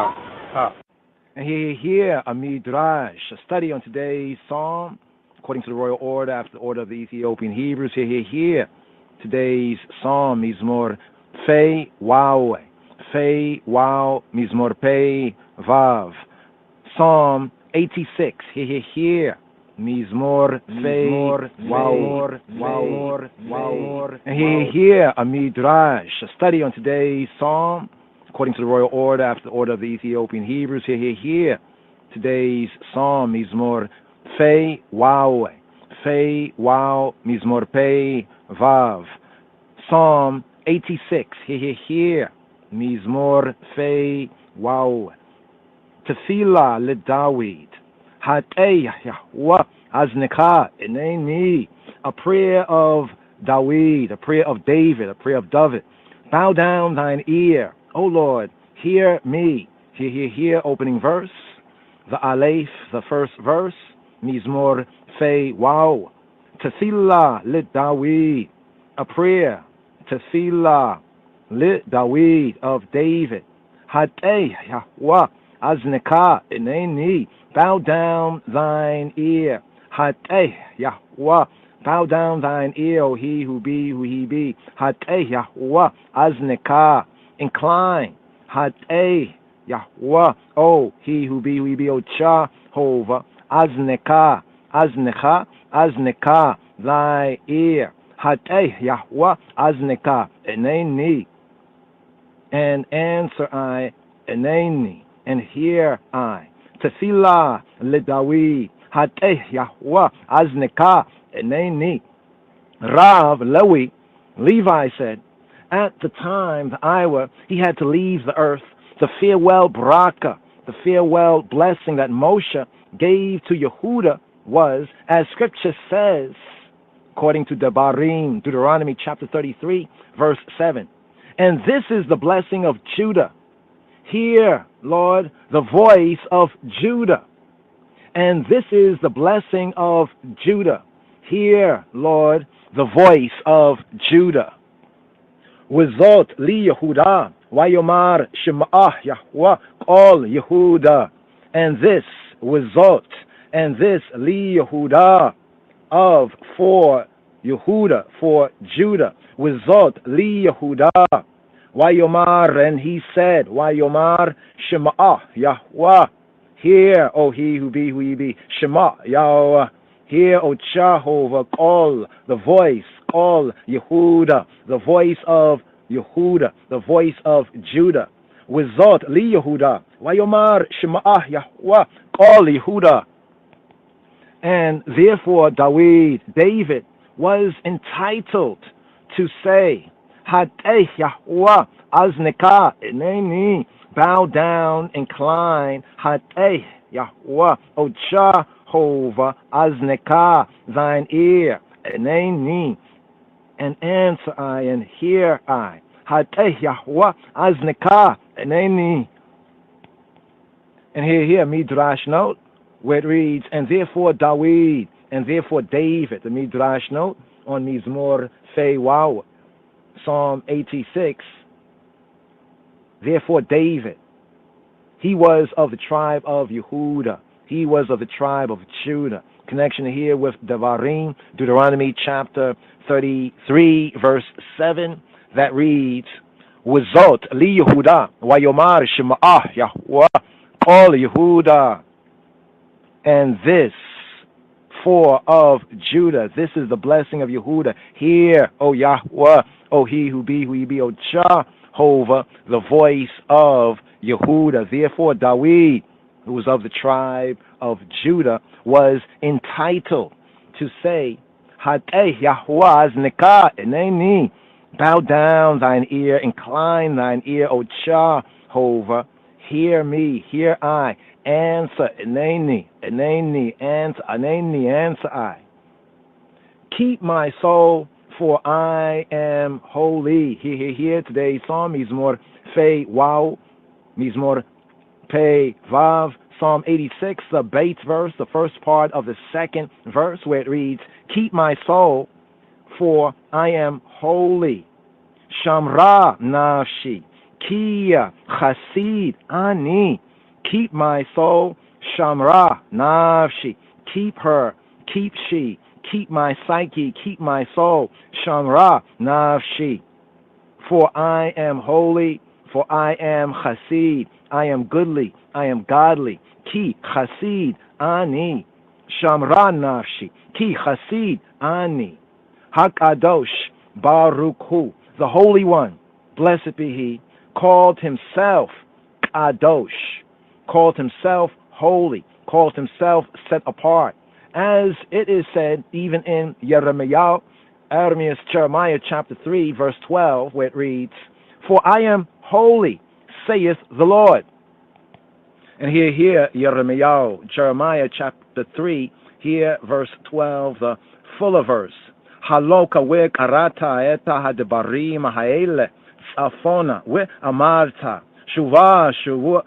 And here a midrash, a study on today's psalm, according to the royal order, after the order of the Ethiopian Hebrews. Here today's psalm, Mizmor Fei Wawe. Fei Wow Mizmor Pei Vav. Psalm 86. Here. Mizmor Fei Wow. And here a midrash, a study on today's psalm, according to the royal order, after the order of the Ethiopian Hebrews. Here today's psalm, Mizmor Fei Wow. Fei Wow Mizmor Pei Vav. Psalm 86. Here. Mizmor Fei Wow. Tefillah LeDavid. Hatei Yahweh Aznecha Eneni. A prayer of David, a prayer of David, a prayer of David. bow down thine ear. O Lord, hear me. Hear, opening verse. The Aleph, the first verse. Mizmor Fei Wow. Tefillah lit Dawid. A prayer. Tefillah lit Dawid of David. Hatei Yahweh Azneka Eneni. Bow down thine ear. Hatei Yahweh. Bow down thine ear, O he who be, who he be. Hatei Yahweh Azneka. Incline. Hatei Yahweh, O he who be, O Jehovah. Azneka. Aznecha. Azneka. Thy ear. Hatei Yahweh Azneka. Eneni. And answer I, Eneni, and hear I. Tefillah leDavid, Hatei Yahweh Azneka Eneni. Rav Levi said, at the time, the hour, he had to leave the earth, the farewell braka, the farewell blessing that Moshe gave to Yehuda was, as Scripture says, according to Devarim, Deuteronomy chapter 33, verse 7. And this is the blessing of Judah. Hear, Lord, the voice of Judah. And this is the blessing of Judah. Hear, Lord, the voice of Judah. Wizot li Yehuda, Wayomar Shema'ah Yahweh, all Yehuda. And this, Wizot, and this li Yehuda, of for Yehuda, for Judah. Wizot li Yehuda, Wayomar, and he said, Wayomar Shema'ah Yahweh. Hear, O he who be, who ye be. Shema Yahweh. Hear, O Jehovah, call the voice, call Yehuda, the voice of Yehuda, the voice of Judah. Wizot li Yehuda, Wayomar Shema'ah Yahweh, call Yehuda. And therefore David was entitled to say, Hatei Yahweh Azneka Eneni, bow down, incline, Hatei Yahweh, O Jehovah Azneka, thine ear, Eneni, and answer I, and hear I, Hatei Yahweh Azneka Eneni. And here, Midrash note, where it reads, and therefore David, and therefore David, the Midrash note on Mizmor Fei Wow, Psalm 86, therefore David, he was of the tribe of Yehuda, he was of the tribe of Judah. Connection here with Devarim, Deuteronomy chapter 33, verse 7, that reads, Wizot li Yehuda, Wayomar Shema'ah Yahweh, all Yehuda. And this, for of Judah, this is the blessing of Yehuda. Hear, O Yahweh, O he who be, who ye be, O Jehovah, the voice of Yehuda. Therefore David, who was of the tribe of Judah, was entitled to say, Hatei Yahweh Azneka Eneni, bow down thine ear, incline thine ear, O Jehovah, hear me, hear I, answer, Eneni, answer I. Keep my soul, for I am holy. Here today's psalm, Mizmor Fei Wow, Mizmor Pei Vav, Psalm 86, the Beit verse, the first part of the second verse, where it reads, keep my soul, for I am holy. Shamra nafshi, Kia chasid ani. Keep my soul, Shamra nafshi. Keep her, keep she, keep my psyche, keep my soul, Shamra nafshi. For I am holy, for I am chasid, I am goodly, I am godly. Ki chasid ani. Shamra nafshi, ki chasid ani. Hakadosh Baruch Hu, the Holy One, blessed be He, called Himself Kadosh, called Himself holy, called Himself set apart, as it is said even in Jeremiah chapter 3, verse 12, where it reads, for I am holy, saith the Lord. And here, Jeremiah chapter 3, here verse 12, the fuller verse. Haloka we karata eta hadbarim haele Afona, we Amarta, Shuva, Shuva,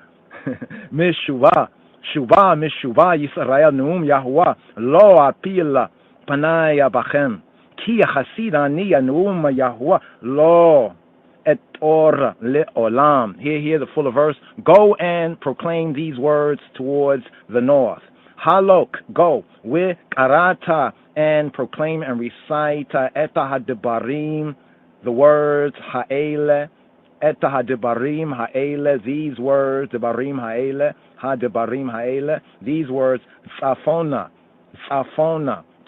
Mishuva, Shuva, Mishuva, Yisrael, Num, Yahuwah, Lo Apila, Panaya Bachem, Kia Hasida Nia, Num, Yahuwah, Lo. Et or le olam. Here the full verse. Go and proclaim these words towards the north. Halok, go. We karata, and proclaim and recite eta hadebarim, the words ha'ele, eta hadebarim ha'ele, these words, debarim ha'ele, hadebarim ha'ele, these words, tzafona,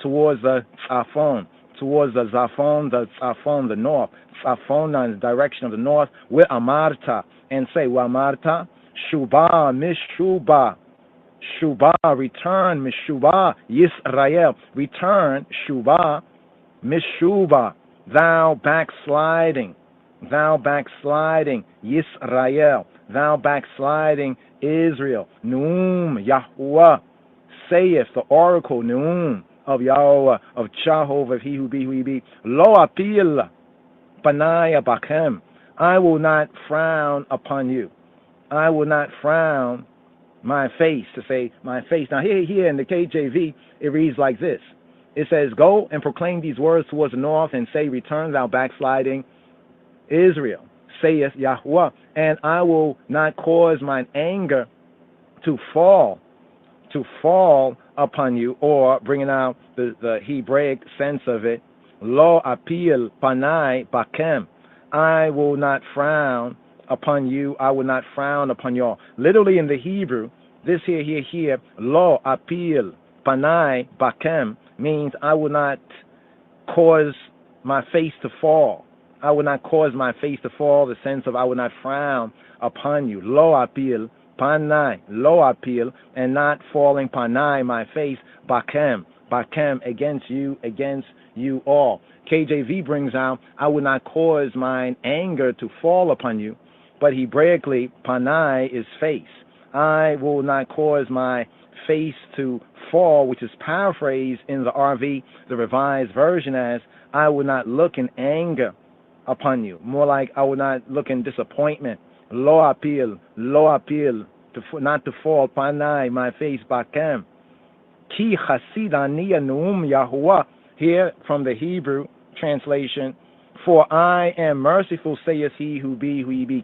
towards the tzafon, the north. Tzafona in the direction of the north, we amarta, and say, we amarta, shuba, mishuba, return, mishuba, Yisrael, return, shuba, mishuba, thou backsliding, Yisrael, thou backsliding, Israel, Num, Yahuwah, saith the oracle, Num, of Yahweh, of Jehovah, of he who be, lo apil, Panaya Bakem, I will not frown upon you. I will not frown my face, to say my face. Now here in the KJV, it reads like this. It says, go and proclaim these words towards the north and say, return thou backsliding Israel, saith Yahuwah, and I will not cause mine anger to fall upon you, or bringing out the Hebraic sense of it, Lo apil panai bakem. I will not frown upon you. I will not frown upon y'all. Literally in the Hebrew, this here, Lo apil panai bakem means I will not cause my face to fall. I will not cause my face to fall, the sense of I will not frown upon you. Lo apil panai, lo apil, and not falling panai, my face, bakem against you all. KJV brings out, I will not cause mine anger to fall upon you, but Hebraically, panai is face. I will not cause my face to fall, which is paraphrased in the RV, the Revised Version, as I will not look in anger upon you. More like I will not look in disappointment. Lo apil, not to fall, panai, my face, bakem. Ki chasid ani nu'um Yahuwah. Here from the Hebrew translation, for I am merciful, saith he who be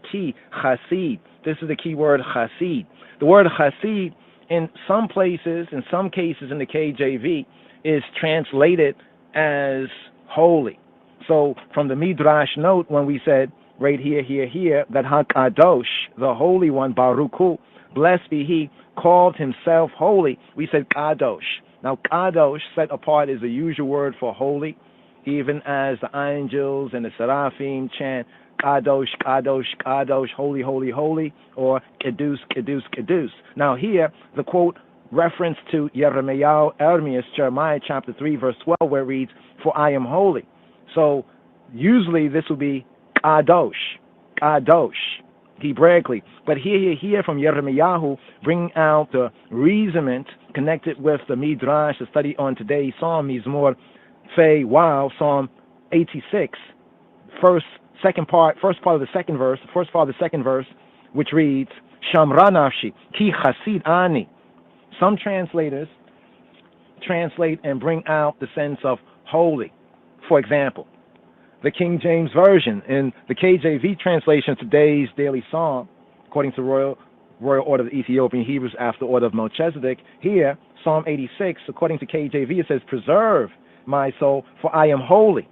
ki chasid. This is the key word, chasid. The word chasid in some places, in some cases in the KJV, is translated as holy. So from the Midrash note, when we said right here, that HaKadosh, the Holy One, Baruch Hu, blessed be he, called himself holy, we said Kadosh. Now, Kadosh, set apart, is the usual word for holy, even as the angels and the seraphim chant Kadosh, Kadosh, Kadosh, holy, holy, holy, or Kedus, Kedus, Kedus. Now here, the quote reference to Jeremiah chapter 3, verse 12, where it reads, for I am holy. So usually this would be Kadosh, Hebraically. But here from Yirmiyahu, bringing out the reasonment connected with the Midrash, the study on today's Psalm, Mizmor Fei Wow, Psalm 86, first part of the second verse, which reads, Shamra nafshi, ki chasid ani. Some translators translate and bring out the sense of holy. For example, the King James Version, in the KJV translation of today's daily psalm, according to Royal Order of the Ethiopian Hebrews after order of Melchizedek, here, Psalm 86, according to KJV, it says, preserve my soul, for I am holy.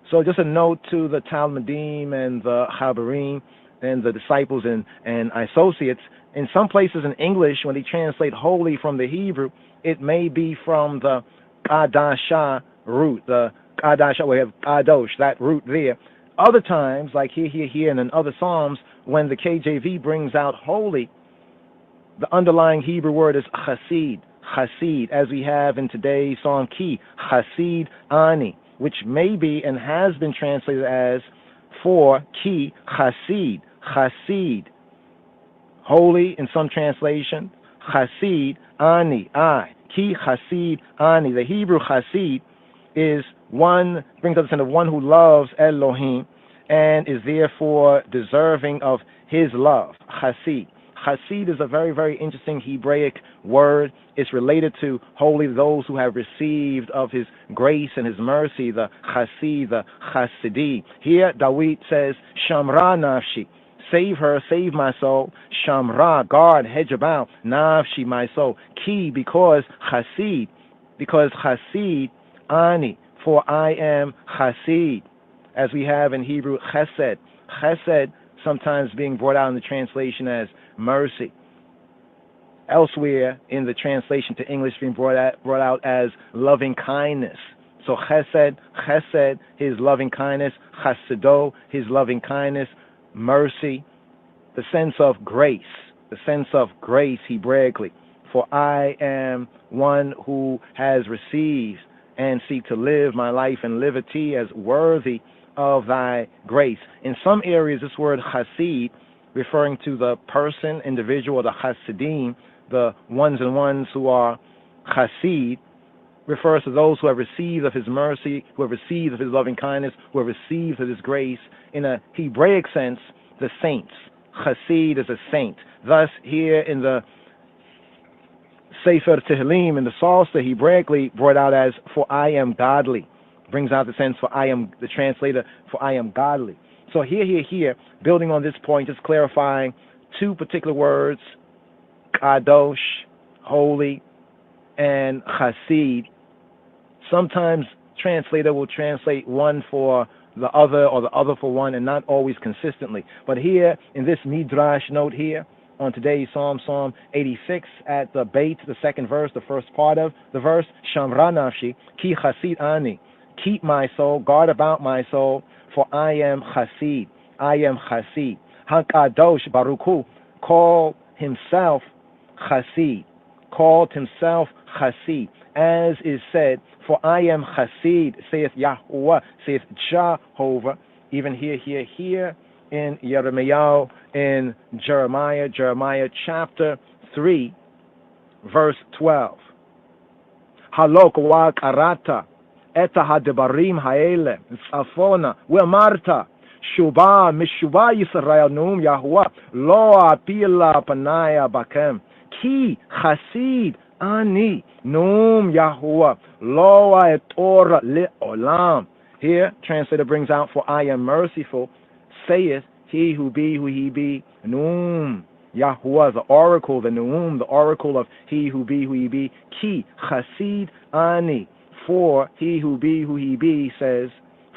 So just a note to the Talmudim and the Chabarim and the disciples and associates, in some places in English, when they translate holy from the Hebrew, it may be from the Kadasha root, the Kadasha, we have Kadosh, that root there. Other times, like here, and in other Psalms, when the KJV brings out holy, the underlying Hebrew word is chasid, as we have in today's Psalm Ki, chasid ani, which may be and has been translated as for Ki chasid, holy in some translation, chasid ani, I, Ki chasid ani. The Hebrew chasid is one, brings up the sense of one who loves Elohim and is therefore deserving of his love. Chassid. Chassid is a very, very interesting Hebraic word. It's related to holy, those who have received of his grace and his mercy, the Chassid, the Chassidi. Here, Dawid says, Shamra nafshi, save her, save my soul. Shamra, guard, hedge about, nafshi, my soul. Ki, because Chassid, ani, for I am Chassid. As we have in Hebrew, chesed. Chesed sometimes being brought out in the translation as mercy. Elsewhere in the translation to English being brought out as loving kindness. So chesed, his loving kindness, chasido, his loving kindness, mercy, the sense of grace Hebraically. For I am one who has received and seek to live my life in liberty as worthy of thy grace. In some areas, this word chassid, referring to the person, individual, the chassidim, the ones and ones who are chassid, refers to those who have received of his mercy, who have received of his loving kindness, who have received of his grace. In a Hebraic sense, the saints. Chassid is a saint. Thus, here in the Sefer Tehillim, in the Psalter, Hebraically brought out as, for I am godly. Brings out the sense for I am, the translator, for I am godly. So here, building on this point, just clarifying two particular words, kadosh, holy, and chassid. Sometimes translator will translate one for the other or the other for one, and not always consistently. But here, in this Midrash note here, on today's Psalm 86, at the Beit, the second verse, the first part of the verse, Shamra nafshi, ki chassid ani, keep my soul, guard about my soul, for I am chassid, HaKadosh Baruch Hu called himself chassid, as is said, for I am chassid, saith Yahuwah, saith Jehovah, even here in Yirmiyahu, in Jeremiah chapter 3, verse 12. Halok wa karata eta hadebarim haele tzafona ve'amarta shuba mishuba Yisrael num Yahuwah lo apila panaya bakem ki chassid ani num Yahuwah lo etor le'olam. Here, translator brings out, for I am merciful, saith he who be, who he be, Num, Yahuwah, the oracle, the Num, the oracle of he who be, who he be, Ki, Chassid, Ani, for he who be, who he be, says,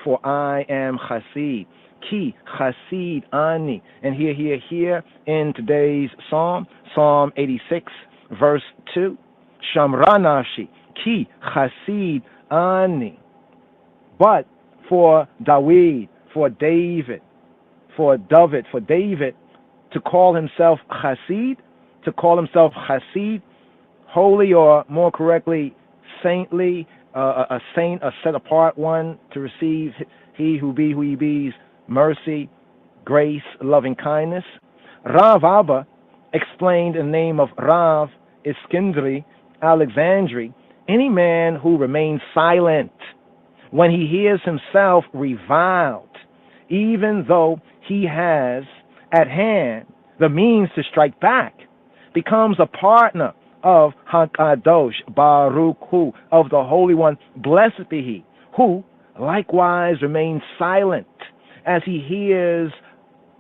for I am Chassid, Ki, Chassid, Ani. And here, in today's Psalm 86, verse 2, Shamra nafshi, Ki, Chassid, Ani. But for David, for David, to call himself chassid, holy, or more correctly, saintly, a saint, a set apart one, to receive he who be, who he be's mercy, grace, loving kindness. Rav Abba explained in the name of Rav Iskindri Alexandri, any man who remains silent when he hears himself reviled, even though he has at hand the means to strike back, becomes a partner of HaKadosh Baruch Hu, of the Holy One, blessed be He, who likewise remains silent as he hears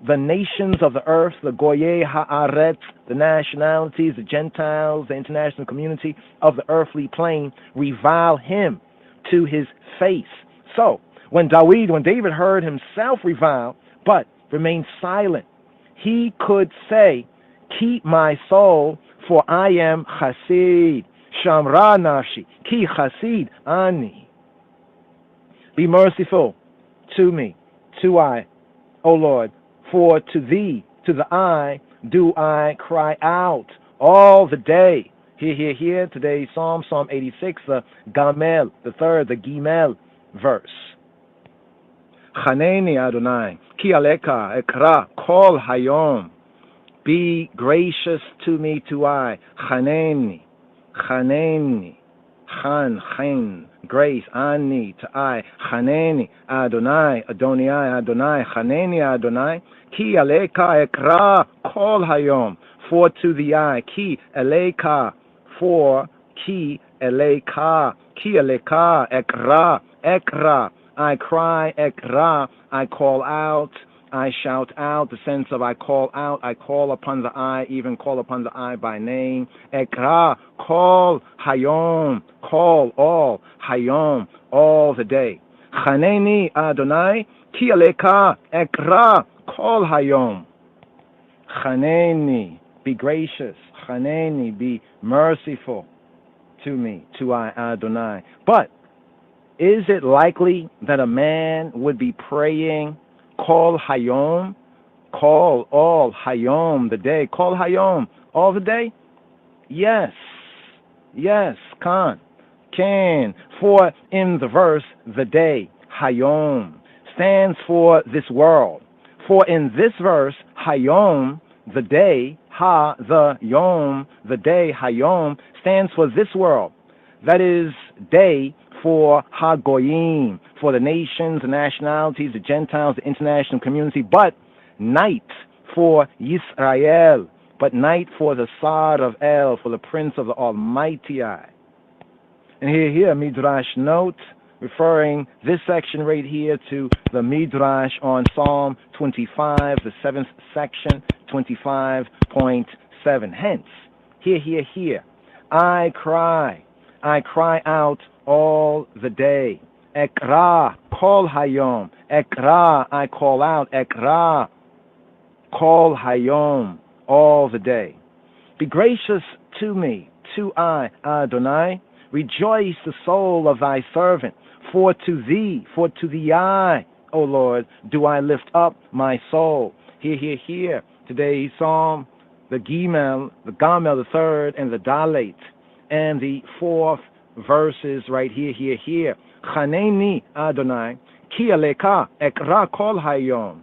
the nations of the earth, the Goyei Haaretz, the nationalities, the Gentiles, the international community of the earthly plane, revile him to his face. So, when David heard himself revile, but remained silent, he could say, keep my soul, for I am chassid, shamra nafshi, ki chassid ani. Be merciful to me, to I, O Lord, for to thee, to the I, do I cry out all the day. Here, today's Psalm 86, the Gamel, the third, the Gimel verse. Chaneni Adonai, ki aleka ekra kol hayom. Be gracious to me, to I. Chaneni, chan, grace, Ani, to I, Chaneni, Adonai, Adonai, Adonai, Chaneni, Adonai, Ki Aleka Ekra, Kol Hayom, for to the eye, Ki Eleka, for Ki Eleka, Ki Eleka, Ekra, Ekra, I cry, Ekra, I call out, I shout out, the sense of I call out, I call upon the eye, even call upon the eye by name. Ekra, call, Hayom, call all, Hayom, all the day. Chaneni Adonai, ki aleka, Ekra, call Hayom. Chaneni, be gracious. Chaneni, be merciful to me, to I, Adonai. But is it likely that a man would be praying, call Hayom, call all Hayom the day, call Hayom all the day? Yes, can, for in the verse, the day, Hayom, stands for this world. For in this verse, Hayom, the day, the Yom, the day, Hayom, stands for this world. That is, day for Hagoyim, for the nations, the nationalities, the Gentiles, the international community, but night for Yisrael, but night for the Sar of El, for the Prince of the Almighty I. And here, Midrash note, referring this section right here to the Midrash on Psalm 25, the 7th section, 25.7. Hence, here, I cry out all the day. Ekra, call Hayom. Ekra, I call out. Ekra, call Hayom, all the day. Be gracious to me, to I, Adonai. Rejoice the soul of thy servant. For to thee I, O Lord, do I lift up my soul. Here. Today's psalm, the Gimel, the Gamel, the third, and the Dalet, and the fourth verses right here. Chaneni Adonai, ki aleka ekra kol hayom.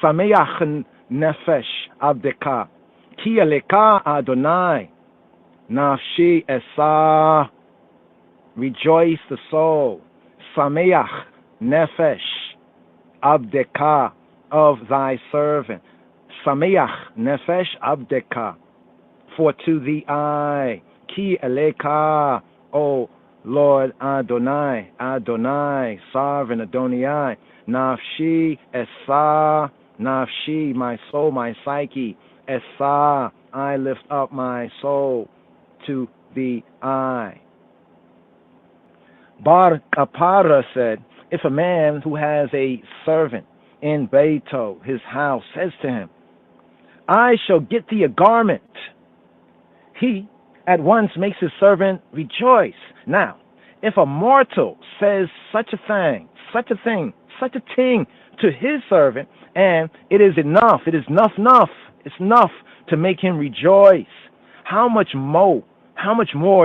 Sameach nefesh abdeka, ki aleka Adonai, nafshi esa. Rejoice the soul, Sameach nefesh abdeka, of thy servant. Sameach nefesh abdeka, for to thee I, ki eleka, O Lord Adonai, sovereign Adonai, nafshi esa, nafshi, my soul, my psyche, esa, I lift up my soul to thee I. Bar Kapara said, if a man who has a servant in Beito, his house, says to him, I shall get thee a garment, he at once makes his servant rejoice. Now, if a mortal says such a thing to his servant, and it is enough to make him rejoice, how much more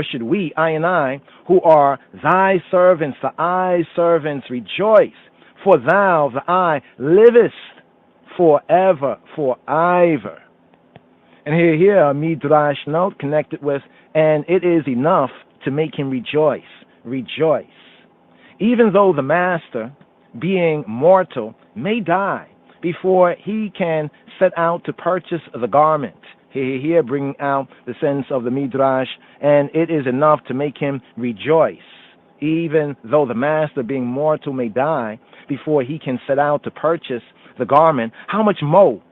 should we, I and I, who are thy servants, the I servants, rejoice? For thou, the I, livest forever, forever. And here a Midrash note connected with, and it is enough to make him rejoice. Even though the master, being mortal, may die before he can set out to purchase the garment. Here bringing out the sense of the Midrash, and it is enough to make him rejoice. Even though the master, being mortal, may die before he can set out to purchase the garment, how much more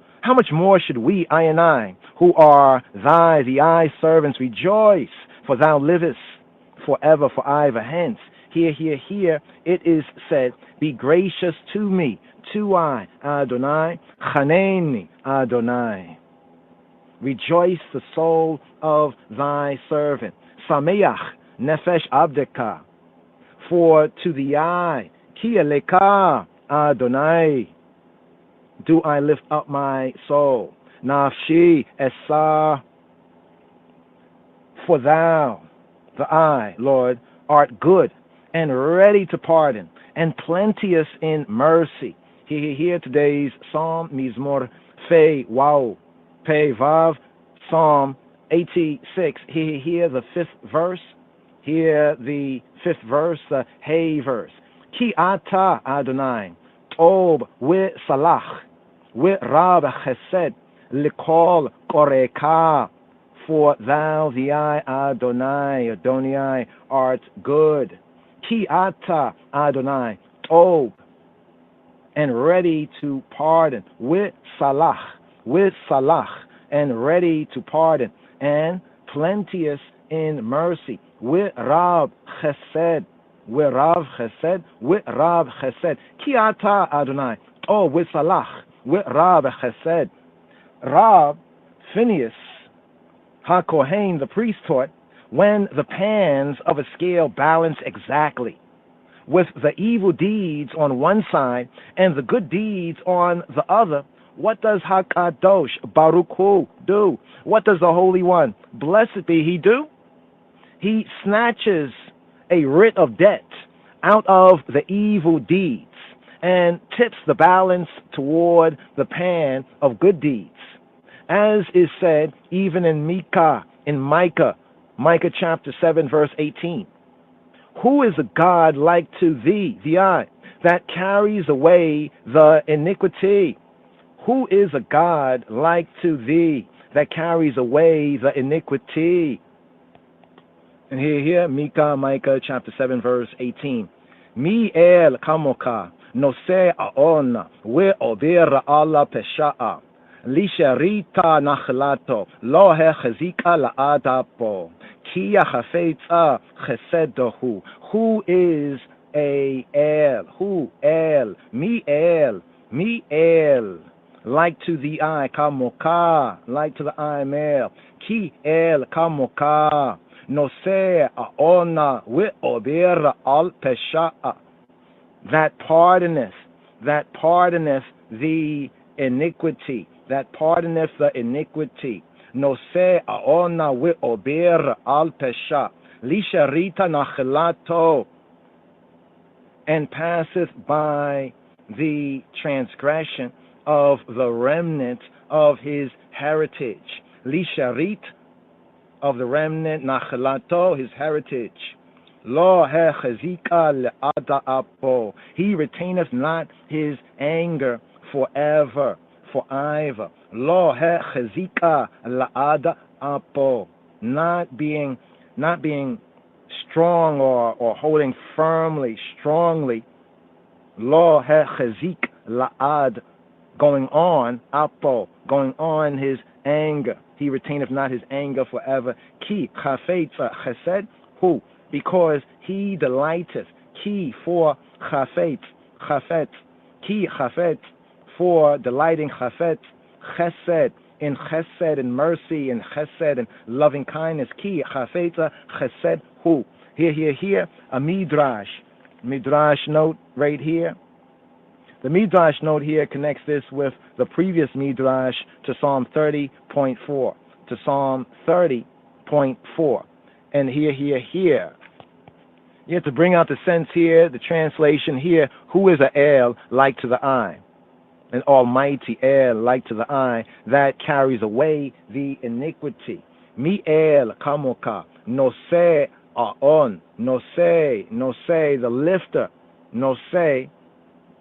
should we, I and I, who are thy, the I servants, rejoice? For thou livest forever, forever. Hence, here, it is said, be gracious to me, to I, Adonai, chaneni, Adonai. Rejoice the soul of thy servant. Sameach nefesh abdeka, for to the I, ki aleka, Adonai, do I lift up my soul. Nafshi esa, for thou, the I, Lord, art good and ready to pardon, and plenteous in mercy. Here today's Psalm, Mizmor Fei Wow, Pei Vav, Psalm 86. Here the fifth verse. Hear the 5th verse, the Hey verse. Ki ata Adonai, Tob we salach, we rab chesed, likol koreka, for thou, the I, Adonai, art good. Ki ata Adonai, Tob, and ready to pardon. With salach, and ready to pardon, and plenteous in mercy. With rab chesed, Ki ata Adonai, with salach, with rab chesed. Rab, Phineas, HaKohen, the priest, taught, when the pans of a scale balance exactly, with the evil deeds on one side and the good deeds on the other, what does HaKadosh Baruch Hu do? What does the Holy One, blessed be He, do? He snatches a writ of debt out of the evil deeds and tips the balance toward the pan of good deeds, as is said even in Micah chapter 7, verse 18. Who is a God like to thee, the I, that carries away the iniquity? Who is a God like to thee, that carries away the iniquity? And here, Micah chapter 7, verse 18. Mi el kamoka, nose aon, we ober ala pesha'a, lisharita nachlato, lo hechazika la'adapo. Who is a El? Who El? Mi El, like to the I, Kamoka, like to the I male. Ki El Kamoka, no se aona we ober al pesha'a. That pardoneth the iniquity, No se aona we ober al pesha, lisharita nachlato, and passeth by the transgression of the remnant of his heritage. Lisharit, of the remnant, nachlato, his heritage. Lo hechazika le'ada apo, he retaineth not his anger forever. Lo hechazika la'ada apo, not being strong or holding strongly. Lo hechazik la'ad, going on his anger. He retaineth not his anger forever. Ki chafetz chesed, who? Because he delighteth. Ki, for chafetz, ki chafetz, for delighting chafetz, chesed, in mercy, in chesed, and loving kindness. Ki chafetz chesed, who? Here, a midrash note right here. The midrash note here connects this with the previous midrash to Psalm 30.4. And here. You have to bring out the sense here, the translation here. Who is a El like to the I? An almighty El like to the I that carries away the iniquity. Mi El kamoka, no se aon, no se, the lifter, no se,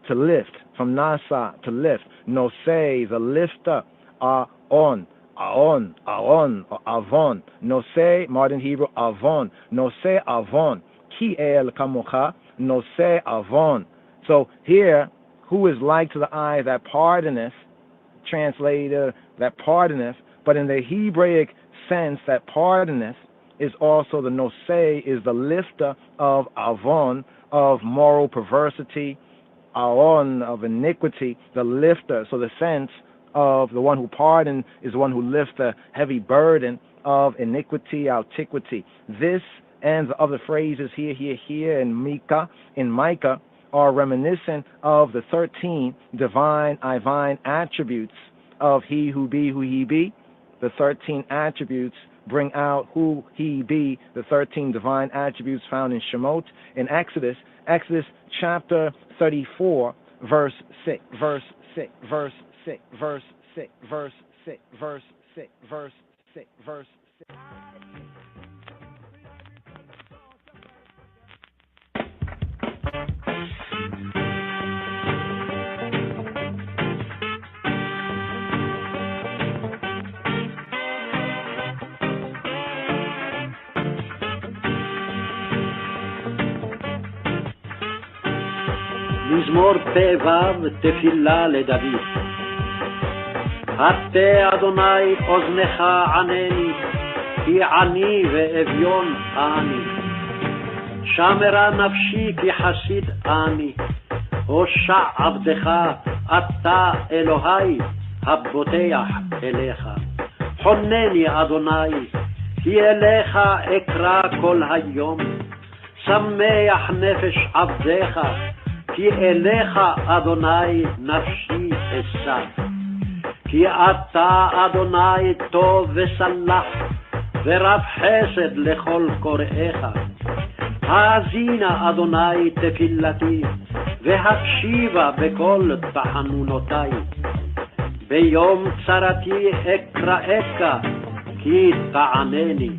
to lift, from nasa, to lift, no se, the lifter, aon, or avon, no se, modern Hebrew, avon, no se avon, ki el kamocha, no se avon. So here, who is like to the I that pardoneth, translator, that pardoneth, but in the Hebraic sense, that pardoneth is also the no se, is the lifter of avon, of moral perversity, aon, of iniquity, the lifter. So the sense of the one who pardons is the one who lifts the heavy burden of iniquity, antiquity. This and the other phrases here in Micah are reminiscent of the 13 divine attributes of he who be, who he be. The 13 attributes bring out who he be, the 13 divine attributes found in Shemot, in Exodus chapter 34, verse 6. מזמור פ"ו תפילה לדוד. הטה אדוני אוזנך ענני, כי עני ואביון אני. שמרה נפשי כי חסיד אני, הושע עבדך אתה אלוהי הבוטח אליך. חונני אדוני, כי אליך אקרא כל היום. שמח נפש עבדך, כי אליך אדוני נפשי אשא. כי אתה אדוני טוב וסלח, ורב חסד לכל קוראיך. האזינה אדוני תפילתי, והקשיבה בכל תחנונותי. ביום צרתי אקראך, כי תענני.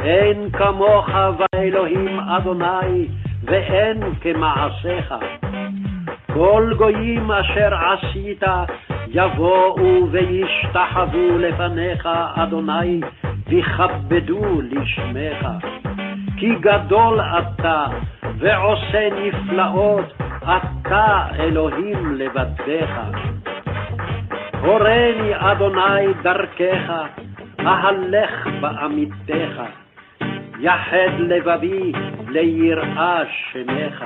אין כמוך ואלוהים אדוני, ואין כמעשיך. כל גויים אשר עשית יבואו וישתחוו לפניך אדוני, ויכבדו לשמך. כי גדול אתה ועושה נפלאות, אתה אלוהים לבדך. הורני אדוני דרכך, אהלך באמיתך. יחד לבבי ליראה שמך.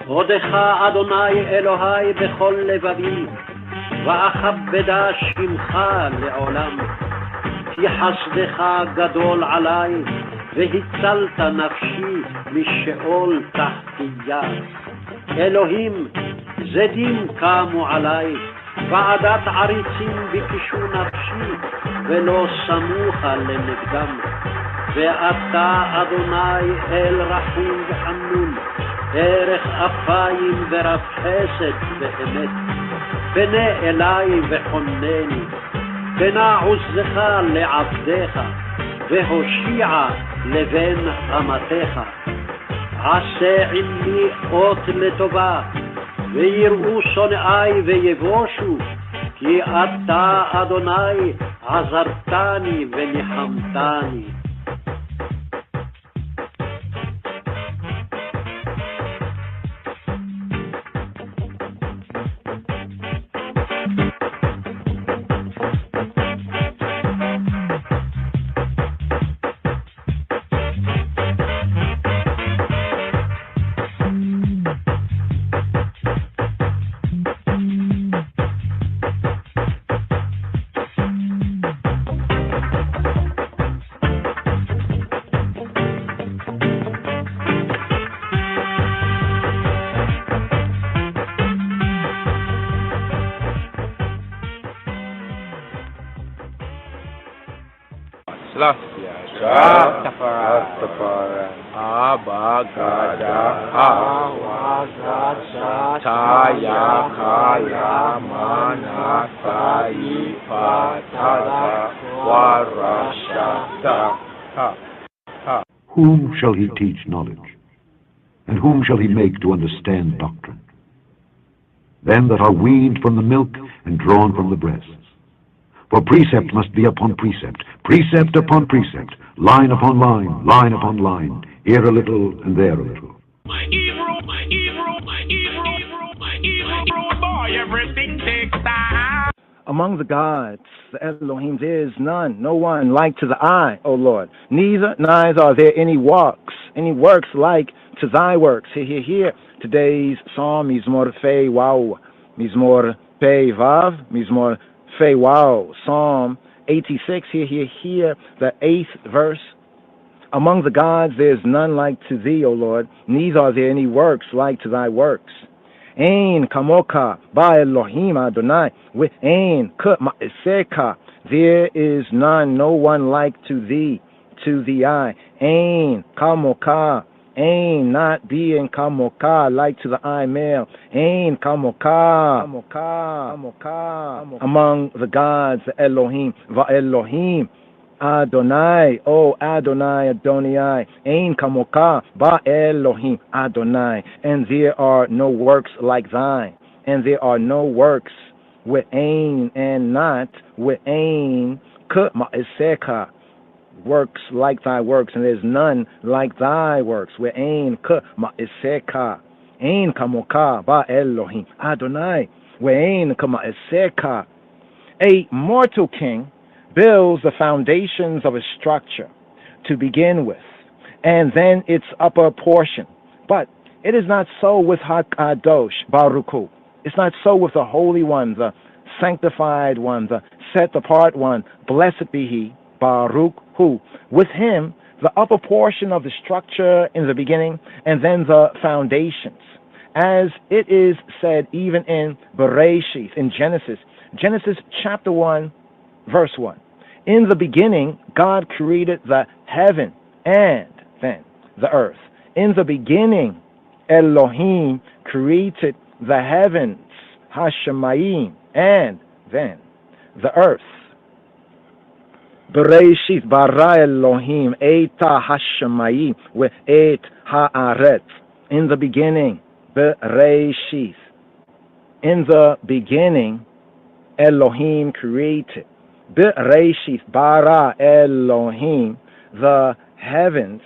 הודך אדוני אלוהי בכל לבבי, ואכבדה שמך לעולם. כי חסדך גדול עלי, והצלת נפשי משאול תחתיה. אלוהים, זדים קמו עלי, ועדת עריצים ביקשו נפשי, ולא סמוכה לנגדם. ואתה אדוני אל רחום וחנון, ערך אפיים ורב חסד ואמת. פנה אלי וחונני, פנה עוזך לעבדך, והושיע לבן אמתך. עשה עמי אות לטובה, ויראו שונאי ויבושו, כי אתה אדוני עזרתני וניחמתני. Rastafari, Abba Gada, Taya Kaya Mana Sai Patata Warashata. Whom shall he teach knowledge? And whom shall he make to understand doctrine? Them that are weaned from the milk and drawn from the breasts. For precept must be upon precept, precept upon precept, line upon line, line upon line, here a little and there a little. Evil boy, everything takes time. Among the gods, the Elohim, there is none, no one like to the eye, O Lord. Neither are there any works like to thy works. Here. Today's psalm, Mizmor Fei Wow, Mizmor Pei Vav, Mizmor Fei Wow, Psalm 86, here, the 8th verse. Among the gods there is none like to thee, O Lord, neither are there any works like to thy works. Ein kamoka ba Elohim Adonai, with ein kut ma'aseka, there is none, no one like to thee, to the eye. Ein kamoka, ein not being kamoka, like to the eye male. Ein kamoka, among the gods, the Elohim, va Elohim Adonai, O Adonai, Adonai, Ein kamoka, ba Elohim Adonai, and there are no works like thine, and there are no works with Ein and not with Ein, kut ma'aseka, works like thy works, and there's none like thy works with Ein kut ma'aseka. Ein kamoka ba Elohim Adonai, We'ein kama eseka. A mortal king builds the foundations of a structure to begin with, and then its upper portion. But it is not so with Hakadosh Baruch Hu. It's not so with the Holy One, the Sanctified One, the Set Apart One. Blessed be He, Baruch Hu. With Him, the upper portion of the structure in the beginning, and then the foundations. As it is said even in Bereshith, in Genesis chapter 1, verse 1. In the beginning, God created the heaven and then the earth. In the beginning, Elohim created the heavens, Hashemayim, and then the earth. Bereshith bara Elohim eta Hashemayim ve et haaretz. In the beginning, Bereshith. In the beginning, Elohim created. Bereshith bara Elohim, the heavens,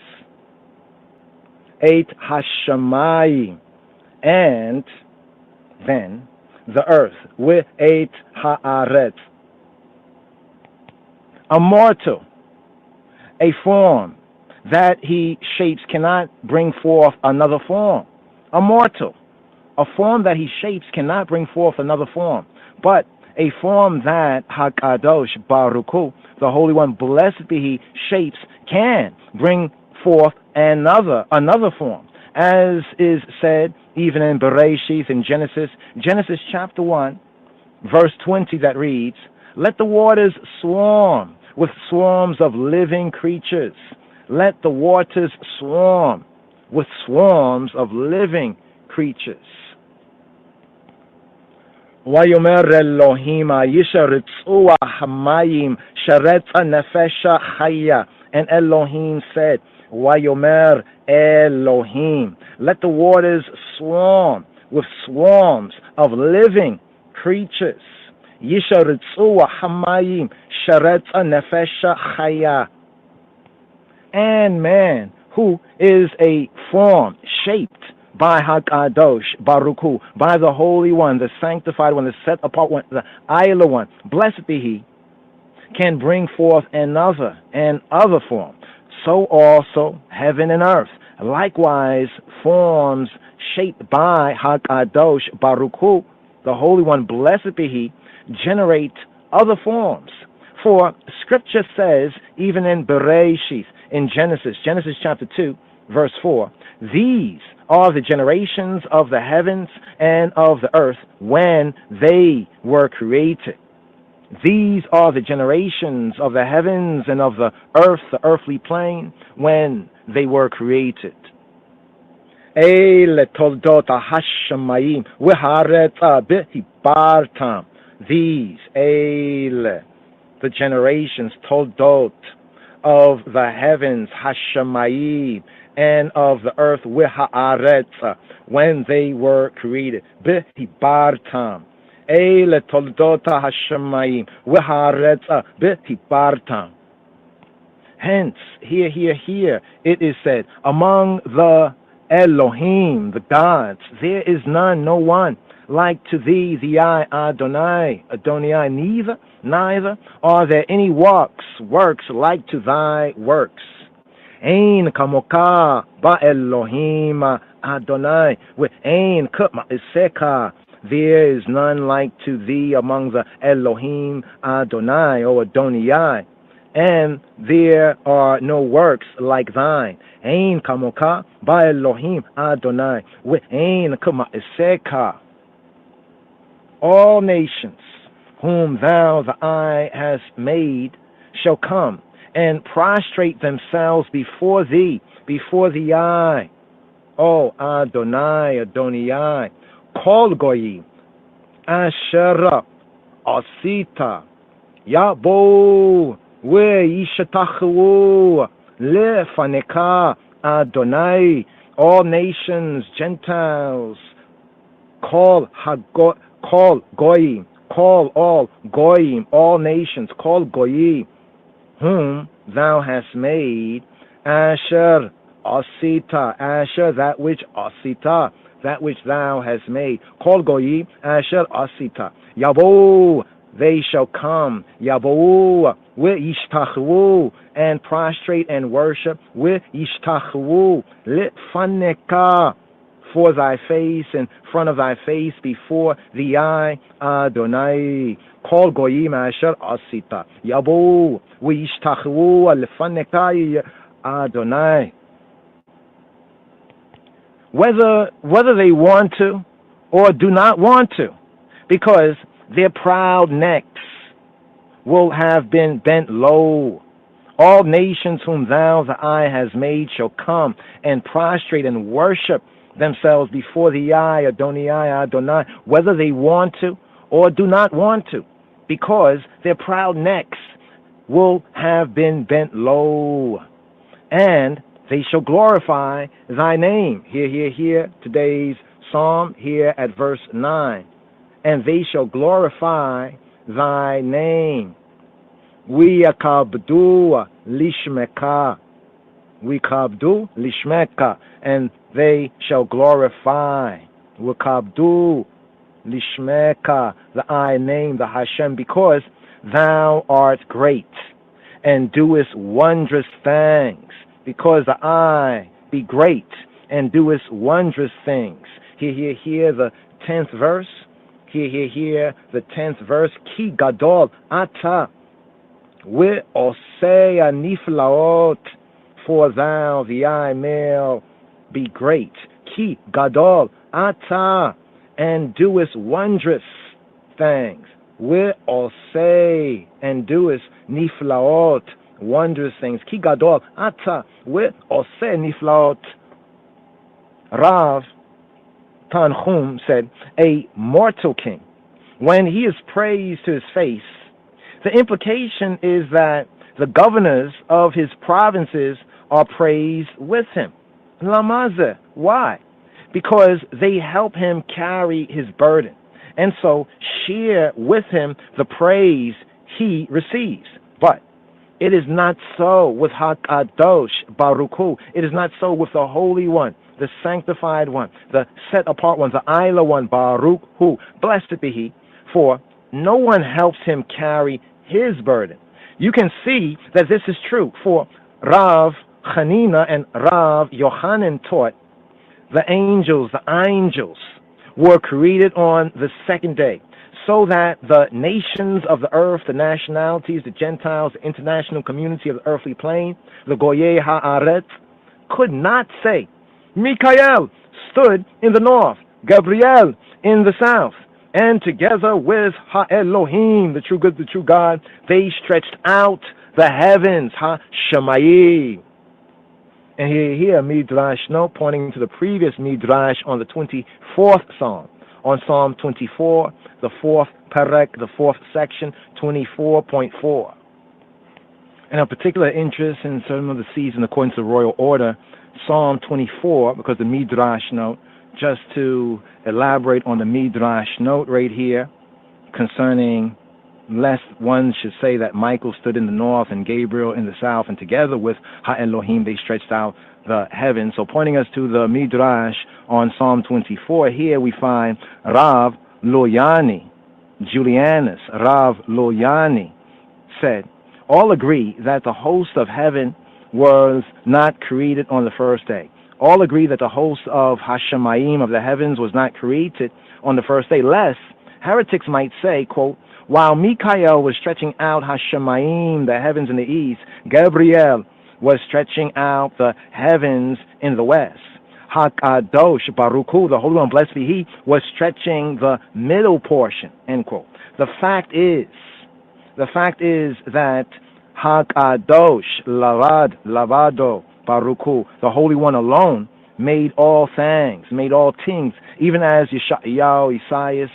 et Hashemayim, and then the earth, with et haaretz. A mortal, a form that he shapes cannot bring forth another form. A mortal, a form that he shapes cannot bring forth another form. But a form that Hakadosh Baruch Hu, the Holy One, blessed be He, shapes can bring forth another form, as is said even in Bereshith, in Genesis chapter 1, verse 20, that reads, "Let the waters swarm with swarms of living creatures. Let the waters swarm with swarms of living creatures." Vayomer Elohim yisharitzu hamayim sharetza nefesha chaya. And Elohim said, Vayomer Elohim, let the waters swarm with swarms of living creatures. Yisharitzu hamayim sharetza nefesha chaya. And man, who is a form shaped by Hakadosh Baruch Hu, by the Holy One, the Sanctified One, the Set Apart One, the Ayla One, blessed be He, can bring forth another and other form. So also heaven and earth, likewise forms shaped by Hakadosh Baruch Hu, the Holy One, blessed be He, generate other forms. For Scripture says, even in Bereshith, in Genesis chapter 2, verse 4, these are the generations of the heavens and of the earth when they were created. These are the generations of the heavens and of the earth, the earthly plane, when they were created. Eile toldot hashamayim v'haaretz b'hibartam. These, eile, the generations, toldot, of the heavens, hashamayim, and of the earth, v'haaretz, when they were created, b'hibartam. Eile toldota hashamayim v'haaretz b'hibartam. Hence, here, it is said, among the Elohim, the gods, there is none, no one, like to thee, the I, Adonai, neither are there any works like to thy works. Ein kamoka ba Elohim Adonai, with ein kama iseka. There is none like to thee among the Elohim Adonai, or Adonai, and there are no works like thine. Ein kamoka ba Elohim Adonai, with ein kama iseka. All nations whom thou, the eye, hast made, shall come and prostrate themselves before thee, before the eye. O Adonai, Kol goyim, asher asita, yabo ve'yishtachu lefaneka, Adonai. All nations, Gentiles, call goyim, call all goyim, all nations, call goyim, whom thou hast made, asher asita, asher, that which asita, that which thou hast made. Kol goyim asher asita. Yabo, they shall come. Yabo, yishtachu, and prostrate and worship. Yishtachu, litfaneka, for thy face, in front of thy face, before the eye, Adonai. Kol goyim asher asita. Yabo, yishtachu, litfaneka, Adonai. Whether they want to or do not want to, because their proud necks will have been bent low. All nations whom thou, the eye, has made shall come and prostrate and worship themselves before the eye, Adonai, whether they want to or do not want to, because their proud necks will have been bent low. And they shall glorify thy name. Here, today's psalm, here at verse 9. And they shall glorify thy name. We kabdu lishmeka. We kabdu lishmeka. And they shall glorify. We kabdu lishmeka, thy name, the Hashem, because thou art great and doest wondrous things. Because the eye be great and doest wondrous things. Here, the 10th verse. Here, the 10th verse. Ki gadol ata we osea niflaot, for thou, the eye, male, be great. Ki gadol ata, and doest wondrous things. We osea, and doest niflaot, wondrous things. Ki gadol ata we oseh niflaot. Rav Tanchum said, a mortal king, when he is praised to his face, the implication is that the governors of his provinces are praised with him. Lamaze. Why? Because they help him carry his burden, and so share with him the praise he receives. But it is not so with Hakadosh Baruch Hu. It is not so with the Holy One, the Sanctified One, the Set Apart One, the Isla One, Baruch Hu. Blessed be He, for no one helps him carry his burden. You can see that this is true, for Rav Chanina and Rav Yochanan taught the angels were created on the second day, so that the nations of the earth, the nationalities, the Gentiles, the international community of the earthly plane, the Goyei Haaretz, could not say, Mikael stood in the north, Gabriel in the south, and together with Ha-Elohim, the true good, the true God, they stretched out the heavens, Ha-Shemayim. And here, Midrash note, pointing to the previous Midrash on the 24th Psalm, on Psalm 24, the 4th Perek, the 4th section, 24.4. And a particular interest in certain of the season according to the royal order, Psalm 24, because the Midrash note, just to elaborate on the Midrash note right here concerning, lest one should say that Michael stood in the north and Gabriel in the south, and together with Ha-Elohim they stretched out the heavens. So pointing us to the Midrash on Psalm 24, here we find Rav Loyani, Julianus, Rav Loyani said, all agree that the host of heaven was not created on the first day. All agree that the host of Hashemayim, of the heavens, was not created on the first day, lest heretics might say, quote, while Mikael was stretching out Hashemayim, the heavens in the east, Gabriel was stretching out the heavens in the west. Hakadosh Baruch Hu, the Holy One, blessed be He, was stretching the middle portion, end quote. The fact is that Hakadosh Lavado Baruch Hu, the Holy One alone, made all things, even as Yeshayahu,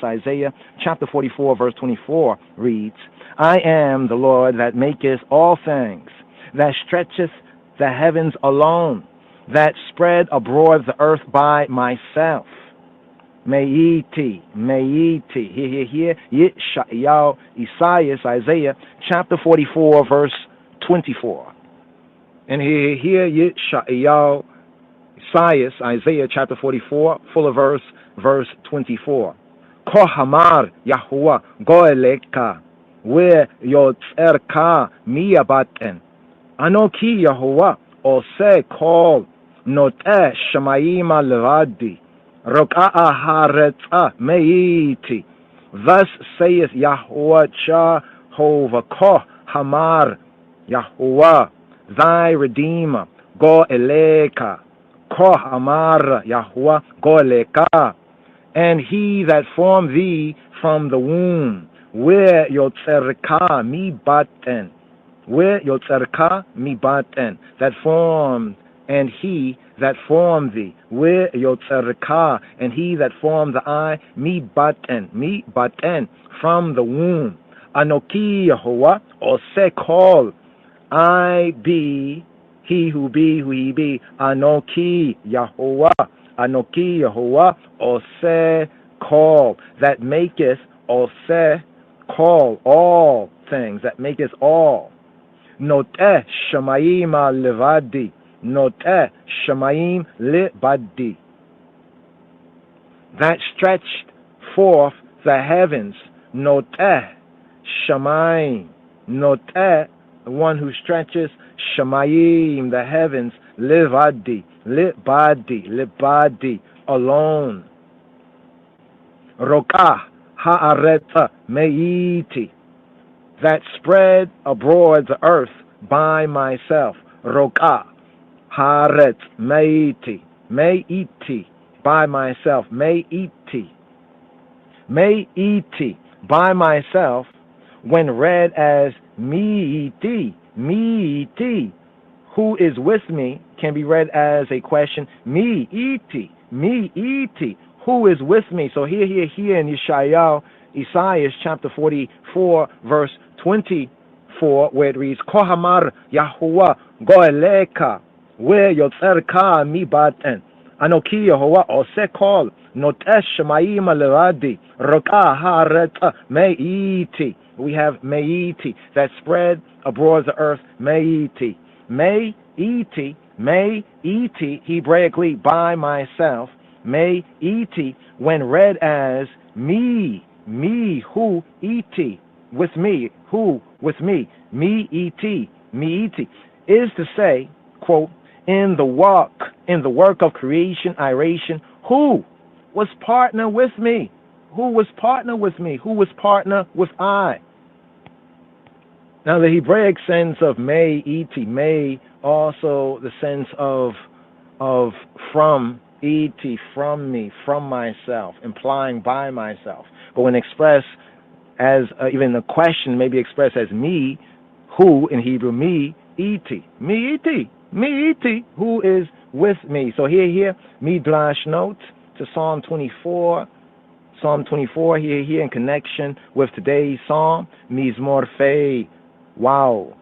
Isaiah, chapter 44, verse 24 reads, I am the Lord that maketh all things, that stretcheth the heavens alone, that spread abroad the earth by myself. Meiti, here, Yeshayahu, Isaiah, chapter 44, verse 24. And here, Yeshayahu, Isaiah chapter 44, full of verse 24. Kohamar Yahuwah Goeleka, where Yotzerka miyabaten. Anoki Yahuwah ose kol noteh shamayima levadi. Roka'a haretza meiti. Thus saith Yahuwah Jehovah Kohamar Yahuwah, thy Redeemer, Goeleka. Kohamar Yahuwah Goeleka. And he that formed thee from the womb, where yotzerka mi baten, where yotzerka mi baten, that formed, and he that formed thee, where yotzerka, and he that formed the eye, mi baten, from the womb. Anoki Yehovah, ose kol, I be, he who he be, Anoki Yehovah. Anoki Yehovah ose kol, that maketh ose kol, all things, that maketh all. Noteh shamayim levadi, noteh shamayim levadi, that stretched forth the heavens. Noteh shamayim, noteh, the one who stretches shamayim, the heavens, levadi, libadi, alone. Rokah haaretha meiti, that spread abroad the earth by myself. Rokah haaret meiti, by myself. Meiti, by myself, when read as meiti, who is with me, can be read as a question. Me iti, who is with me? So here in Isaiah chapter 44, verse 24, where it reads, Kohamar Yahuwah Goeleka, where yotzerka mi baten. Anoki Yehovah ose kol, notesh shemayim levadi, roka haaretz meiti. We have meiti, that spread abroad the earth. Meiti, Hebraically, by myself. Meiti, when read as me, who iti, with me, who with me, meiti, is to say, quote, in the work of creation, iration, who was partner with me? Who was partner with me? Who was partner with I? Now the Hebraic sense of meiti, may also the sense of from, iti, from me, from myself, implying by myself. But when expressed as even the question may be expressed as me, who in Hebrew, me iti, who is with me. So here, Midrash note to Psalm 24 here in connection with today's Psalm, Mizmor Fei, wow,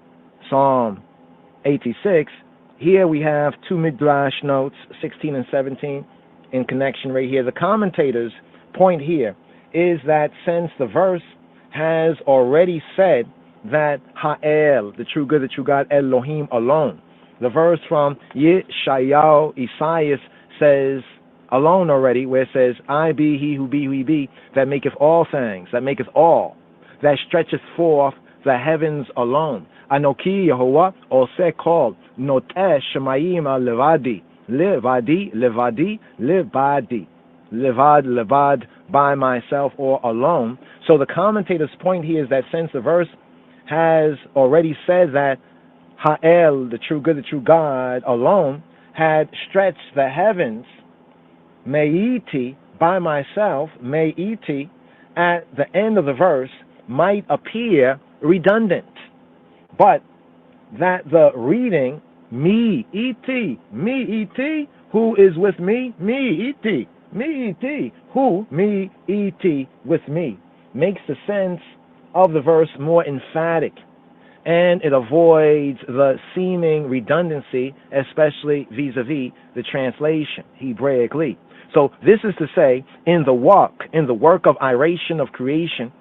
Psalm 86. Here we have two Midrash notes, 16 and 17, in connection right here. The commentators' point here is that since the verse has already said that Ha'el, the true good, the true God, Elohim alone, the verse from Yeshayahu, Isaiah, says alone already, where it says, I be he who be, that maketh all things, that maketh all, that stretcheth forth the heavens alone. Anoki Yehovah ose kol, noteh shemayim levadi, levad, by myself or alone. So the commentator's point here is that since the verse has already said that Ha'el, the true good, the true God alone, had stretched the heavens, meiti, by myself, meiti, at the end of the verse might appear redundant, but that the reading me iti, who is with me, me iti, who me iti, with me, makes the sense of the verse more emphatic, and it avoids the seeming redundancy, especially vis-a-vis the translation Hebraically. So this is to say, in the work of iration of creation,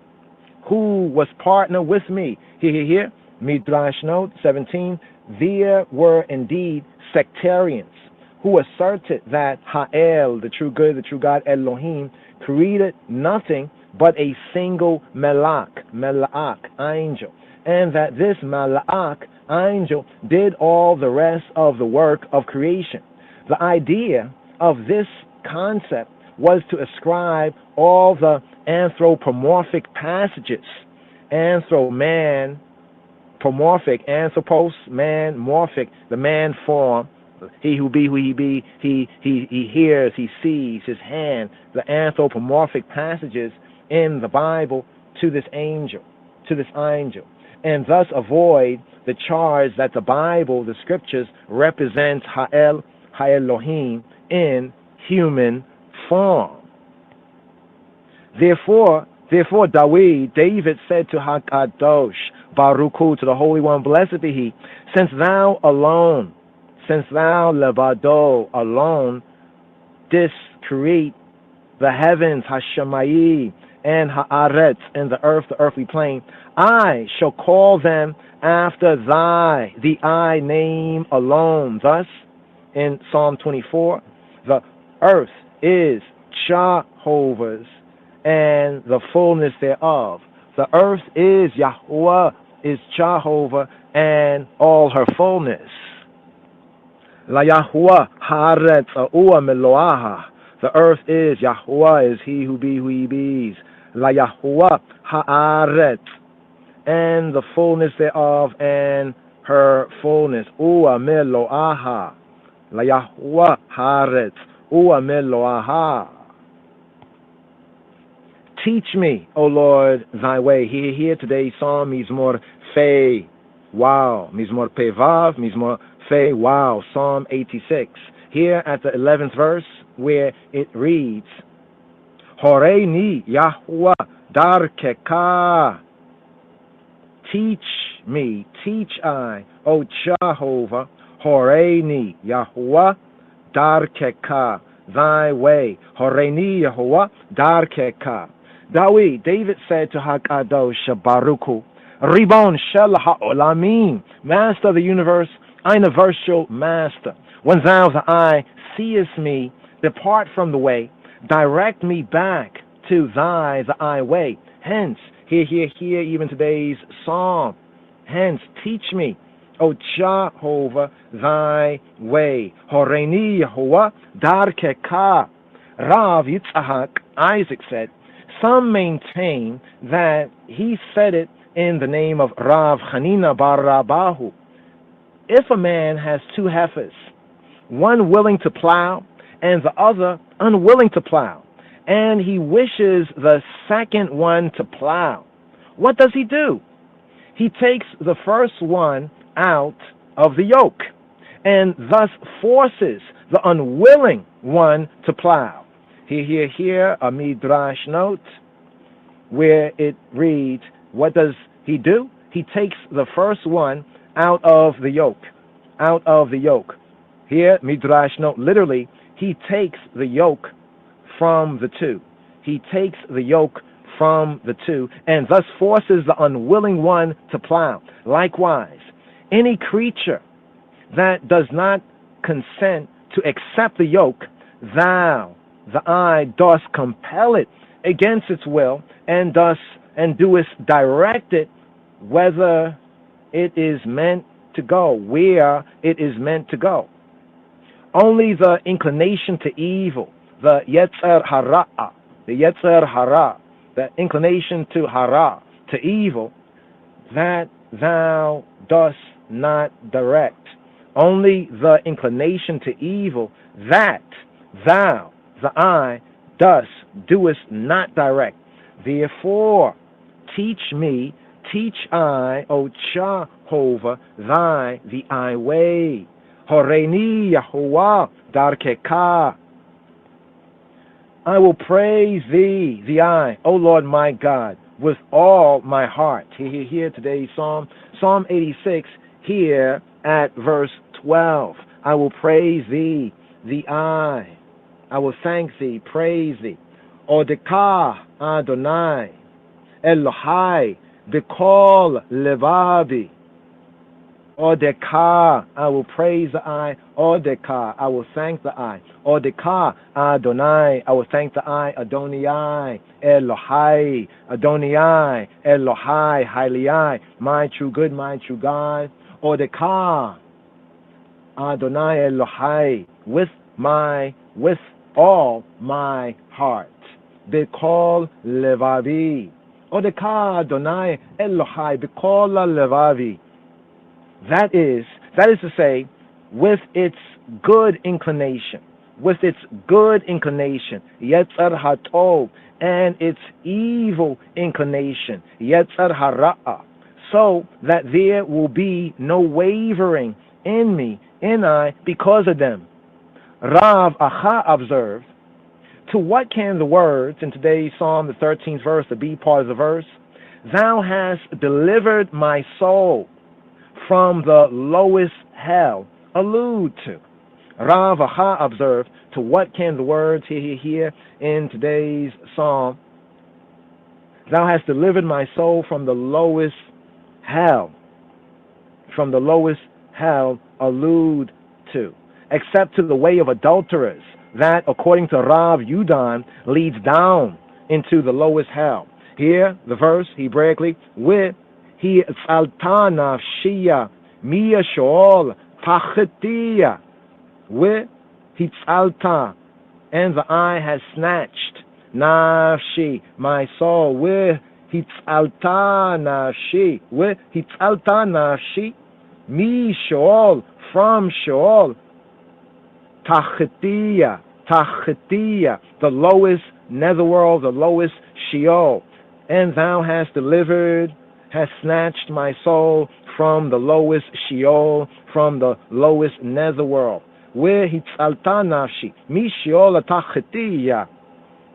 who was partner with me? Here, Midrash note 17, there were indeed sectarians who asserted that Ha'el, the true good, the true God, Elohim, created nothing but a single Malak, angel, and that this Malak, angel, did all the rest of the work of creation. The idea of this concept was to ascribe all the anthropomorphic passages, anthropomorphic, anthropos, man, morphic, the man form, he who be, who he be, he hears, he sees, his hand, the anthropomorphic passages in the Bible to this angel, and thus avoid the charge that the Bible, the scriptures, represents Ha'el, Ha'elohim in human form. Therefore, David said to HaKadosh, Baruch Hu, to the Holy One, blessed be He, since thou Levado, alone, didst create the heavens, Hashemayim, and Haaretz, and the earth, the earthly plane, I shall call them after the I name alone. Thus, in Psalm 24, the earth is Jehovah's, and the fullness thereof. The earth is Yahweh, is Jehovah, and all her fullness. La Yahweh Haaretz Ua Meloaha. The earth is Yahweh, is He who be, who He bees. La Yahweh Haaretz, and the fullness thereof, and her fullness. Ua Meloaha. La Yahweh Haaretz Ua Meloaha. Teach me, O Lord, thy way. Here today, Psalm Mizmor Fei. Wow. Mizmor Pevav, Mizmor Fei. Wow. Psalm 86. Here at the 11th verse, where it reads, Horeini Yahweh Darkeka. Teach me, teach I, O Jehovah, Horeini Yahweh Darkeka, thy way. Horeini Yahweh Darkeka. David said to HaKadosh Baruch Hu, Ribon Shel HaOlamim, Master of the universe, universal Master. When thou, the eye, seest me, depart from the way, direct me back to thy, the eye way. Hence, hear even today's psalm. Hence, teach me, O Jehovah, thy way. Horeini Yehovah Darkeka. Rav Yitzhak, Isaac said, some maintain that he said it in the name of Rav Hanina bar Rabahu. If a man has two heifers, one willing to plow and the other unwilling to plow, and he wishes the second one to plow, what does he do? He takes the first one out of the yoke, and thus forces the unwilling one to plow. Here, a Midrash note where it reads, what does he do? He takes the first one out of the yoke. Here, Midrash note, literally, he takes the yoke from the two. He takes the yoke from the two, and thus forces the unwilling one to plow. Likewise, any creature that does not consent to accept the yoke, thou, the eye, dost compel it against its will, and doest direct it whether it is meant to go, where it is meant to go. Only the inclination to evil, the Yetzer Hara, the inclination to hara, to evil, that thou dost not direct. Only the inclination to evil, that thou, the eye, doest not direct. Therefore, teach me, teach I, O Jehovah, thy, the eye way. Horeini Yahuwah Darkeka. I will praise thee, the eye, O Lord my God, with all my heart. Here today's Psalm 86, here at verse 12. I will praise thee, the eye. I will thank thee, praise thee. Odeka Adonai, Elohai, Bekol Levabi. Odeka, I will praise the I. Odeka, I will thank the I. Odeka, Adonai, I will thank the I. Adonai, Elohai, Adonai, Elohai, highly I, my true good, my true God. Odeka, Adonai Elohai, with all my heart. Bekol levavi. Odeka Adonai Elohai, bekol levavi. That is to say, with its good inclination, Yetzer Hatov, and its evil inclination, Yetzer Hara'a, so that there will be no wavering in me, in I, because of them. Rav Acha observed, to what can the words in today's Psalm, the 13th verse, the B part of the verse, thou hast delivered my soul from the lowest hell, allude to? Rav Acha observed, to what can the words here in today's Psalm, thou hast delivered my soul from the lowest hell, allude to? Except to the way of adulterers, that, according to Rav Yudan, leads down into the lowest hell. Here, the verse, Hebraically, with he tzalta nafshiya miya shoal tachetiya, with he tzalta, and the eye has snatched nafshi, my soul, with he tzalta nafshi, with he tzalta nafshi mi shoal, from shoal, tachetiya, the lowest netherworld, the lowest Sheol, and thou hast snatched my soul from the lowest Sheol, from the lowest netherworld. Where hitzalta nafshi, mi Sheol tachetiya.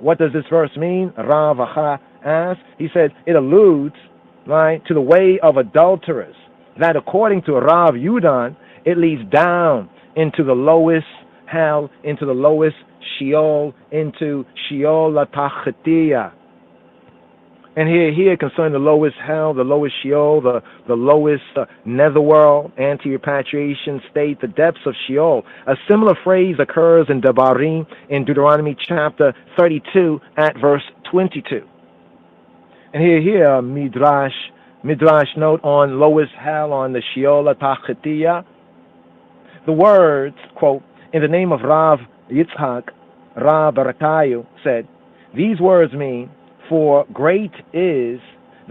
What does this verse mean? Rav Acha asked. He said it alludes, right, to the way of adulterers, that according to Rav Yudan, it leads down into the lowest hell, into the lowest Sheol, into Sheol tachetiya. And here concerning the lowest hell, the lowest Sheol, the lowest netherworld, anti-repatriation state, the depths of Sheol. A similar phrase occurs in Devarim, in Deuteronomy chapter 32 at verse 22. And here Midrash note on lowest hell, on the Sheol tachetiya. The words, quote, in the name of Rav Yitzhak, Rav Barakayu said, these words mean, for great is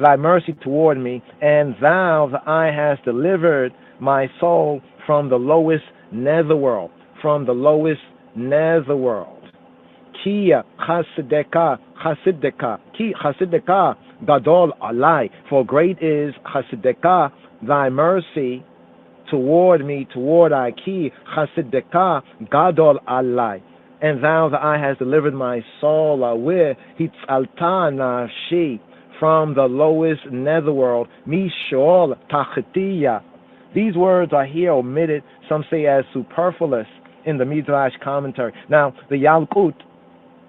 thy mercy toward me, and thou, the eye, hast delivered my soul from the lowest netherworld, Ki chasideka, ki chasideka, gadol alai, for great is chasideka, thy mercy toward me, toward I, ki chasideka, gadol alai. And thou, the eye, has delivered my soul, where hitzalta nafshi, from the lowest netherworld, mishol tachetiya. These words are here omitted, some say as superfluous, in the Midrash commentary. Now, the Yalkut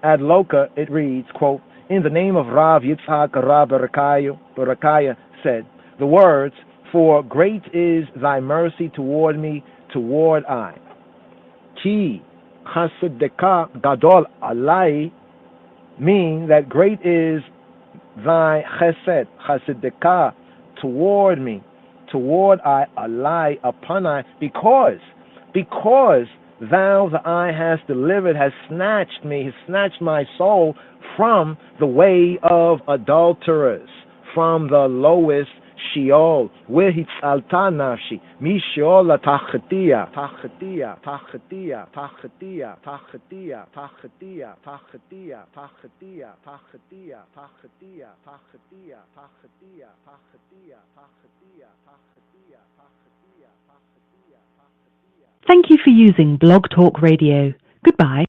ad Loka, it reads, quote, in the name of Rav Yitzhak Rav Barakaya said, the words, for great is thy mercy toward me, toward I. Ki chasideka gadol alai, mean that great is thy chesed, chasideka, toward me, toward I, alai, upon I, because thou, the eye, hast delivered, has snatched me, has snatched my soul from the way of adulterers, from the lowest Sheol, where hitzalta nafshi, mi Sheol tachetiya, tachetiya, tachetiya, tachetiya, tachetiya, tachetiya, tachetiya, tachetiya, tachetiya, tachetiya, tachetiya, tachetiya, tachetiya, tachetiya, tachetiya, tachetiya. Thank you for using Blog Talk Radio. Goodbye.